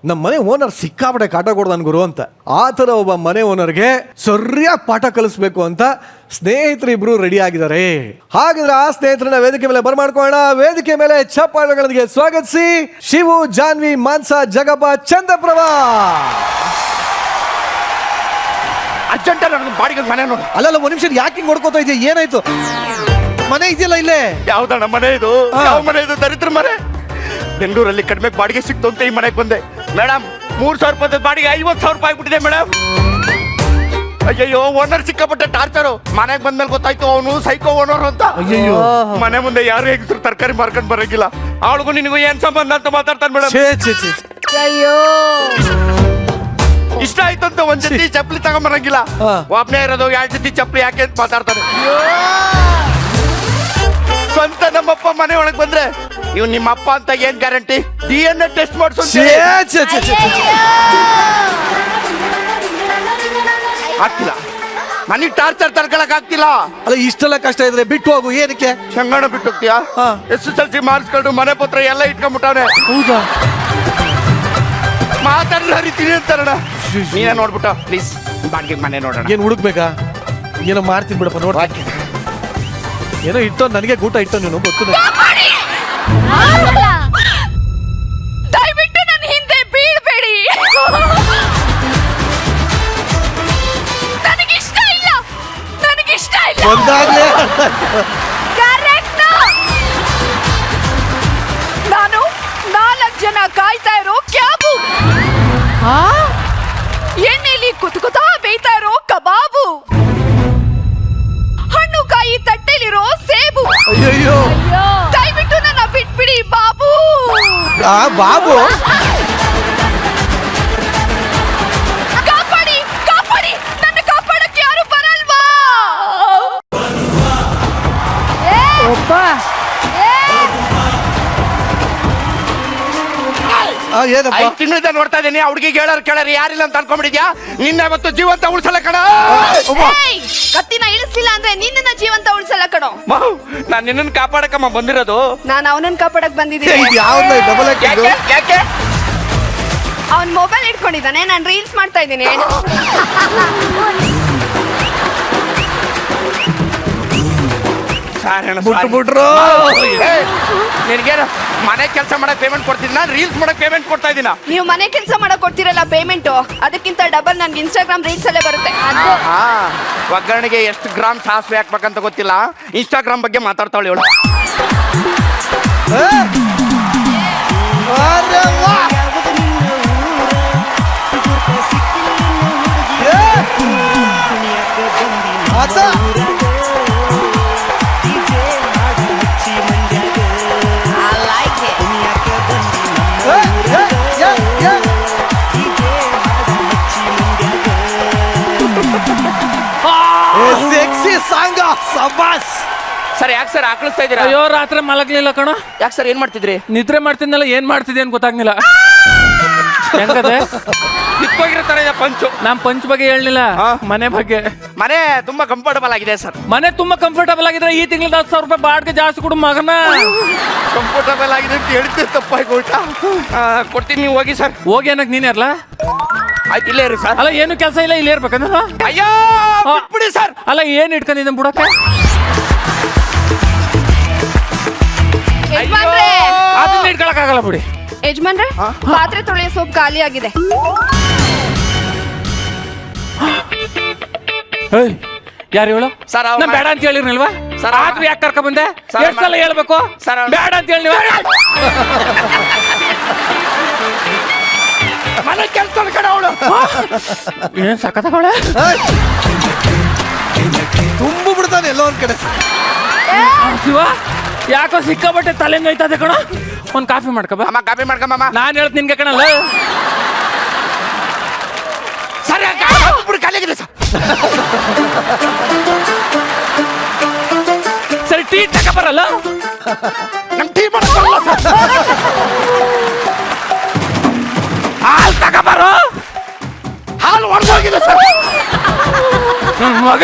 ನಮ್ಮ ಮನೆ ಓನರ್ ಸಿಕ್ಕಾಪಟ್ಟೆ ಕಾಟ ಕೊಡ್ದಾನ್ ಗುರು ಅಂತ. ಆ ಥರ ಒಬ್ಬ ಮನೆ ಓನರ್ಗೆ ಸರಿಯಾಗಿ ಪಾಠ ಕಲಿಸ್ಬೇಕು ಅಂತ ಸ್ನೇಹಿತರು ಇಬ್ರು ರೆಡಿ ಆಗಿದ್ದಾರೆ. ಹಾಗಾದ್ರೆ ಆ ಸ್ನೇಹಿತರನ್ನ ವೇದಿಕೆ ಮೇಲೆ ಬರ್ಮಾಡ್ಕೊಳ್ಳೋಣ. ವೇದಿಕೆ ಮೇಲೆ ಚಪ್ಪಾಳೆಗಳೊಂದಿಗೆ ಸ್ವಾಗತಿಸಿ ಶಿವು, ಜಾನ್ವಿ, ಮಾನ್ಸಾ, ಜಗಪ್ಪ, ಚಂದ್ರಪ್ರಭಾ. ಅರ್ಜೆಂಟ್ ಬಾಡಿಗೆ ಮನೆ ನೋಡಿ. ಅಲ್ಲ ಒಂದ್ ನಿಮಿಷ, ಯಾಕೆ ಹಿಂಗ್ ಹೊಡ್ಕೋತಾ ಇದೆಯಾ? ಏನಾಯ್ತು? ಮನೆ ಇದೆಯಲ್ಲ ಇಲ್ಲೇ. ಯಾವ್ದಣ್ಣ ಮನೆ ಇದು? ಯಾವ ಮನೆ ಇದು? ದರಿದ್ರ ಮನೆ. ಬೆಂಗಳೂರಲ್ಲಿ ಕಡಿಮೆ ಬಾಡಿಗೆ ಸಿಕ್ತು ಅಂತ ಈ ಮನೆಗೆ ಬಂದೆ. ಮೇಡಮ್ 3,000 ರೂಪಾಯಿ ಬಾಡಿಗೆ 50,000 ರೂಪಾಯಿ ಆಗ್ಬಿಟ್ಟಿದೆ ಮೇಡಮ್. ಅಯ್ಯಯ್ಯೋ, ಓನರ್ ಸಿಕ್ಕಾಪಟ್ಟೆ ಟಾರ್ಚರು. ಮನೆಗೆ ಬಂದ್ಮೇಲೆ ಗೊತ್ತಾಯ್ತು ಅವನು ಸೈಕೋ ಓನರ್ ಅಂತ. ಅಯ್ಯಯ್ಯೋ, ಮನೆ ಮುಂದೆ ಯಾರು ಹೇಗಿದ್ರು ತರಕಾರಿ ಮಾರ್ಕೊಂಡ್ ಬರಂಗಿಲ್ಲ. ಅವಳಿಗೂ ನಿನಗೂ ಏನ್ ಸಂಬಂಧ ಅಂತ ಮಾತಾಡ್ತಾನೆ ಮೇಡಮ್. ಅಯ್ಯೋ, ಇಷ್ಟ ಆಯ್ತು ಅಂತ ಒಂದ್ ಜೊತೆ ಚಪ್ಪಲಿ ತಗೊಂಬರಂಗಿಲ್ಲ. ಒಬ್ನೇ ಇರೋದು 2 ಜೊತೆ ಚಪ್ಪಲಿ ಯಾಕೆ ಅಂತ ಮಾತಾಡ್ತಾನೆ. ಸ್ವಂತ ನಮ್ಮಪ್ಪ ಮನೆ ಒಳಗೆ ಬಂದ್ರೆ ಇವ್ ನಿಮ್ಮಪ್ಪ ಅಂತ ಏನ್ ಗ್ಯಾರಂಟಿ? DNA test ಮಾಡ್ಸೋ. ಆಗ್ತಿಲ್ಲ, ನನಗೆ ಟಾರ್ಚರ್ ತಡ್ಕೊಳಕ್ ಆಗ್ತಿಲ್ಲ. ಅಲ್ಲ ಇಷ್ಟೆಲ್ಲ ಕಷ್ಟ ಇದ್ರೆ ಬಿಟ್ಟು ಹೋಗು. ಏನಕ್ಕೆ ಸಂಗಣ ಬಿಟ್ಟು ಹೋಗ್ತೀಯಾ? SSLC ಮಾರ್ಕ್ಸ್ಕೊಂಡು ಮನೆ ಪತ್ರ ಎಲ್ಲ ಇಟ್ಕೊಂಡ್ಬಿಟ್ಟವನೆ. ಹೌದಾ? ಮಾತಾಡ್ಲ ಹರಿತೀನಿ ಅಂತಾರಣ. ನೀನೇ ನೋಡ್ಬಿಟ್ಟು ಪ್ಲೀಸ್ ಬಾಡಿಗೆ ಮನೆ ನೋಡೋಣ. ಏನ್ ಹುಡುಕ್ಬೇಕಾ? ಏನೋ ಮಾಡ್ತೀನಿ ಬಿಡಪ್ಪ. ನೋಡ, ಏನೋ ಇಟ್ಟು ನನಗೆ ಗೂಟ ಇಟ್ಟು ನೀನು ಗೊತ್ತು. ದಯವಿಟ್ಟು ನನ್ನ ಹಿಂದೆ ಬೀಳ್ಬೇಡಿ. ನನಗಿಷ್ಟ ಇಲ್ಲ. ಒಂದಾಗ್ಲೇ ನಾನು 4 ಜನ ಕಾಯ್ತಾ ಇರೋ ಕ್ಯಾಬು, ಎಣ್ಣೆಲಿ ಕುತ್ಕುತ್ತಾ ಬೇಯ್ತಾ ಇರೋ ಕಬಾಬು, ಹಣ್ಣು ಕಾಯಿ ತಟ್ಟೆಲಿರೋ ಸೇಬು. ಅಯ್ಯಯ್ಯೋ, ದಯವಿಟ್ಟು ನನ್ನ ಬಿಟ್ಬಿಡಿ ಬಾಬು. ಬಾಬು ಕಾಪಾಡಿ, ನನ್ನ ಕಾಪಾಡಕ್ಕೆ ಯಾರು ಬರಲ್ವಾ? ಒಬ್ಬ ಏನಪ್ಪ 5 ತಿಂಗಳಿಂದ ನೋಡ್ತಾ ಇದೀನಿ. ಹುಡುಗಿಗೆ ಕೇಳಾರ ಯಾರಿಲ್ಲ ಅಂತ ಅನ್ಕೊಂಡ್ಬಿಟ್ಟಿದ್ಯಾ? ನಿನ್ನ ಇವತ್ತು ಜೀವಂತ ಉಳಿಸಲ್ಲ ಕಣ. ಕತ್ತಿನ ಇಳಿಸ್ಲಿಲ್ಲ ಅಂದ್ರೆ ನಿನ್ನ ಜೀವಂತ ಉಳಿಸಲ್ಲ ಕಣೋ. ನಾನ್ ನಿನ್ನನ್ ಕಾಪಾಡಕಮ್ಮ ಬಂದಿರೋದು. ನಾನು ಅವನನ್ನ ಕಾಪಾಡಕ್ ಬಂದಿದ್ದೀನಿ. ಡಬಲ್ ಯಾಕೆ? ಅವನ್ ಮೊಬೈಲ್ ಇಟ್ಕೊಂಡಿದ್ದಾನೆ, ನಾನು ರೀಲ್ಸ್ ಮಾಡ್ತಾ ಇದ್ದೀನಿ. ಬಿಟ್ರು ನಿನಗೇನು ಮನೆ ಕೆಲಸ ಮಾಡಕ್ ಪೇಮೆಂಟ್ ಕೊಡ್ತೀನಿ, ನಾನು ರೀಲ್ಸ್ ಮಾಡಕ್ ಪೇಮೆಂಟ್ ಕೊಡ್ತಾ ಇದ್ದೀನ. ನೀವು ಮನೆ ಕೆಲಸ ಮಾಡಕ್ ಕೊಡ್ತಿರಲ್ಲ ಪೇಮೆಂಟ್, ಅದಕ್ಕಿಂತ ಡಬಲ್ ನನ್ಗೆ ಇನ್ಸ್ಟಾಗ್ರಾಮ್ ರೀಲ್ಸ್ ಅಲ್ಲೇ ಬರುತ್ತೆ. ಒಗ್ಗರಣೆಗೆ ಎಷ್ಟು ಗ್ರಾಮ್ ಸಾಸಿವೆ ಹಾಕ್ಬೇಕಂತ ಗೊತ್ತಿಲ್ಲ, ಇನ್ಸ್ಟಾಗ್ರಾಮ್ ಬಗ್ಗೆ ಮಾತಾಡ್ತಾವಳಿ ಇವಳು. ಸೆಕ್ಸಿ ಸಾಂಗ್ ಸಬಾಸ್. ಸರ್ ಯಾಕೆ ಸರ್ ಆಕಳಿಸ್ತಾ ಇದ್ದೀರಾ? ಅಯ್ಯೋ ರಾತ್ರಿ ಮಲಗ್ಲಿಲ್ಲ ಕಣ. ಯಾಕೆ ಸರ್ ಏನ್ ಮಾಡ್ತಿದ್ರಿ? ನಿದ್ರೆ ಮಾಡ್ತಿದ್ನಲ್ಲ, ಏನ್ ಮಾಡ್ತಿದ್ದೆ ಅಂತ ಗೊತ್ತಾಗ್ಲಿಲ್ಲ. ಹೆಂಗದೆ ಕಿತ್ತೋಗಿರ್ತಾರೆ ಪಂಚು. ನಾನ್ ಪಂಚ್ ಬಗ್ಗೆ ಹೇಳಲಿಲ್ಲ, ಮನೆ ಬಗ್ಗೆ. ಮನೆ ತುಂಬಾ ಕಂಫರ್ಟಬಲ್ ಆಗಿದೆ ಸರ್. ಮನೆ ತುಂಬಾ ಕಂಫರ್ಟಬಲ್ ಆಗಿದ್ರೆ ಈ ತಿಂಗಳು 10,000 ರೂಪಾಯಿ ಬಾಡಿಗೆ ಜಾಸ್ತಿ ಕೊಡು ಮಗನ. ಕಂಫರ್ಟಬಲ್ ಆಗಿದೆ ಅಂತ ಹೇಳ್ತೀವಿ, ತಪ್ಪಾಗಿ ಊಟ ಕೊಡ್ತೀನಿ, ನೀವು ಹೋಗಿ ಸರ್. ಹೋಗಿ ಅನ್ನಕ್ ನೀನ್ ಇರ್ಲಾ? ಆಯ್ತು ಇಲ್ಲೇ ಇರಿ ಸರ್. ಅಲ್ಲ ಏನು ಕೆಲಸ ಇಲ್ಲ, ಇಲ್ಲೇ ಇರ್ಬೇಕಂದ್ರ. ಅಯ್ಯೋ ಬಿಡಿ ಸರ್. ಅಲ್ಲ ಏನ್ ಇಟ್ಕೊಂಡಿದ್ದೆ ಬುಡಕ್ಕೆ? ಅದನ್ನ ಇಟ್ಕೊಳಕ್ ಆಗಲ್ಲ ಬಿಡಿ. ಯಜಮಾನ್ರೆ, ಪಾತ್ರೆ ತೊಳೆಯೋ ಸೋಪ್ ಖಾಲಿ ಆಗಿದೆ. ಯಾರು ಹೇಳು ಸರ್? ನಾ ಬೇಡ ಅಂತ ಹೇಳಿರ್ನಲ್ವಾ ಸರ್? ಆದ್ರೂ ಯಾಕೆ ಕರ್ಕ ಬಂದೆ? ಎಷ್ಟು ಸಲ ಹೇಳ್ಬೇಕು ಸರ್? ಬೇಡ ಅಂತ ಹೇಳಿ ನೀವು ಮನೆ ಕೆಲಸ ಕಡೆ ಅವಳು ಏನ್ ಸಖತ್ತಾಗವಳೆ. ತುಂಬು ಬಿಡ್ತಾನೆ ಎಲ್ಲೋ ಒಂದ್ ಕಡೆ. ಶಿವ ಯಾಕೋ ಸಿಕ್ಕಾಬಟ್ಟೆ ತಲೆ ನೋಯ್ತದೆ ಕಣ. ಒಂದ್ ಕಾಫಿ ಮಾಡ್ಕಬ. ಕಾಫಿ ಮಾಡ್ಕಮ್ಮ. ನಾನ್ ಹೇಳ್ತ ನಿನ್ಗೆ ಕಣಲ್ಲ. ಸರಿ ಖಾಲಿ ಆಗಿದೆ ಸರ್. ಸರಿ ಟೀ ತಗೊಬರಲ್ಲ? ನಮ್ ಟೀ ಮಾಡಲ್ಲ ಸರ್. ಹಾಲು ತಗೊಬರೋ. ಹಾಲು ಒಣಗೋಗಿದೆ ಸರ್. ಮಗ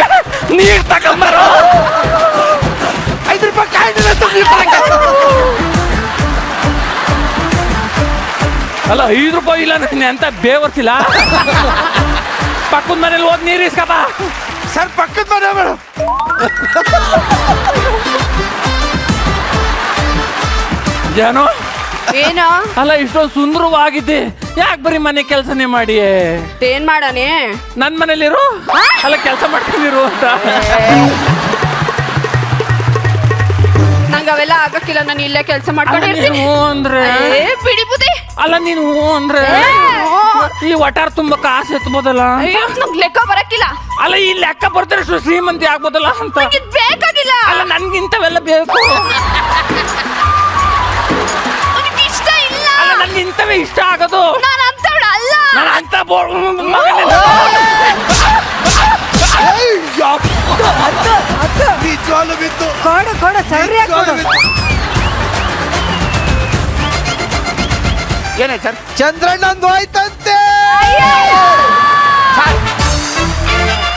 ನೀರ್ ತಗೊಂಬರೋ. 5 ರೂಪಾಯಿ ಕಾಯ್ದಿದೆ ಅಲ್ಲ 5 ರೂಪಾಯಿ ಇಲ್ಲ ನೀನ್ ಅಂತ ಬೇವರ್ಸಿಲ್ಲ. ಪಕ್ಕದ ಮನೇಲಿ ಹೋದ್ ನೀರ್ ಇಸ್ಕಪ್ಪ. ಸರ್ ಪಕ್ಕದ ಮನೆ ಮೇಡಮ್. ಏನೋ ಏನೋ ಅಲ್ಲ ಇಷ್ಟೊಂದು ಸುಂದರವಾಗಿದ್ದೆ, ಯಾಕೆ ಬರೀ ಮನೆ ಕೆಲಸನೇ ಮಾಡಿ? ಏನ್ ಮಾಡಾನೆ? ನನ್ ಮನೇಲಿರು, ಅಲ್ಲ ಕೆಲಸ ಮಾಡ್ಕೊಂಡಿರು ಅಂತ. ನಂಗೆ ಅವೆಲ್ಲ ಆಗಕ್ಕಿಲ್ಲ, ನಾನು ಇಲ್ಲೇ ಕೆಲಸ ಮಾಡ್ಕೊಂಡಿರ್ತೀನಿ. ಅಂದ್ರೆ ಬಿಡಿ ಬುದ್ಧಿ. ಅಲ್ಲ ನೀನು ಅಂದ್ರೆ ಈ ಒಟಾರ ತುಂಬ ಕಾಸು ಎತ್ಬೋದಲ್ಲ? ನಂಗೆ ಲೆಕ್ಕ ಬರಕ್ಕಿಲ್ಲ. ಅಲ್ಲ ಈ ಲೆಕ್ಕ ಬರ್ತಾರೆ ಶ್ರೀಮಂತಿ ಆಗ್ಬೋದಲ್ಲ ಅಂತ. ಬೇಕಾಗಿಲ್ಲ. ಅಲ್ಲ ನನ್ಗಿಂತವೆಲ್ಲ ಬೇಕು. ಇಷ್ಟ ಇಲ್ಲ. ಅಲ್ಲ ನನ್ಗೆ ಇಂಥವೇ ಇಷ್ಟ ಆಗೋದು. ನಾನು ಅಂತವಳ ಅಲ್ಲ. ನಾನು ಅಂತ ನಿಜವಾಗ್ಲೂ ಬಿತ್ತು. ಕೊಡು ಸರಿಯಾಗಿ ಕೊಡು. ಏನಾಯ್ತು ಸರ್? ಚಂದ್ರಣ್ಣಂದು ಆಯ್ತಂತೆ.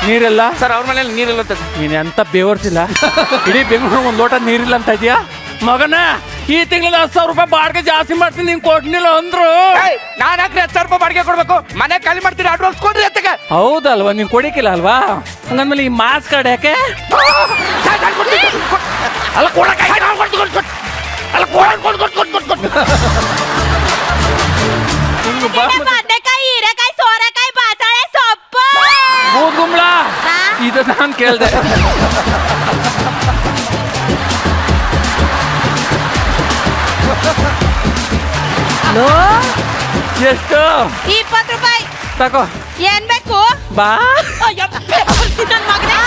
ನೀರಿಲ್ಲ ಸರ್ ಅವ್ರ ಮನೇಲಿ ನೀರಿಲ್ಲ ಸರ್. ನೀನ್ ಎಂತ ಬೇವರ್ಸಿಲ್ಲ. ಇಡೀ ಬೆಂಗಳೂರು ಒಂದ್ ಲೋಟ ನೀರಿಲ್ಲ ಅಂತ ಇದೀಯಾ ಮಗನ? ಈ ತಿಂಗಳ 10,000 ರೂಪಾಯಿ ಬಾಡಿಗೆ ಜಾಸ್ತಿ ಮಾಡ್ತೀನಿ, ನೀನ್ ಕೊಡ್ನಿಲ್ಲ ಅಂದ್ರು. ನಾನು ಯಾಕೆ 10,000 ರೂಪಾಯಿ ಬಾಡಿಗೆ ಕೊಡ್ಬೇಕು? ಮನೆ ಖಾಲಿ ಮಾಡ್ತೀರಿ, ಅಡ್ವಾನ್ಸ್ ಕೊಡ್ರಿ ಅತ್ತಗೆ. ಹೌದಲ್ವಾ, ನೀನ್ ಕೊಡಿಕಿಲ್ಲ ಅಲ್ವಾ? ಹಂಗಂದ್ಮೇಲೆ ಈ ಮಾಸ್ ಕಾರ್ಡ್ ಯಾಕೆ? ಅಲ್ಲ ಕೊಡಕಾಯಿ ಅಲ್ಲ ಬದನೆಕಾಯಿ, ಹೀರೆಕಾಯಿ, ಸೋರೆಕಾಯಿ, ಬಾಸಾಳೆ ಸೊಪ್ಪು. ಗುಂಬ್ಳ ಇದು ನಾನು ಕೇಳ್ದೆ. ಎಷ್ಟು? 20 ರೂಪಾಯಿ. ತಗೋ. ಏನ್ ಬೇಕು? ಬಾ. ನನ್ ಮಗನೇ.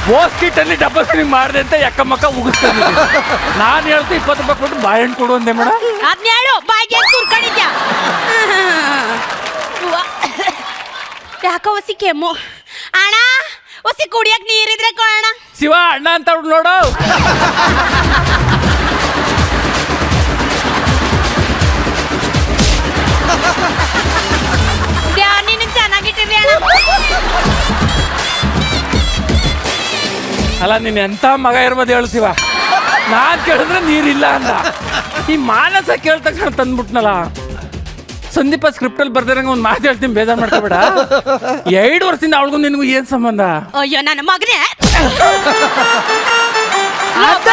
ಬೋಸ್ಕಿಟ್ಟಲ್ಲಿ ಡಬ್ಬಲ್ ಸ್ಕ್ರೀನ್ ಮಾಡಿದೆ ಅಂತ ಯಕ್ಕಮ್ಮಕ್ಕ ಉಗಿಸ್ತೀನಿ. ನಾನು ಹೇಳ್ತೀನಿ 20 ರೂಪಾಯಿ ಕೊಟ್ಟು ಬಾಳೆಹಣ್ಣು ಕೊಡು ಅಂದೆ ಮೇಡಮ್. ಅದ್ನ ಹೇಳು, ಬಾಯಿಗೆ ತುರ್ಕೊಂಡಿದ್ಯಾ? ಯಾಕ ಹೊಸಿ ಕೆಮ್ಮು ಅಣ್ಣ? ಹೊಸಿ ಕುಡಿಯಕ್ ನೀರಿದ್ರೆ ಕೊಡೋಣ. ಶಿವ ಅಣ್ಣ ಅಂತ ನೋಡು. ಅಲ್ಲ ನೀನ್ ಎಂತ ಮಗ ಇರ್ಬೋದು ಹೇಳ್ತೀವ, ನಾನ್ ಕೇಳಿದ್ರೆ ನೀರಿಲ್ಲ ಅಂದ. ಈ ಮಾನಸ ಕೇಳಿದ ತಕ್ಷಣ ತಂದ್ಬಿಟ್ನಲ್ಲ. ಸಂದೀಪ ಸ್ಕ್ರಿಪ್ಟ್ ಅಲ್ಲಿ ಬರ್ದಿರಂಗ ಒಂದ್ ಮಾತು ಹೇಳ್ತೀನಿ, ಬೇಜಾರ್ ಮಾಡ್ಕೋಬೇಡ. 2 ವರ್ಷದಿಂದ ಅವಳಿಗೂ ನಿನಗೂ ಏನ್ ಸಂಬಂಧ? ಅಯ್ಯೋ ನನ್ನ ಮಗನೇ,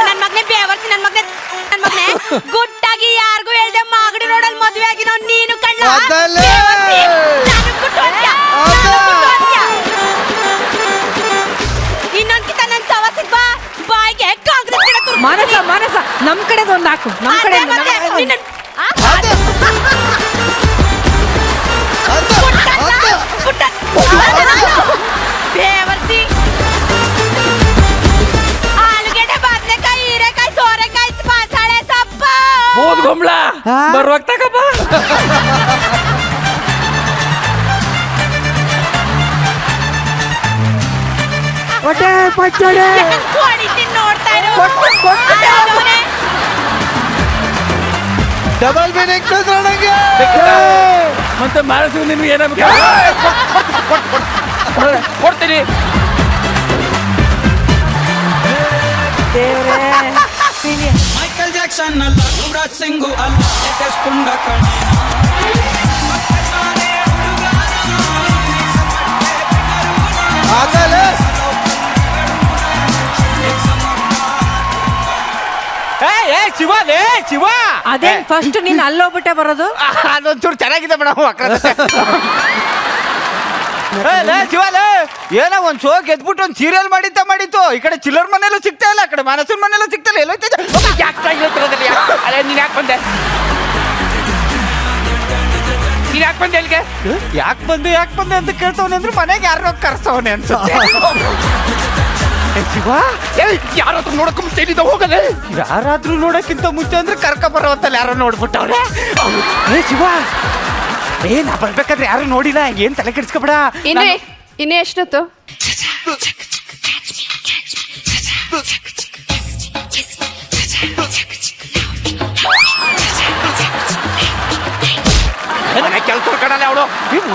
ನನ್ನ ಮಗನೇ ಬೇವರ್ಸಿ, ನನ್ನ ಮಗನೇ ಗುಟ್ಟಾಗಿ ಯಾರಿಗೂ ಹೇಳ್ದೆ ಮಾಗಡಿ ರೋಡಲ್ಲಿ ಮದುವೆ ಆಗಿರೋ ನೀನು ಕಳ್ಳ. ಇನ್ನೊಂದ್ಕಿತ ನನ್ ಸವಾಸಿಗ್ ಬಾ, ಬಾಯಿಗೆ ಕಾಂಗ್ರೆಸ್ ಗಿಡ ತುರ್ದು. ಮಾನಸ ನಮ್ ಕಡೆದು ಒಂದ್ ಹಾಕು, ನಮ್ ಕಡೆ ಬೇವರ್ಸಿ ಆಲೂಗೆಡ್ಡೆ, ಬದನೆಕಾಯಿ, ಹೀರೆಕಾಯಿ, ಸೋರೆಕಾಯಿ, ಬಸಳೆ ಸೊಪ್ಪ. ಬೋದ್ ಗೊಂಬ್ಳ ಬರ್ವಾಗ ತಗಪ್ಪ. ಹೊಡಿತೀನಿ ನೋಡ್ತಾ ಇರು. ಆದವನೇ. ಡಬಲ್ ಮೀನಿಂಗ್ ಮತ್ತೆ ಮಾನಸಿಗೆ ನಿನ್ಗೆ ಏನಾಗ್ಬೇಕು? ಕೊಡ್ತೀನಿ. ಮೈಕಲ್ ಜಾಕ್ಸನ್ ಅಲ್ಲ, ಯುವರಾಜ್ ಸಿಂಗು ಅಲ್ಲ, ಲೇಟೆಸ್ಟ್ ಪುಂಡ ಕಣೆ. ಶಿವ ಅದೇನ್ ಫಸ್ಟ್ ನೀನ್ ಅಲ್ಲೋಗ್ಬಿಟ್ಟೆ ಬರೋದು? ಅದೊಂಚೂರು ಚೆನ್ನಾಗಿದೆ ಮೇಡಮ್. ಶಿವಾಲೆ ಏನೋ ಒಂದ್ ಶೋ ಗೆದ್ಬಿಟ್ಟು ಒಂದ್ ಸೀರಿಯಲ್ ಮಾಡಿತ್ತು. ಈ ಕಡೆ ಚಿಲ್ಲರ್ ಮನೆಯಲ್ಲೂ ಸಿಗ್ತಾ ಇಲ್ಲ, ಆ ಕಡೆ ಮಾನಸನ್ ಮನೆಯಲ್ಲೂ ಸಿಗ್ತಾ ಇಲ್ಲ. ಎಲ್ಲೋಯ್ತಾ ನೀನ್ ಯಾಕೆ ಬಂದೆ? ನೀನ್ ಯಾಕೆ ಬಂದೆ ಇಲ್ಲಿಗೆ? ಯಾಕೆ ಬಂದೆ ಅಂತ ಕೇಳ್ತವನೆ ಅಂದ್ರೆ ಮನೆಗೆ ಯಾರೋ ಕರ್ಸವನೆ ಅನ್ಸುತ್ತೆ. ಶಿವ ಯಾರಾದ್ರೂ ನೋಡಕ್ ಮುಂಚೆ ಇಲ್ಲಿಂದ ಹೋಗಲೇ? ಯಾರಾದ್ರೂ ನೋಡಕ್ಕಿಂತ ಮುಂಚೆ ಅಂದ್ರೆ ಕರ್ಕ ಬರೋತ್ತಲ್ಲ ಯಾರೋ ನೋಡ್ಬಿಟ್ಟವ್ರೆ. ಶಿವ ನಾ ಬರ್ಬೇಕಾದ್ರೆ ಯಾರು ನೋಡಿಲ್ಲ, ಏನ್ ತಲೆ ಕೆಡ್ಸ್ಕೊಬೇಡ. ಇನ್ನೇ ಎಷ್ಟೊತ್ತು? ಮನೆ ಕೆಲಸ ಕಡಲೆ ಅವಳು.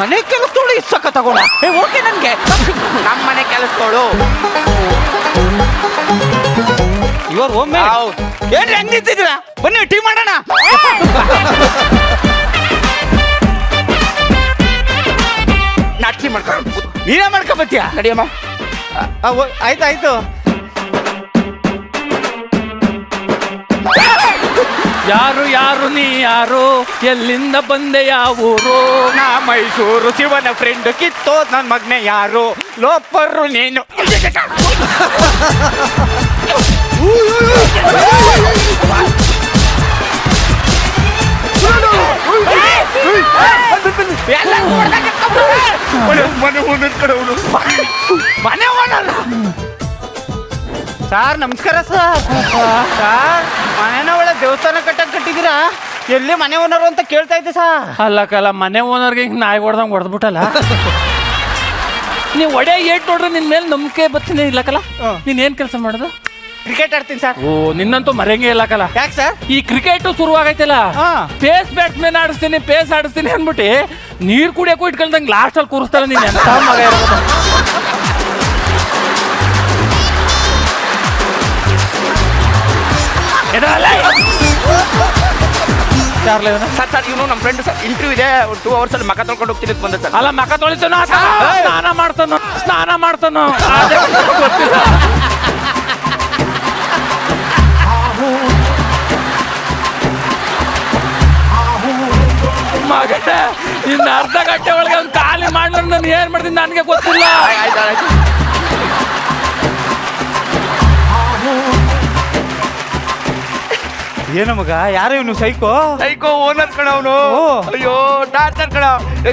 ಮನೆ ಕೆಲಸದೋಳು ಇಸ್ಸಕ್ಕ ತಗೋಣ. ಓಕೆ ನನ್ಗೆ ನಮ್ಮ ಮನೆ ಕೆಲಸದೋಳು. ಇವಾಗ ಒಮ್ಮೆ ಏನ್ರಿ ಹಂಗ್ ನಿಂತಿದ್ದೀರಾ? ಬನ್ನಿ ಟೀ ಮಾಡೋಣ. ನಾಟ್ಲಿ ಮಾಡ್ಕೊಂಡು ನೀನೇ ಮಾಡ್ಕೊಬತ್ತೀಯ? ನಡಿಯಮ್ಮ. ಆಯ್ತಾಯ್ತು. ಯಾರು ನೀ ಯಾರು, ಎಲ್ಲಿಂದ ಬಂದೆ ಯಾವೂರು? ನಾ ಮೈಸೂರು, ಶಿವನ ಫ್ರೆಂಡ್ ಕಿತ್ತೋ ನನ್ ಮಗ್ನೆ ಯಾರು, ಲೋಪರ್ರು ನೀನು. ಮನೆ ಓನರ್ ಸಾರ್, ನಮಸ್ಕಾರ ಸರ್. ಮನೆನ ಒಳ್ಳೆ ದೇವಸ್ಥಾನ ಕಟ್ಟಿದ್ದೀರಾ? ಎಲ್ಲಿ ಮನೆ ಓನರು ಅಂತ ಕೇಳ್ತಾ ಇದ್ದೆ ಸರ್. ಅಲ್ಲ ಮನೆ ಓನರ್ಗೆ ಹಿಂಗೆ ನಾಯಿ ಹೊಡೆದಂಗೆ ಹೊಡೆದ್ಬಿಟ್ಟಲ್ಲ. ನೀವು ಒಡೆ ಏಟ್ ನೋಡ್ರೆ ನಿನ್ ಮೇಲೆ ನಂಬಿಕೆ ಬರ್ತೀನಿ ಇಲ್ಲಕಲ್ಲ. ನೀನ್ ಏನ್ ಕೆಲಸ ಮಾಡೋದು? ಕ್ರಿಕೆಟ್ ಆಡ್ತೀನಿ ಸರ್. ಓ, ನಿನ್ನಂತೂ ಮರೆಯಂಗೆ ಇಲ್ಲಕಲ್ಲ. ಯಾಕೆ ಸರ್? ಈ ಕ್ರಿಕೆಟ್ ಶುರುವಾಗೈತಲ್ಲ, ಪೇಸ್ ಬ್ಯಾಟ್ಸ್ಮನ್ ಆಡಿಸ್ತೀನಿ ಅನ್ಬಿಟ್ಟು ನೀರ್ ಕುಡಿಯಕ್ಕೂ ಇಟ್ಕೊಳ್ದಂಗೆ ಲಾಸ್ಟ್ ಅಲ್ಲಿ ಕೂರಿಸ್ತಾರ. ನೀನ್ ಎಂತ ಮಗ ಇರ್ಬೋದು. ಸರ್ ಇವನು ನಮ್ಮ ಫ್ರೆಂಡ್ ಸರ್, ಇಂಟರ್ವ್ಯೂ ಇದೆ, ಒಂದು 2 hours ಅಲ್ಲಿ ಮಕ ತೊಳ್ಕೊಂಡು ಹೋಗ್ತೀನಿ ಅಂತ ಬಂದ ಸರ್. ಅಲ್ಲ, ಮಕ ತೊಳಿತಾನೋ ಸ್ನಾನ ಮಾಡ್ತಾನೋ ಗೊತ್ತಿಲ್ಲ. ಮಗನ ಇನ್ನು ಅರ್ಧ ಗಂಟೆ ಒಳಗೆ ಒಂದು ಖಾಲಿ ಮಾಡ್ಲಂದ್ರೆ ನಾನು ಏನ್ ಮಾಡ್ತೀನಿ ನನಗೆ ಗೊತ್ತಿಲ್ಲ. ಏನೋ ಮಗ, ಯಾರು ಇವನು? ಸೈಕೋ ಓನರ್ ಕಣ ಅವನು. ಅಯ್ಯೋ ಟಾರ್ಚರ್ ಕಣ.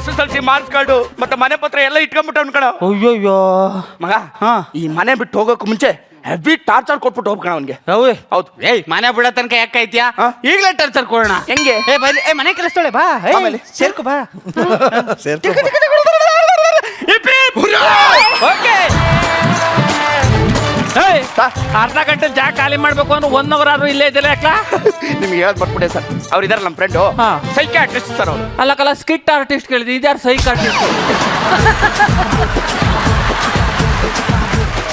SSLC ಮಾರ್ಕ್ಸ್ ಕಾರ್ಡು ಮತ್ತೆ ಮನೆ ಪತ್ರ ಎಲ್ಲ ಇಟ್ಕೊಂಡ್ಬಿಟ್ಟವ್ನು ಕಣ. ಅಯ್ಯೋ ಮಗ, ಈ ಮನೆ ಬಿಟ್ಟು ಹೋಗೋಕೆ ಮುಂಚೆ ಹೆವಿ ಟಾರ್ಚರ್ ಕೊಟ್ಬಿಟ್ಟು ಹೋಗ್ಕಣ ಅವನ್ಗೆ. ಹೌದು. ಮನೆ ಬಿಡೋ ತನಕ ಯಾಕೈತ್ಯಾ? ಈಗಲೇ ಟಾರ್ಚರ್ ಕೊಡೋಣ. ಹೆಂಗೆ? ಮನೆ ಕೆಲಸದೊಳೆ ಬಾ, ಸೇರ್ಕೋ ಬಾ. ಓಕೆ. ಅರ್ಧ ಗಂಟೆ ಜಾಗ ಖಾಲಿ ಮಾಡ್ಬೇಕು ಅಂದ್ರೆ 1 hour ಆದ್ರೂ ಇಲ್ಲೇ ಇದೆಯಲ್ಲ ಯಾಕಲ? ನಿಮ್ಗೆ ಹೇಳದ್ ಬರ್ಬಿಟ್ಟೆ ಸರ್. ಅವ್ರು ಇದಾರೆ ನಮ್ಮ ಫ್ರೆಂಡು, ಸೈಕ್ಯಾಟ್ರಿಸ್ಟ್ ಸರ್ ಅವರು. ಅಲ್ಲ ಸ್ಕಿಟ್ ಆರ್ಟಿಸ್ಟ್ ಕೇಳಿದ್ವಿ, ಇದ್ಯಾರು ಸೈಕ್ ಆರ್ಟಿಸ್ಟ್?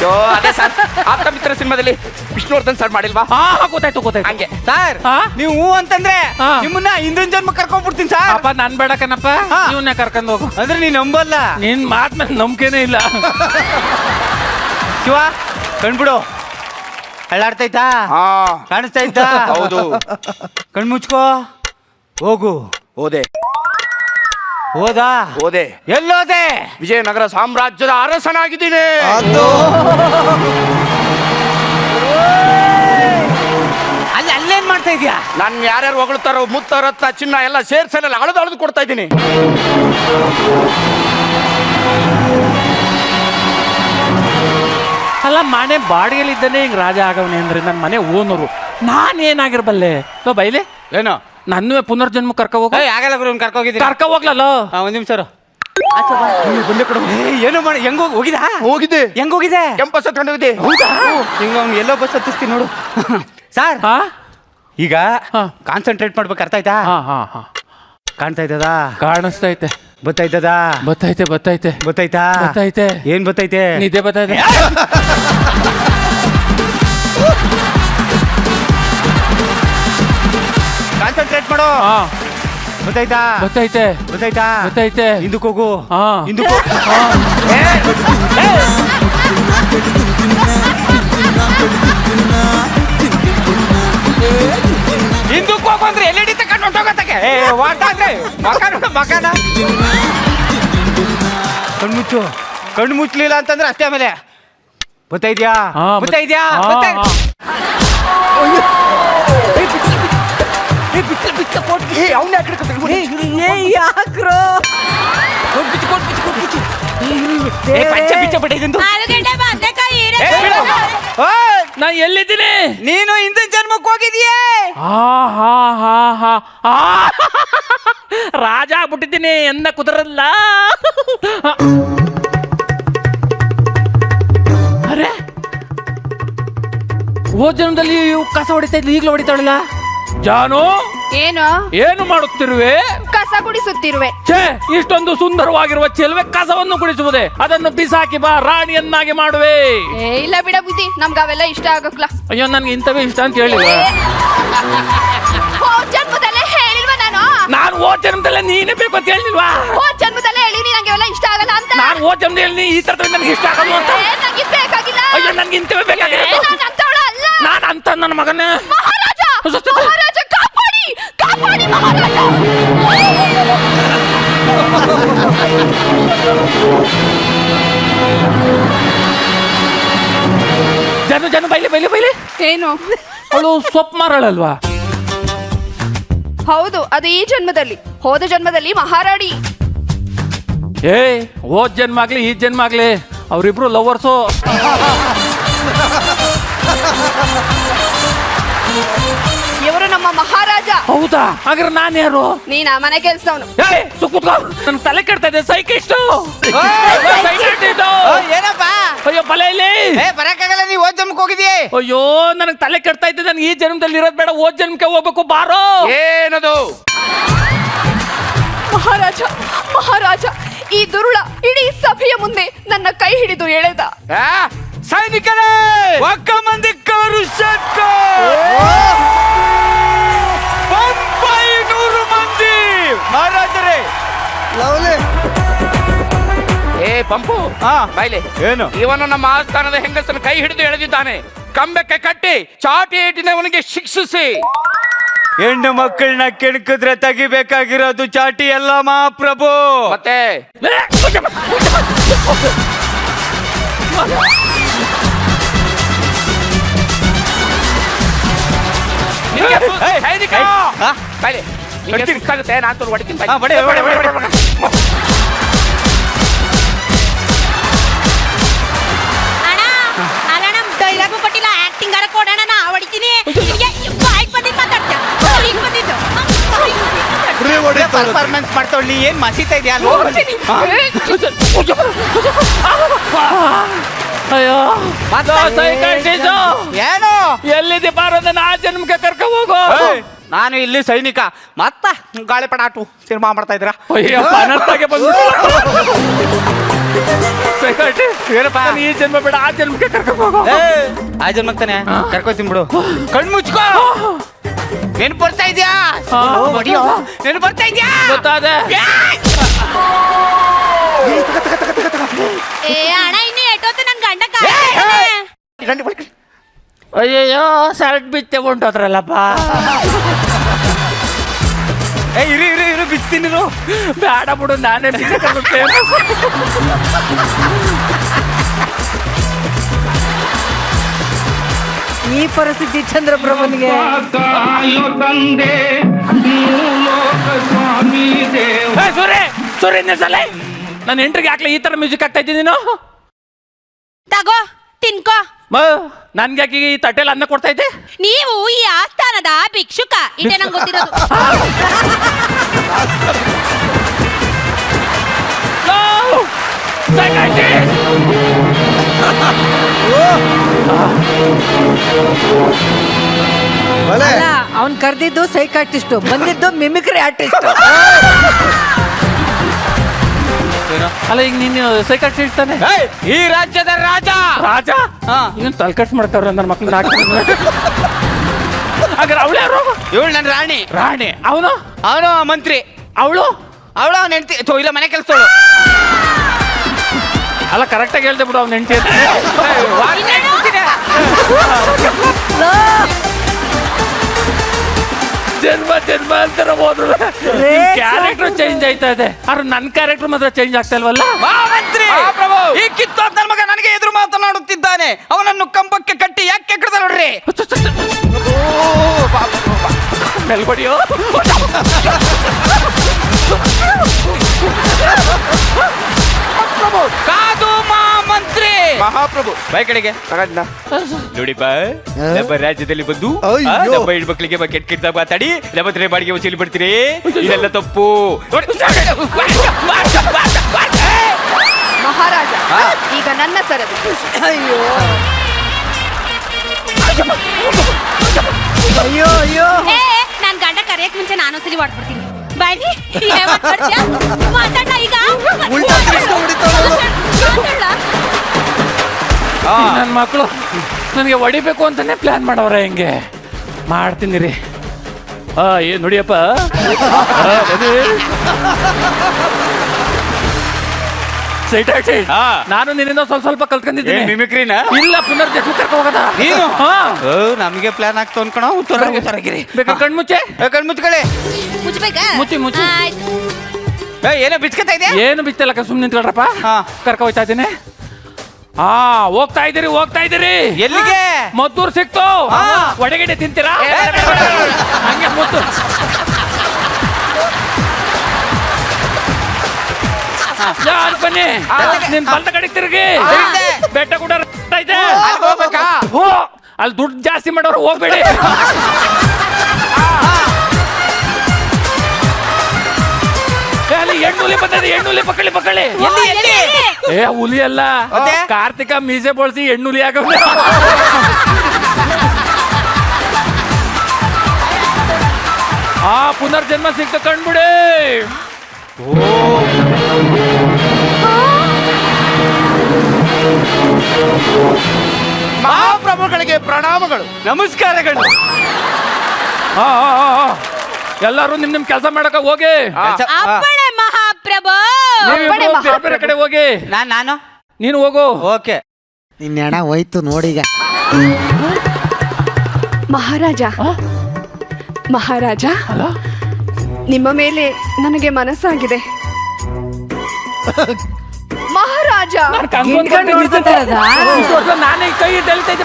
ಯೋ ಅದೇ ಸರ್ ಆಪ್ತ ಮಿತ್ರ ಸಿನಿಮಾದಲ್ಲಿ ವಿಷ್ಣುವರ್ಧನ್ ಸರ್ ಮಾಡಿಲ್ವಾ? ಹಾ ಗೊತ್ತಾಯ್ತು ಗೊತ್ತಾಯ್ತು. ಹಂಗೆ ಸರ್ ಹಾ? ನೀವು ಹೂ ಅಂತಂದ್ರೆ ಹಾ. ನಿಮ್ಮನ್ನ ಹಿಂದಿನ ಜನ್ಮ ಕರ್ಕೊಂಡ್ಬಿಡ್ತೀನಿ ಸರ್. ಅಪ್ಪ ನಾನ್ ಬೇಡ ಕಣಪ್ಪ, ಹಾ. ಇವನ್ನೇ ಕರ್ಕೊಂಡು ಹೋಗು. ಅಂದ್ರೆ ನೀನ್ ನಂಬಲ್ಲ. ನಿನ್ ಮಾತ್ ಮೇಲೆ ನಂಬಿಕೆನೇ ಇಲ್ಲ. ಶಿವ ಕಣ್ಬಿಡು, ಅಳ್ಳಾಡ್ತೈತಾ? ಹಾ ಕಾಣಿಸ್ತೈತಾ? ಹೌದು. ಕಣ್ಮುಚ್ಕೋ, ಹೋಗು. ಹೋದೆ ಹೋದಾ? ಹೋದೆ. ಎಲ್ಲೋದೆ? ವಿಜಯನಗರ ಸಾಮ್ರಾಜ್ಯದ ಅರಸನಾಗಿದ್ದೀನಿ. ಅಲ್ಲೇನ್ ಮಾಡ್ತಾ ಇದೀಯಾ? ನನ್ ಯಾರ್ಯಾರು ಹೊಗಳ್ತಾರೋ ಮುತ್ತ ರತ್ನ ಚಿನ್ನ ಎಲ್ಲ ಸೇರ್ಸಲ್ಲ ಅಳದು ಕೊಡ್ತಾ ಇದ್ದೀನಿ. ಅಲ್ಲ ಮನೆ ಬಾಡಿಗೆಲಿದ್ದಾನೆ ಹಿಂಗ್ ರಾಜ ಆಗವನೆ ಅಂದ್ರೆ ನನ್ನ ಮನೆ ಓನರು, ನಾನೇನಾಗಿರ್ಬಲ್ಲೆ? ಬೈಲೆ ಏನೋ ನನ್ನೂ ಪುನರ್ಜನ್ಮ ಕರ್ಕ ಹೋಗ. ಆಗಲ್ಲ ಗುರು, ಕರ್ಕೋಗಿದ್ದೀನಿ. ಕರ್ಕ ಹೋಗ್ಲಲ್ಲ. ಒಂದ್ ನಿಮಿಷ ಬಂದೆ ಕೊಡು. ಏನೋ ಮಾಡಿ ಹೆಂಗ್ ಹೋಗಿದಾ? ಹೋಗಿದ್ದೆ. ಹೆಂಗ್ ಹೋಗಿದೆ? ಕೆಂಪ ಸತ್ಕೊಂಡು ಹೋಗಿದ್ದೆ. ಹೌದಾ? ಹಿಂಗ ಅವ್ನು ಎಲ್ಲೋ ಬಸ್ ಹತ್ತಿಸ್ತೀನಿ ನೋಡು. ಸರ್ ಹಾ ಈಗ ಕಾನ್ಸಂಟ್ರೇಟ್ ಮಾಡ್ಬೇಕು, ಅರ್ಥ ಆಯ್ತಾ? ಹಾ ಹಾ ಹಾ ಕಾಣ್ತಾ ಇದ್ದದಾ? ಕಾಣಿಸ್ತೈತೆ. ಗೊತ್ತಾಯ್ತದ? ಬತ್ತೈತೆ ಬತ್ತೈತೆ ಗೊತ್ತಾಯ್ತಾ? ಬತ್ತೈತೆ. ಏನ್ ಗೊತ್ತೈತೆ? ನಿದ್ದೆ ಬತ್ತೈತೆ. ಕಾನ್ಸಂಟ್ರೇಟ್ ಮಾಡು. ಹಾ ಗೊತ್ತಾಯ್ತಾ? ಬತ್ತೈತೆ ಗೊತ್ತಾಯ್ತಾ? ಬತ್ತೈತೆ. ಹಿಂದಕ್ಕೆ ಹೋಗು. ಹಾ ಹಿಂದಕ್ಕೆ ಹಿಂದಕ್ಕೆ ಹೋಗು ಅಂದ್ರೆ ಎಲ್ಲೆಡಿ ತಕೊಂಡು ಹೊಂಟೋಗತ್ತಕ್ಕೆ. ವಾಟ ಅಂದ್ರೆ ಮಕ ನೋಡು, ಮಕನ. ಕಣ್ಮುಚ್ಚು. ಕಣ್ಣು ಮುಚ್ಚಲಿಲ್ಲ ಅಂತಂದ್ರೆ ಅಷ್ಟೇ. ಆಮೇಲೆ ಗೊತ್ತಾಯ್ದ್ಯಾ? ಹಾ, ಗೊತ್ತಾಯ್ದ್ಯಾ? ಹಾ, ಗೊತ್ತಾಯ್ತು. ಹಾ. ಯಾಕ್ರೋ ನಾ ಎಲ್ಲಿದ್ದೀನಿ? ನೀನು ಹಿಂದಿನ ಜನ್ಮಕ್ಕೆ ಹೋಗಿದೀಯೇ. ಹಾ ಹಾ ಹಾ ಹಾ ಹಾ ರಾಜ ಆಗ್ಬಿಟ್ಟಿದ್ದೀನಿ ಎನ್ನ ಕುದುರಲ್ಲ. ಅರೆ ಹೋದ ಜನ್ಮದಲ್ಲಿ ಇವು ಕಸ ಹೊಡಿತಾ ಇದ್ಲು, ಈಗಲೂ ಹೊಡಿತಾಳಲ್ಲ. ಜಾನು ಏನು ಏನು ಮಾಡುತ್ತಿರುವೆ? ಕಸ ಗುಡಿಸುತ್ತಿರುವೆ. ಛೇ, ಇಷ್ಟೊಂದು ಸುಂದರವಾಗಿರುವ ಚೆಲುವೆ ಕಸವನ್ನು ಗುಡಿಸುವುದೇ? ಅದನ್ನು ಬಿಸಾಕಿ ಬಾ, ರಾಣಿಯನ್ನಾಗಿ ಮಾಡುವೆ. ಇಲ್ಲ ಬಿಡ ಬುದ್ಧಿ, ನಮ್ಗ ಅವೆಲ್ಲ ಇಷ್ಟ ಆಗಕ್ಲ. ಅಯ್ಯೋ ನನ್ಗೆ ಇಂಥವೇ ಇಷ್ಟ ಅಂತ ಹೇಳಿವ. ಹೋದ್ ಜನ್ಮದಲ್ಲೇ ಹೇಳಿಲ್ವಾ ನಾನು? ನಾನು ಹೋದ ಜನ್ಮದಲ್ಲೇ ನೀನೇ ಬೇಕು ಅಂತ ಹೇಳಿಲ್ವಾ? ಹೋದ್ ಜನ್ಮದಲ್ಲೇ ಹೇಳಿನಿ ನಂಗೆ ಅವೆಲ್ಲ ಇಷ್ಟ ಆಗಲ್ಲ ಅಂತ. ನಾನು ಹೋದ ಜನ್ಮದಲ್ಲಿ ಈ ತರದಲ್ಲಿ ನನಗೆ ಇಷ್ಟ ಆಗಲ್ಲ ಅಂತ. ನಂಗೆ ಬೇಕಾಗಿಲ್ಲ. ಅಯ್ಯೋ ನನ್ಗೆ ಇಂಥವೇ ಬೇಕಾಗಿಲ್ಲ. ನಾನು ಅಂತವಳು ಅಲ್ಲ. ನಾನು ಅಂತ ನನ್ನ ಮಗನೇ. ಮಹಾರಾಜ, ಮಹಾರಾಜ ಕಾಪಾಡಿ, ಕಾಪಾಡಿ ಮಹಾರಾಜ. ಜನ ಬೈಲಿ ಬೈಲಿ ಬೈಲಿ. ಏನು? ಅವಳು ಸೊಪ್ಪು ಮಾರಳಲ್ವಾ? ಹೌದು, ಅದು ಈ ಜನ್ಮದಲ್ಲಿ. ಹೋದ ಜನ್ಮದಲ್ಲಿ ಮಹಾರಾಣಿ. ಏ ಹೋದ್ ಜನ್ಮ ಆಗ್ಲಿ ಈ ಜನ್ಮ ಆಗ್ಲಿ ಅವ್ರಿಬ್ರು ಲವರ್ಸು. ಇವರು ನಮ್ಮ ಮಹಾರಾಜ. ಹೌದಾ? ಹಾಗಾದ್ರೆ ನಾನು ಯಾರು? ನೀನ್ ಆ ಮನೆ ಕೆಲ್ಸದವನು. ನನ್ ತಲೆ ಕೆಡ್ತಾ ಇದೆ. ಸೈಕಿಸ್ಟ್. ಏನಪ್ಪ? ಅಯ್ಯೋ ಬಲ ಇಲ್ಲಿ. ಬರಕ್ಕಾಗಲ್ಲ, ನೀವು ಹೋದ್ ಜನ್ಮಕ್ಕೆ ಹೋಗಿದೀಯೇ. ಅಯ್ಯೋ ನನಗೆ ತಲೆ ಕೆಡ್ತಾ ಇದ್ದೆ. ನನ್ಗೆ ಈ ಜನ್ಮದಲ್ಲಿ ಇರೋದ್ ಬೇಡ, ಹೋದ್ ಜನ್ಮಕ್ಕೆ ಹೋಗ್ಬೇಕು. ಬಾರೋ. ಏನದು? ಮಹಾರಾಜ, ಮಹಾರಾಜ, ಈ ದುರುಳ ಇಡೀ ಸಭೆಯ ಮುಂದೆ ನನ್ನ ಕೈ ಹಿಡಿದು ಎಳೆದ. ಸೈನಿಕರೇ, ಒಕ್ಕ ಮಂದಿ ಕಾರು ಶಟ್ಕ 100 ಮಂದಿ ಮಹಾರಾಜರೇ. ಏ ಪಂಪು, ಬೈಲೆ. ಏನು? ಇವನು ನಮ್ಮ ಆಸ್ಥಾನದ ಹೆಂಗಸನ ಕೈ ಹಿಡಿದು ಎಳೆದಿದ್ದಾನೆ. ಕಂಬಕ್ಕೆ ಕಟ್ಟಿ ಚಾಟಿ ಏಟಿನವನಿಗೆ ಶಿಕ್ಷಿಸಿ. ಹೆಣ್ಣು ಮಕ್ಕಳನ್ನ ಕೆಣಕಿದ್ರೆ ತೆಗಿಬೇಕಾಗಿರೋದು ಚಾಟಿ ಎಲ್ಲ ಮಹಾಪ್ರಭು. ಮತ್ತೆ ಸೈನಿಕ ಬೈಲೆ, ಆಗುತ್ತೆ. ನಾನು ಹೊಡಿತೀನಿ. ಡೈಲಾಗು ಕೊಟ್ಟಿಲ್ಲ, ಆಕ್ಟಿಂಗ್ ಆರ ಕೊಡೋಣ, ನಾ ಹೊಡಿತೀನಿ. ಪರ್ಫಾರ್ಮೆನ್ಸ್ ಮಾಡ್ತಾವಳಿ. ಏನ್ ಮಸೀತಾ ಇದೆಯಾ? ಅಯ್ಯೋ ಏನು ಎಲ್ಲಿದೆ ಬಾರೋ, ನನ್ನ ಆ ಜನ್ಮಕ್ಕೆ ಕರ್ಕ ಹೋಗು. ನಾನು ಇಲ್ಲಿ ಸೈನಿಕ ಮತ್ತ ಗಾಳಿಪಟ ಆಟು ಸಿನಿಮಾ ಮಾಡ್ತಾ ಇದ್ದೀರಾ? ಅಯ್ಯಪ್ಪ ಅನರ್ಥಾಗೆ ಬಂದು ಏನಪ್ಪ ಈ ಜನ್ಮ ಬೇಡ ಆ ಜನ್ಮಕ್ಕೆ ಕರ್ಕೊಂಡು ಹೋಗೋ. ಆ ಜನ್ಮಕ್ತಾನೆ ಕರ್ಕೋತೀನಿ ಬಿಡು. ಕಣ್ಣು ಮುಚ್ಕೋ. ಏನ್ ಬರ್ತಾ ಇದ್ಯಾ? ಏನು ಬರ್ತಾ ಇದ್ಯಾ? ಗೊತ್ತಾದೆ. ಅಣ್ಣ ಇನ್ನು ಎಷ್ಟೊತ್ತು ನನ್ ಗಂಡ ಅಯ್ಯಯ್ಯೋ ಶರ್ಟ್ ಬಿಚ್ಚೆ ಹೊಂಟೋದ್ರಲ್ಲಪ್ಪ. ಇರು ಇರು ಇರು ಬಿಸ್ತೀನಿ. ಬೇಡ ಬಿಡು ನಾನೇ ಬಿಚ್ಚೆ. ಈ ಪರಿಸ್ಥಿತಿ ಚಂದ್ರಪ್ರಭುನಿಗೆ ಸೂರ್ಯ ಸಲ ನನ್ನ ಎಂಟ್ರಿಗೆ ಹಾಕ್ಲಿ ಈ ತರ ಮ್ಯೂಸಿಕ್ ಆಗ್ತಾ ಇದ್ದೀನಿ ನೀನು. ತಗೋ ತಿನ್ಕೋ. ನನ್ಗೆ ಯಾಕೆ ಈ ತಟ್ಟೆಲಿ ಅನ್ನ ಕೊಡ್ತಾ ಇದ್ದೆ? ನೀವು ಈ ಆಸ್ಥಾನದ ಭಿಕ್ಷುಕ ಇದೇ ನಂಗೆ ಗೊತ್ತಿರೋದು. ಅಲ್ಲ ಅವ್ನ್ ಕರ್ದಿದ್ದು ಸೈಕಾಟಿಸ್ಟು, ಬಂದಿದ್ದು ಮಿಮಿಕ್ರಿ ಆರ್ಟಿಸ್ಟ್. ಅಲ್ಲ ಈಗ ನೀನು ಸೈಕಾಟ್ರಿ ಇರ್ತಾನೆ ಈ ರಾಜ್ಯದ ರಾಜ. ರಾಜ ಇವನ್ ತಲ್ಕಟ್ ಮಾಡ್ತಾವ್ರ ನನ್ನ ಮಕ್ಳು ಹಾಗಾದ್ರೆ ಅವಳು ಯಾರು? ಇವಳು ನನ್ನ ರಾಣಿ. ರಾಣಿ. ಅವನು ಅವನು ಮಂತ್ರಿ. ಅವಳು ಅವನು ಹೆಂಡತಿ. ಇಲ್ಲ ಮನೆ ಕೆಲಸದವಳು. ಅಲ್ಲ ಕರೆಕ್ಟಾಗಿ ಹೇಳ್ದೆ ಬಿಡು ಅವ್ನ ಹೆಂಡತಿ ಅಂತ. ಜನ್ಮ ಜನ್ಮಾಂತರ ಹೋದ್ರು ಕ್ಯಾರೆಕ್ಟರ್ ಚೇಂಜ್ ಆಯ್ತಾ ಇದೆ. ಆದ್ರೆ ನನ್ನ ಕ್ಯಾರೆಕ್ಟರ್ ಮಾತ್ರ ಚೇಂಜ್ ಆಗ್ತಾ ಇಲ್ವಲ್ಲ? ಮಂತ್ರಿ ಈ ಕಿತ್ತೋದ್ ನನ್ನ ಮಗ ನನಗೆ ಎದುರು ಮಾತನಾಡುತ್ತಿದ್ದಾನೆ. ಅವನನ್ನು ಕಂಬಕ್ಕೆ ಕಟ್ಟಿ ಯಾಕೆ ಕೆಕ್ಕದ ನೋಡ್ರಿ. ಮೆಲ್ಬಡಿಯೋ ಕಾದು ಮಂತ್ರಿ ಮಹಾಪ್ರಭು ಬೈ ಕಡೆಗೆ ನೋಡಿ ಬಾ ನಮ್ಮ ರಾಜ್ಯದಲ್ಲಿ ಬಂದು ನಮ್ಮ ಹೆಣ್ಮಕ್ಳಿಗೆ ಕೆಟ್ಟ ಕೆಟ್ಟ ಮಾತಾಡಿ ನಮ್ಮ ಬಾಡಿಗೆ ವಸೂಲಿ ಬಿಡ್ತೀರಿ. ಇದೆಲ್ಲ ತಪ್ಪು. ಮಹಾರಾಜ ಈಗ ನನ್ನ ಸರದಿ. ಅಯ್ಯೋ ಅಯ್ಯೋ ಅಯ್ಯೋ ನನ್ ಗಂಡ ಕರೆಯಕ್ ಮುಂಚೆ ನಾನು ಸರಿ ಹೊಡ್ಬಿಡ್ತೀನಿ. ಬಾಯ್ಲಿ ಮಾತಾಡ ಈಗ. ನನ್ನ ಮಕ್ಕಳು ನನಗೆ ಹೊಡಿಬೇಕು ಅಂತಾನೆ ಪ್ಲಾನ್ ಮಾಡವ್ರೆ. ಹೆಂಗೆ ಮಾಡ್ತೀನಿ ರೀ. ಏನ್ ನೋಡಿಯಪ್ಪ, ನಾನು ನಿನ್ನಿಂದ ಸ್ವಲ್ಪ ಸ್ವಲ್ಪ ಕಲ್ತ್ಕೊಂಡಿದ್ದೀನಿ. ಮಿಮಿಕ್ರಿನ ಇಲ್ಲ ಪುನರ್ಜನ್ಮ ಕರ್ಕೊ ಹೋಗದ ನೀನು ಹಾ ನಮಗೆ ಪ್ಲಾನ್ ಆಗ್ತಾ ಅನ್ಕೊಣ. ಬೇಕಾ ಕಣ್ಮುಚ್ಚೆ ಕಣ್ಮುಚ್ಕೊಳ್ಳಿ. ಮುಚ್ಚಬೇಕಾ? ಮುಚ್ಚಿ ಮುಚ್ಚಿ. ಏನೋ ಬಿಚ್ಕತಾ ಇದೆಯಾ? ಏನು ಬಿತ್ತಲ್ಲ ಸುಮ್ಮನೆ ನಿಂತ್ಕೊಳ್ರಪ್ಪ. ಕರ್ಕೊ ಹೋಗ್ತಾ ಇದ್ದೀನಿ. ಹೋಗ್ತಾ ಇದ್ದೀರಿ. ಎಲ್ಲಿಗೆ? ಮದ್ದೂರು ಸಿಕ್ತು. ಒಡಗಡೆ ತಿಂತೀರಾ? ಹಂಗೆ ಮುತ್ತು. ಯಾರು ಬನ್ನಿ ನಿನ್ ಬಲ್ದ ಕಡೆ ತಿರುಗಿ. ಬೆಟ್ಟ ಕೂಡ ಇದೆ. ಅಲ್ಲಿ ದುಡ್ಡು ಜಾಸ್ತಿ ಮಾಡೋರು ಹೋಗ್ಬೇಡಿ. ಅಲ್ಲಿ ಹೆಣ್ಣುಲಿ ಬಂದಿದೆ. ಹೆಣ್ಣುಲಿ ಪಕ್ಕಳಿ. ಏ ಹುಲಿ ಅಲ್ಲ, ಕಾರ್ತಿಕ ಮೀಸೆ ಬಳಸಿ ಹೆಣ್ಣುಲಿ ಆಗ. ಪುನರ್ಜನ್ಮ ಸಿಕ್ತ ಕಂಡ್ಬಿಡಿ. ಮಹಾಪ್ರಭುಗಳಿಗೆ ಪ್ರಣಾಮಗಳು, ನಮಸ್ಕಾರಗಳು. ಎಲ್ಲಾರು ನಿಮ್ ಕೆಲಸ ಮಾಡಕ ಹೋಗಿ. ಮಹಾಪ್ರಭು ಬೇರೆ ಕಡೆ ಹೋಗಿ. ನಾನು ನೀನು ಹೋಗು. ಓಕೆ. ನಿನ್ನ ಹಣ ಹೋಯ್ತು ನೋಡೀಗ. ಮಹಾರಾಜ ನಿಮ್ಮ ಮೇಲೆ ನನಗೆ ಮನಸ್ಸಾಗಿದೆ. ಮಹಾರಾಜ ನಾನೇ ಕೈ ಎಳ್ತಾ ಇದ್ದೆ.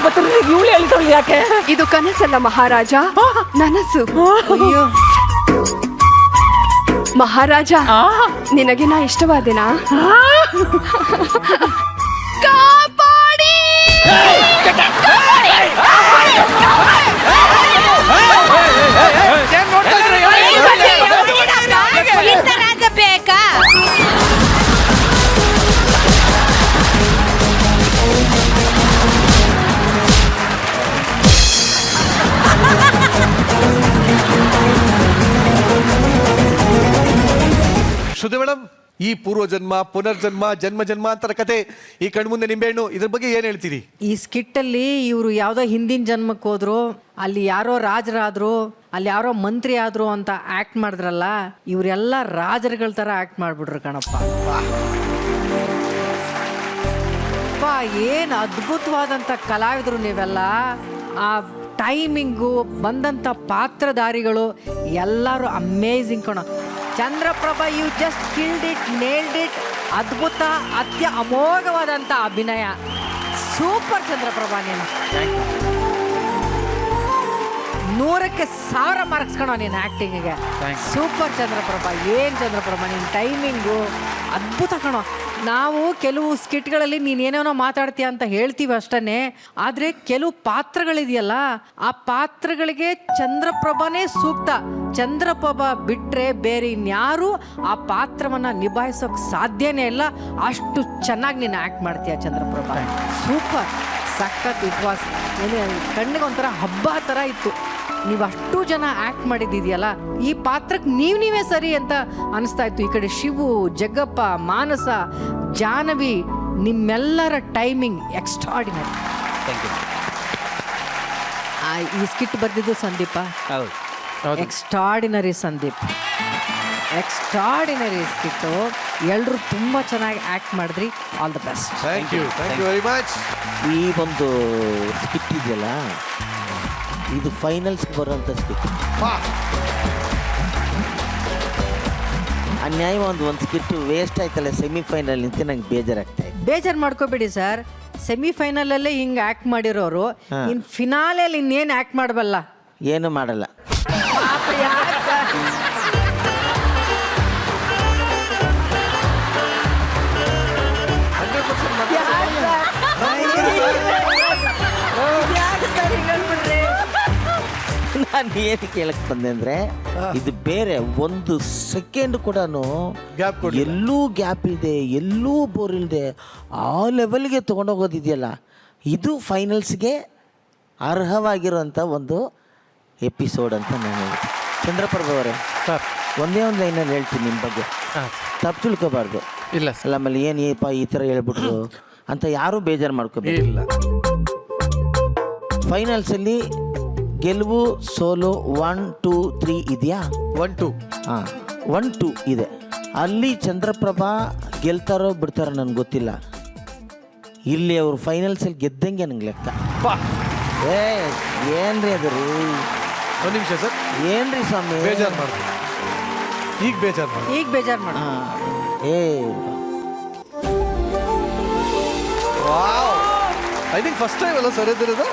ಇವಳು ಹೇಳ್ತಾಳೆ ಯಾಕೆ? ಇದು ಕನಸಲ್ಲ ಮಹಾರಾಜ, ನನಸು. ಮಹಾರಾಜ ನಿನಗೆ ನಾ ಇಷ್ಟವಾದೆನಾ? ಕಾಪಾಡಿ. ಬೇಕಾ? ಶ್ರುತಿ ಮೇಡಮ್, ಈ ಪೂರ್ವಜನ್ಮ, ಪುನರ್ಜನ್ಮ, ಜನ್ಮ ಜನ್ಮಾಂತರ ಕತೆ, ಈ ಕಣ್ಮುಂದೆ ನಿಂಬೆಹಣ್ಣು, ಇದ್ರ ಬಗ್ಗೆ ಏನ್ ಹೇಳ್ತೀರಿ? ಈ ಸ್ಕಿಟ್ಟಲ್ಲಿ ಇವರು ಯಾವುದೋ ಹಿಂದಿನ ಜನ್ಮಕ್ಕೆ ಹೋದ್ರು, ಅಲ್ಲಿ ಯಾರೋ ರಾಜರಾದ್ರು, ಅಲ್ಲಿ ಯಾರೋ ಮಂತ್ರಿ ಆದ್ರು ಅಂತ ಆಕ್ಟ್ ಮಾಡಿದ್ರಲ್ಲ, ಇವರೆಲ್ಲ ರಾಜರುಗಳ ತರ ಆಕ್ಟ್ ಮಾಡ್ಬಿಟ್ರು ಕಣಪ್ಪ. ಏನ್ ಅದ್ಭುತವಾದಂಥ ಕಲಾವಿದರು ನೀವೆಲ್ಲ. ಆ ಟೈಮಿಂಗು, ಬಂದಂಥ ಪಾತ್ರಧಾರಿಗಳು ಎಲ್ಲರೂ ಅಮೇಝಿಂಗ್ ಕಣ. Chandraprabha, you just killed it, nailed it. ಅದ್ಭುತ, ಅಮೋಘವಾದಂಥ ಅಭಿನಯ. ಸೂಪರ್ ಚಂದ್ರಪ್ರಭಾ, ನೀನು 100ಕ್ಕೆ 1000 ಮಾರ್ಕ್ಸ್ ಕಣೋ ನೀನು ಆ್ಯಕ್ಟಿಂಗಿಗೆ. ಸೂಪರ್ ಚಂದ್ರಪ್ರಭಾ. ಏನು ಚಂದ್ರಪ್ರಭಾ, ನಿನ್ನ ಟೈಮಿಂಗು ಅದ್ಭುತ ಕಣೋ. ನಾವು ಕೆಲವು ಸ್ಕಿಟ್ಗಳಲ್ಲಿ ನೀನೇನೇನೋ ಮಾತಾಡ್ತೀಯ ಅಂತ ಹೇಳ್ತೀವಿ ಅಷ್ಟೇ, ಆದರೆ ಕೆಲವು ಪಾತ್ರಗಳಿದೆಯಲ್ಲ, ಆ ಪಾತ್ರಗಳಿಗೆ ಚಂದ್ರಪ್ರಭಾನೇ ಸೂಕ್ತ. ಚಂದ್ರಪ್ರಭಾ ಬಿಟ್ಟರೆ ಬೇರೆ ಇನ್ಯಾರು ಆ ಪಾತ್ರವನ್ನು ನಿಭಾಯಿಸೋಕೆ ಸಾಧ್ಯನೇ ಇಲ್ಲ. ಅಷ್ಟು ಚೆನ್ನಾಗಿ ನೀನು ಆ್ಯಕ್ಟ್ ಮಾಡ್ತೀಯ ಚಂದ್ರಪ್ರಭಾ. ಸೂಪರ್, ಸಖತ್. ಇಟ್ ವಾಸ್ ಕಣ್ಣಿಗೆ ಒಂಥರ ಹಬ್ಬ ಥರ ಇತ್ತು. ನೀವು ಅಷ್ಟು ಜನ ಆ್ಯಕ್ಟ್ ಮಾಡಿದ್ದಿದೆಯಲ್ಲ, ಈ ಪಾತ್ರಕ್ಕೆ ನೀವೇ ಸರಿ ಅಂತ ಅನಿಸ್ತಾ ಇತ್ತು. ಈ ಕಡೆ ಶಿವು, ಜಗ್ಗಪ್ಪ, ಮಾನಸ, ಜಾಹ್ನವಿ, ನಿಮ್ಮೆಲ್ಲರ ಟೈಮಿಂಗ್ ಎಕ್ಸ್ಟ್ರಾಡಿನರಿ. ಈ ಸ್ಕಿಟ್ ಬರ್ದಿದ್ದು Sandeep. Extraordinary Sandeep, extraordinary skit. ಎಲ್ಲರೂ ತುಂಬ ಚೆನ್ನಾಗಿ ಆ್ಯಕ್ಟ್ ಮಾಡಿದ್ರಿ. All the best. Thank you very much. ಈ ಒಂದು ಸ್ಕಿಟ್ ಇದೆಯಲ್ಲ, ಇದು ಫೈನಲ್ಸ್ ಬರೋಂಥ ಸ್ಕಿಟ್. ಅನ್ಯಾಯ ಒಂದು ಸ್ಕಿಟ್ ವೇಸ್ಟ್ ಆಯ್ತಲ್ಲ ಸೆಮಿಫೈನಲ್ ನಿಂತು ನಂಗೆ ಬೇಜಾರಾಗ್ತಾ ಇದೆ. ಬೇಜಾರು ಮಾಡ್ಕೋಬೇಡಿ ಸರ್. ಸೆಮಿಫೈನಲಲ್ಲೇ ಹಿಂಗೆ ಆ್ಯಕ್ಟ್ ಮಾಡಿರೋರು ಇನ್ನು ಫಿನಾಲೆಯಲ್ಲಿ ಇನ್ನೇನು ಆ್ಯಕ್ಟ್ ಮಾಡಬಲ್ಲ? ಏನು ಮಾಡಲ್ಲ. ನಾನು ಏನು ಕೇಳಕ್ ಬಂದೆ ಅಂದ್ರೆ, ಇದು ಬೇರೆ ಒಂದು ಸೆಕೆಂಡ್ ಕೂಡ ಎಲ್ಲೂ ಗ್ಯಾಪ್ ಇದೆ, ಎಲ್ಲೂ ಬೋರ್ ಇಲ್ಲದೆ ಆ ಲೆವೆಲ್ಗೆ ತೊಗೊಂಡೋಗೋದಿದೆಯಲ್ಲ, ಇದು ಫೈನಲ್ಸ್ಗೆ ಅರ್ಹವಾಗಿರುವಂಥ ಒಂದು ಎಪಿಸೋಡ್ ಅಂತ ನಾನು ಹೇಳ್ತೀನಿ. ಚಂದ್ರಪ್ರಭಾ ಅವರೇ, ಒಂದೇ ಒಂದು ಲೈನಲ್ಲಿ ಹೇಳ್ತೀನಿ ನಿಮ್ಮ ಬಗ್ಗೆ, ತಪ್ಪು ತಿಳ್ಕೊಬಾರ್ದು. ಇಲ್ಲ ಅಲ್ಲ, ಆಮೇಲೆ ಏನಪ್ಪ ಈ ಥರ ಹೇಳ್ಬಿಟ್ರು ಅಂತ ಯಾರೂ ಬೇಜಾರು ಮಾಡ್ಕೋಬೇಕು. ಇಲ್ಲ, ಫೈನಲ್ಸಲ್ಲಿ ಗೆಲುವು ಸೋಲು 1, 2, 3 ಇದೆಯಾ? 1, 2. ಹಾಂ, 1, 2 ಇದೆ. ಅಲ್ಲಿ ಚಂದ್ರಪ್ರಭಾ ಗೆಲ್ತಾರೋ ಬಿಡ್ತಾರೋ ನನಗೆ ಗೊತ್ತಿಲ್ಲ. ಇಲ್ಲಿ ಅವರು ಫೈನಲ್ಸಲ್ಲಿ ಗೆದ್ದಂಗೆ ನಂಗೆ ಲೆಕ್ಕ. ಏನ್ರಿ ಅದು ರೀ? ಒಂದು ನಿಮಿಷ ಸರ್. ಏನ್ರಿ ಸ್ವಾಮಿ ಬೇಜಾರು ಮಾಡ್ತೀನಿ, ಈಗ ಬೇಜಾರು ಮಾಡಿ, ಈಗ ಬೇಜಾರು ಮಾಡಿ. ಐ ಥಿಂಕ್ ಫಸ್ಟ್ ಟೈಮ್ ಅಲ್ಲ ಸರ್ ಇದಿರೋದು?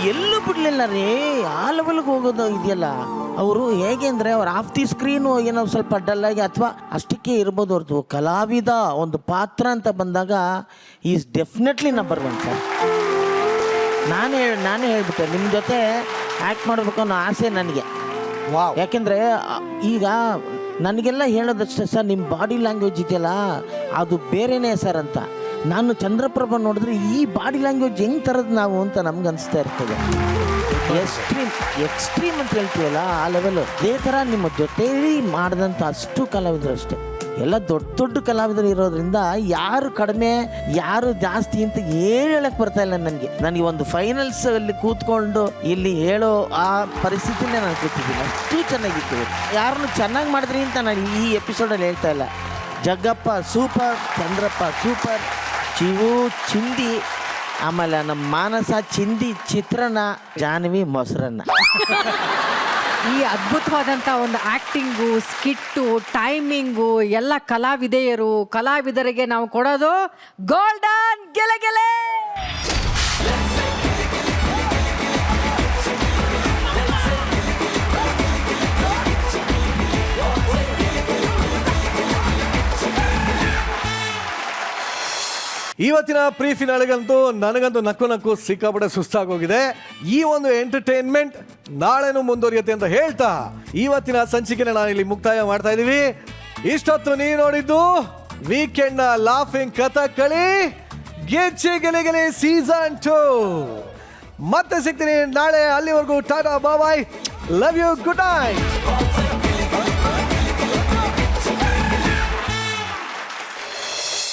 ಎಲ್ಲೂ ಬಿಡಲಿಲ್ಲ ರೀ. ಆ ಲೆವೆಲ್ಗೆ ಹೋಗೋದು ಇದೆಯಲ್ಲ, ಅವರು ಹೇಗೆ ಅಂದರೆ ಅವ್ರು ಆಫ್ ದಿ ಸ್ಕ್ರೀನು ಏನೋ ಸ್ವಲ್ಪ ಡಲ್ಲಾಗಿ ಅಥವಾ ಅಷ್ಟಕ್ಕೆ ಇರ್ಬೋದು ಹೊರತು, ಕಲಾವಿದ ಒಂದು ಪಾತ್ರ ಅಂತ ಬಂದಾಗ ಈಸ್ ಡೆಫಿನೆಟ್ಲಿ ನಂಬರ್ 1 ಸರ್. ನಾನೇ ಹೇಳ್ಬಿಟ್ಟೆ, ನಿಮ್ಮ ಜೊತೆ ಆ್ಯಕ್ಟ್ ಮಾಡಬೇಕು ಅನ್ನೋ ಆಸೆ ನನಗೆ. ಯಾಕೆಂದರೆ ಈಗ ನನಗೆಲ್ಲ ಹೇಳೋದಷ್ಟೇ ಸರ್, ನಿಮ್ಮ ಬಾಡಿ ಲ್ಯಾಂಗ್ವೇಜ್ ಇದೆಯಲ್ಲ ಅದು ಬೇರೆಯೇ ಸರ್ ಅಂತ. ನಾನು ಚಂದ್ರಪ್ರಭಾ ನೋಡಿದ್ರೆ ಈ ಬಾಡಿ ಲ್ಯಾಂಗ್ವೇಜ್ ಹೆಂಗೆ ಥರದ್ದು ನಾವು ಅಂತ ನಮ್ಗೆ ಅನಿಸ್ತಾ ಇರ್ತದೆ. ಎಕ್ಸ್ಟ್ರೀಮ್ ಅಂತ ಹೇಳ್ತೀವಲ್ಲ ಆ ಲೆವೆಲು. ಅದೇ ಥರ ನಿಮ್ಮ ಜೊತೆಲಿ ಮಾಡಿದಂಥ ಅಷ್ಟು ಕಲಾವಿದರು ಅಷ್ಟೇ, ಎಲ್ಲ ದೊಡ್ಡ ದೊಡ್ಡ ಕಲಾವಿದರು ಇರೋದ್ರಿಂದ ಯಾರು ಕಡಿಮೆ ಯಾರು ಜಾಸ್ತಿ ಅಂತ ಹೇಳಕ್ಕೆ ಬರ್ತಾ ಇಲ್ಲ ನನಗೆ. ನನಗೆ ಒಂದು ಫೈನಲ್ಸ್ ಅಲ್ಲಿ ಕೂತ್ಕೊಂಡು ಇಲ್ಲಿ ಹೇಳೋ ಆ ಪರಿಸ್ಥಿತಿನೇ ನಾನು ಕೂತಿದ್ದೀನಿ. ಅಷ್ಟು ಚೆನ್ನಾಗಿತ್ತು. ಯಾರನ್ನು ಚೆನ್ನಾಗಿ ಮಾಡಿದ್ರಿ ಅಂತ ನಾನು ಈ ಎಪಿಸೋಡಲ್ಲಿ ಹೇಳ್ತಾ ಇಲ್ಲ. ಜಗ್ಗಪ್ಪ ಸೂಪರ್, ಚಂದ್ರಪ್ಪ ಸೂಪರ್, ಶಿವು ಚಿಂದಿ, ಆಮೇಲೆ ನಮ್ಮ ಮಾನಸ ಚಿಂದಿ ಚಿತ್ರಾನ್ನ, ಜಾಹ್ನವಿ ಮೊಸರನ್ನ. ಈ ಅದ್ಭುತವಾದಂಥ ಒಂದು ಆ್ಯಕ್ಟಿಂಗು, ಸ್ಕಿಟ್ಟು, ಟೈಮಿಂಗು ಎಲ್ಲ ಕಲಾವಿದರಿಗೆ ನಾವು ಕೊಡೋದು ಗೋಲ್ಡನ್ ಗೆಲೆ. ಇವತ್ತಿನ ಪ್ರೀ ಫಿನಾಲೆಗಂತೂ ನನಗಂತೂ ನಕ್ಕು ಸಿಕ್ಕಾಪಟ್ಟೆ ಸುಸ್ತಾಗೋಗಿದೆ. ಈ ಒಂದು ಎಂಟರ್ಟೈನ್ಮೆಂಟ್ ನಾಳೆನೂ ಮುಂದುವರಿಯುತ್ತೆ ಅಂತ ಹೇಳ್ತಾ ಇವತ್ತಿನ ಸಂಚಿಕೆನ ನಾನಿಲ್ಲಿ ಮುಕ್ತಾಯ ಮಾಡ್ತಾ ಇದ್ದೀವಿ. ಇಷ್ಟೊತ್ತು ನೀವು ನೋಡಿದ್ದು ವೀಕೆಂಡ್ ನ ಲಾಫಿಂಗ್ ಕಥಕಳಿ ಗೆಚ್ಚಿ ಗೆಲೆ ಸೀಸನ್ 2. ಮತ್ತೆ ಸಿಗ್ತೀನಿ ನಾಳೆ. ಅಲ್ಲಿವರೆಗೂ ಟಾಟಾ ಬಾಯ್, ಲವ್ ಯು, ಗುಡ್ ನೈಟ್.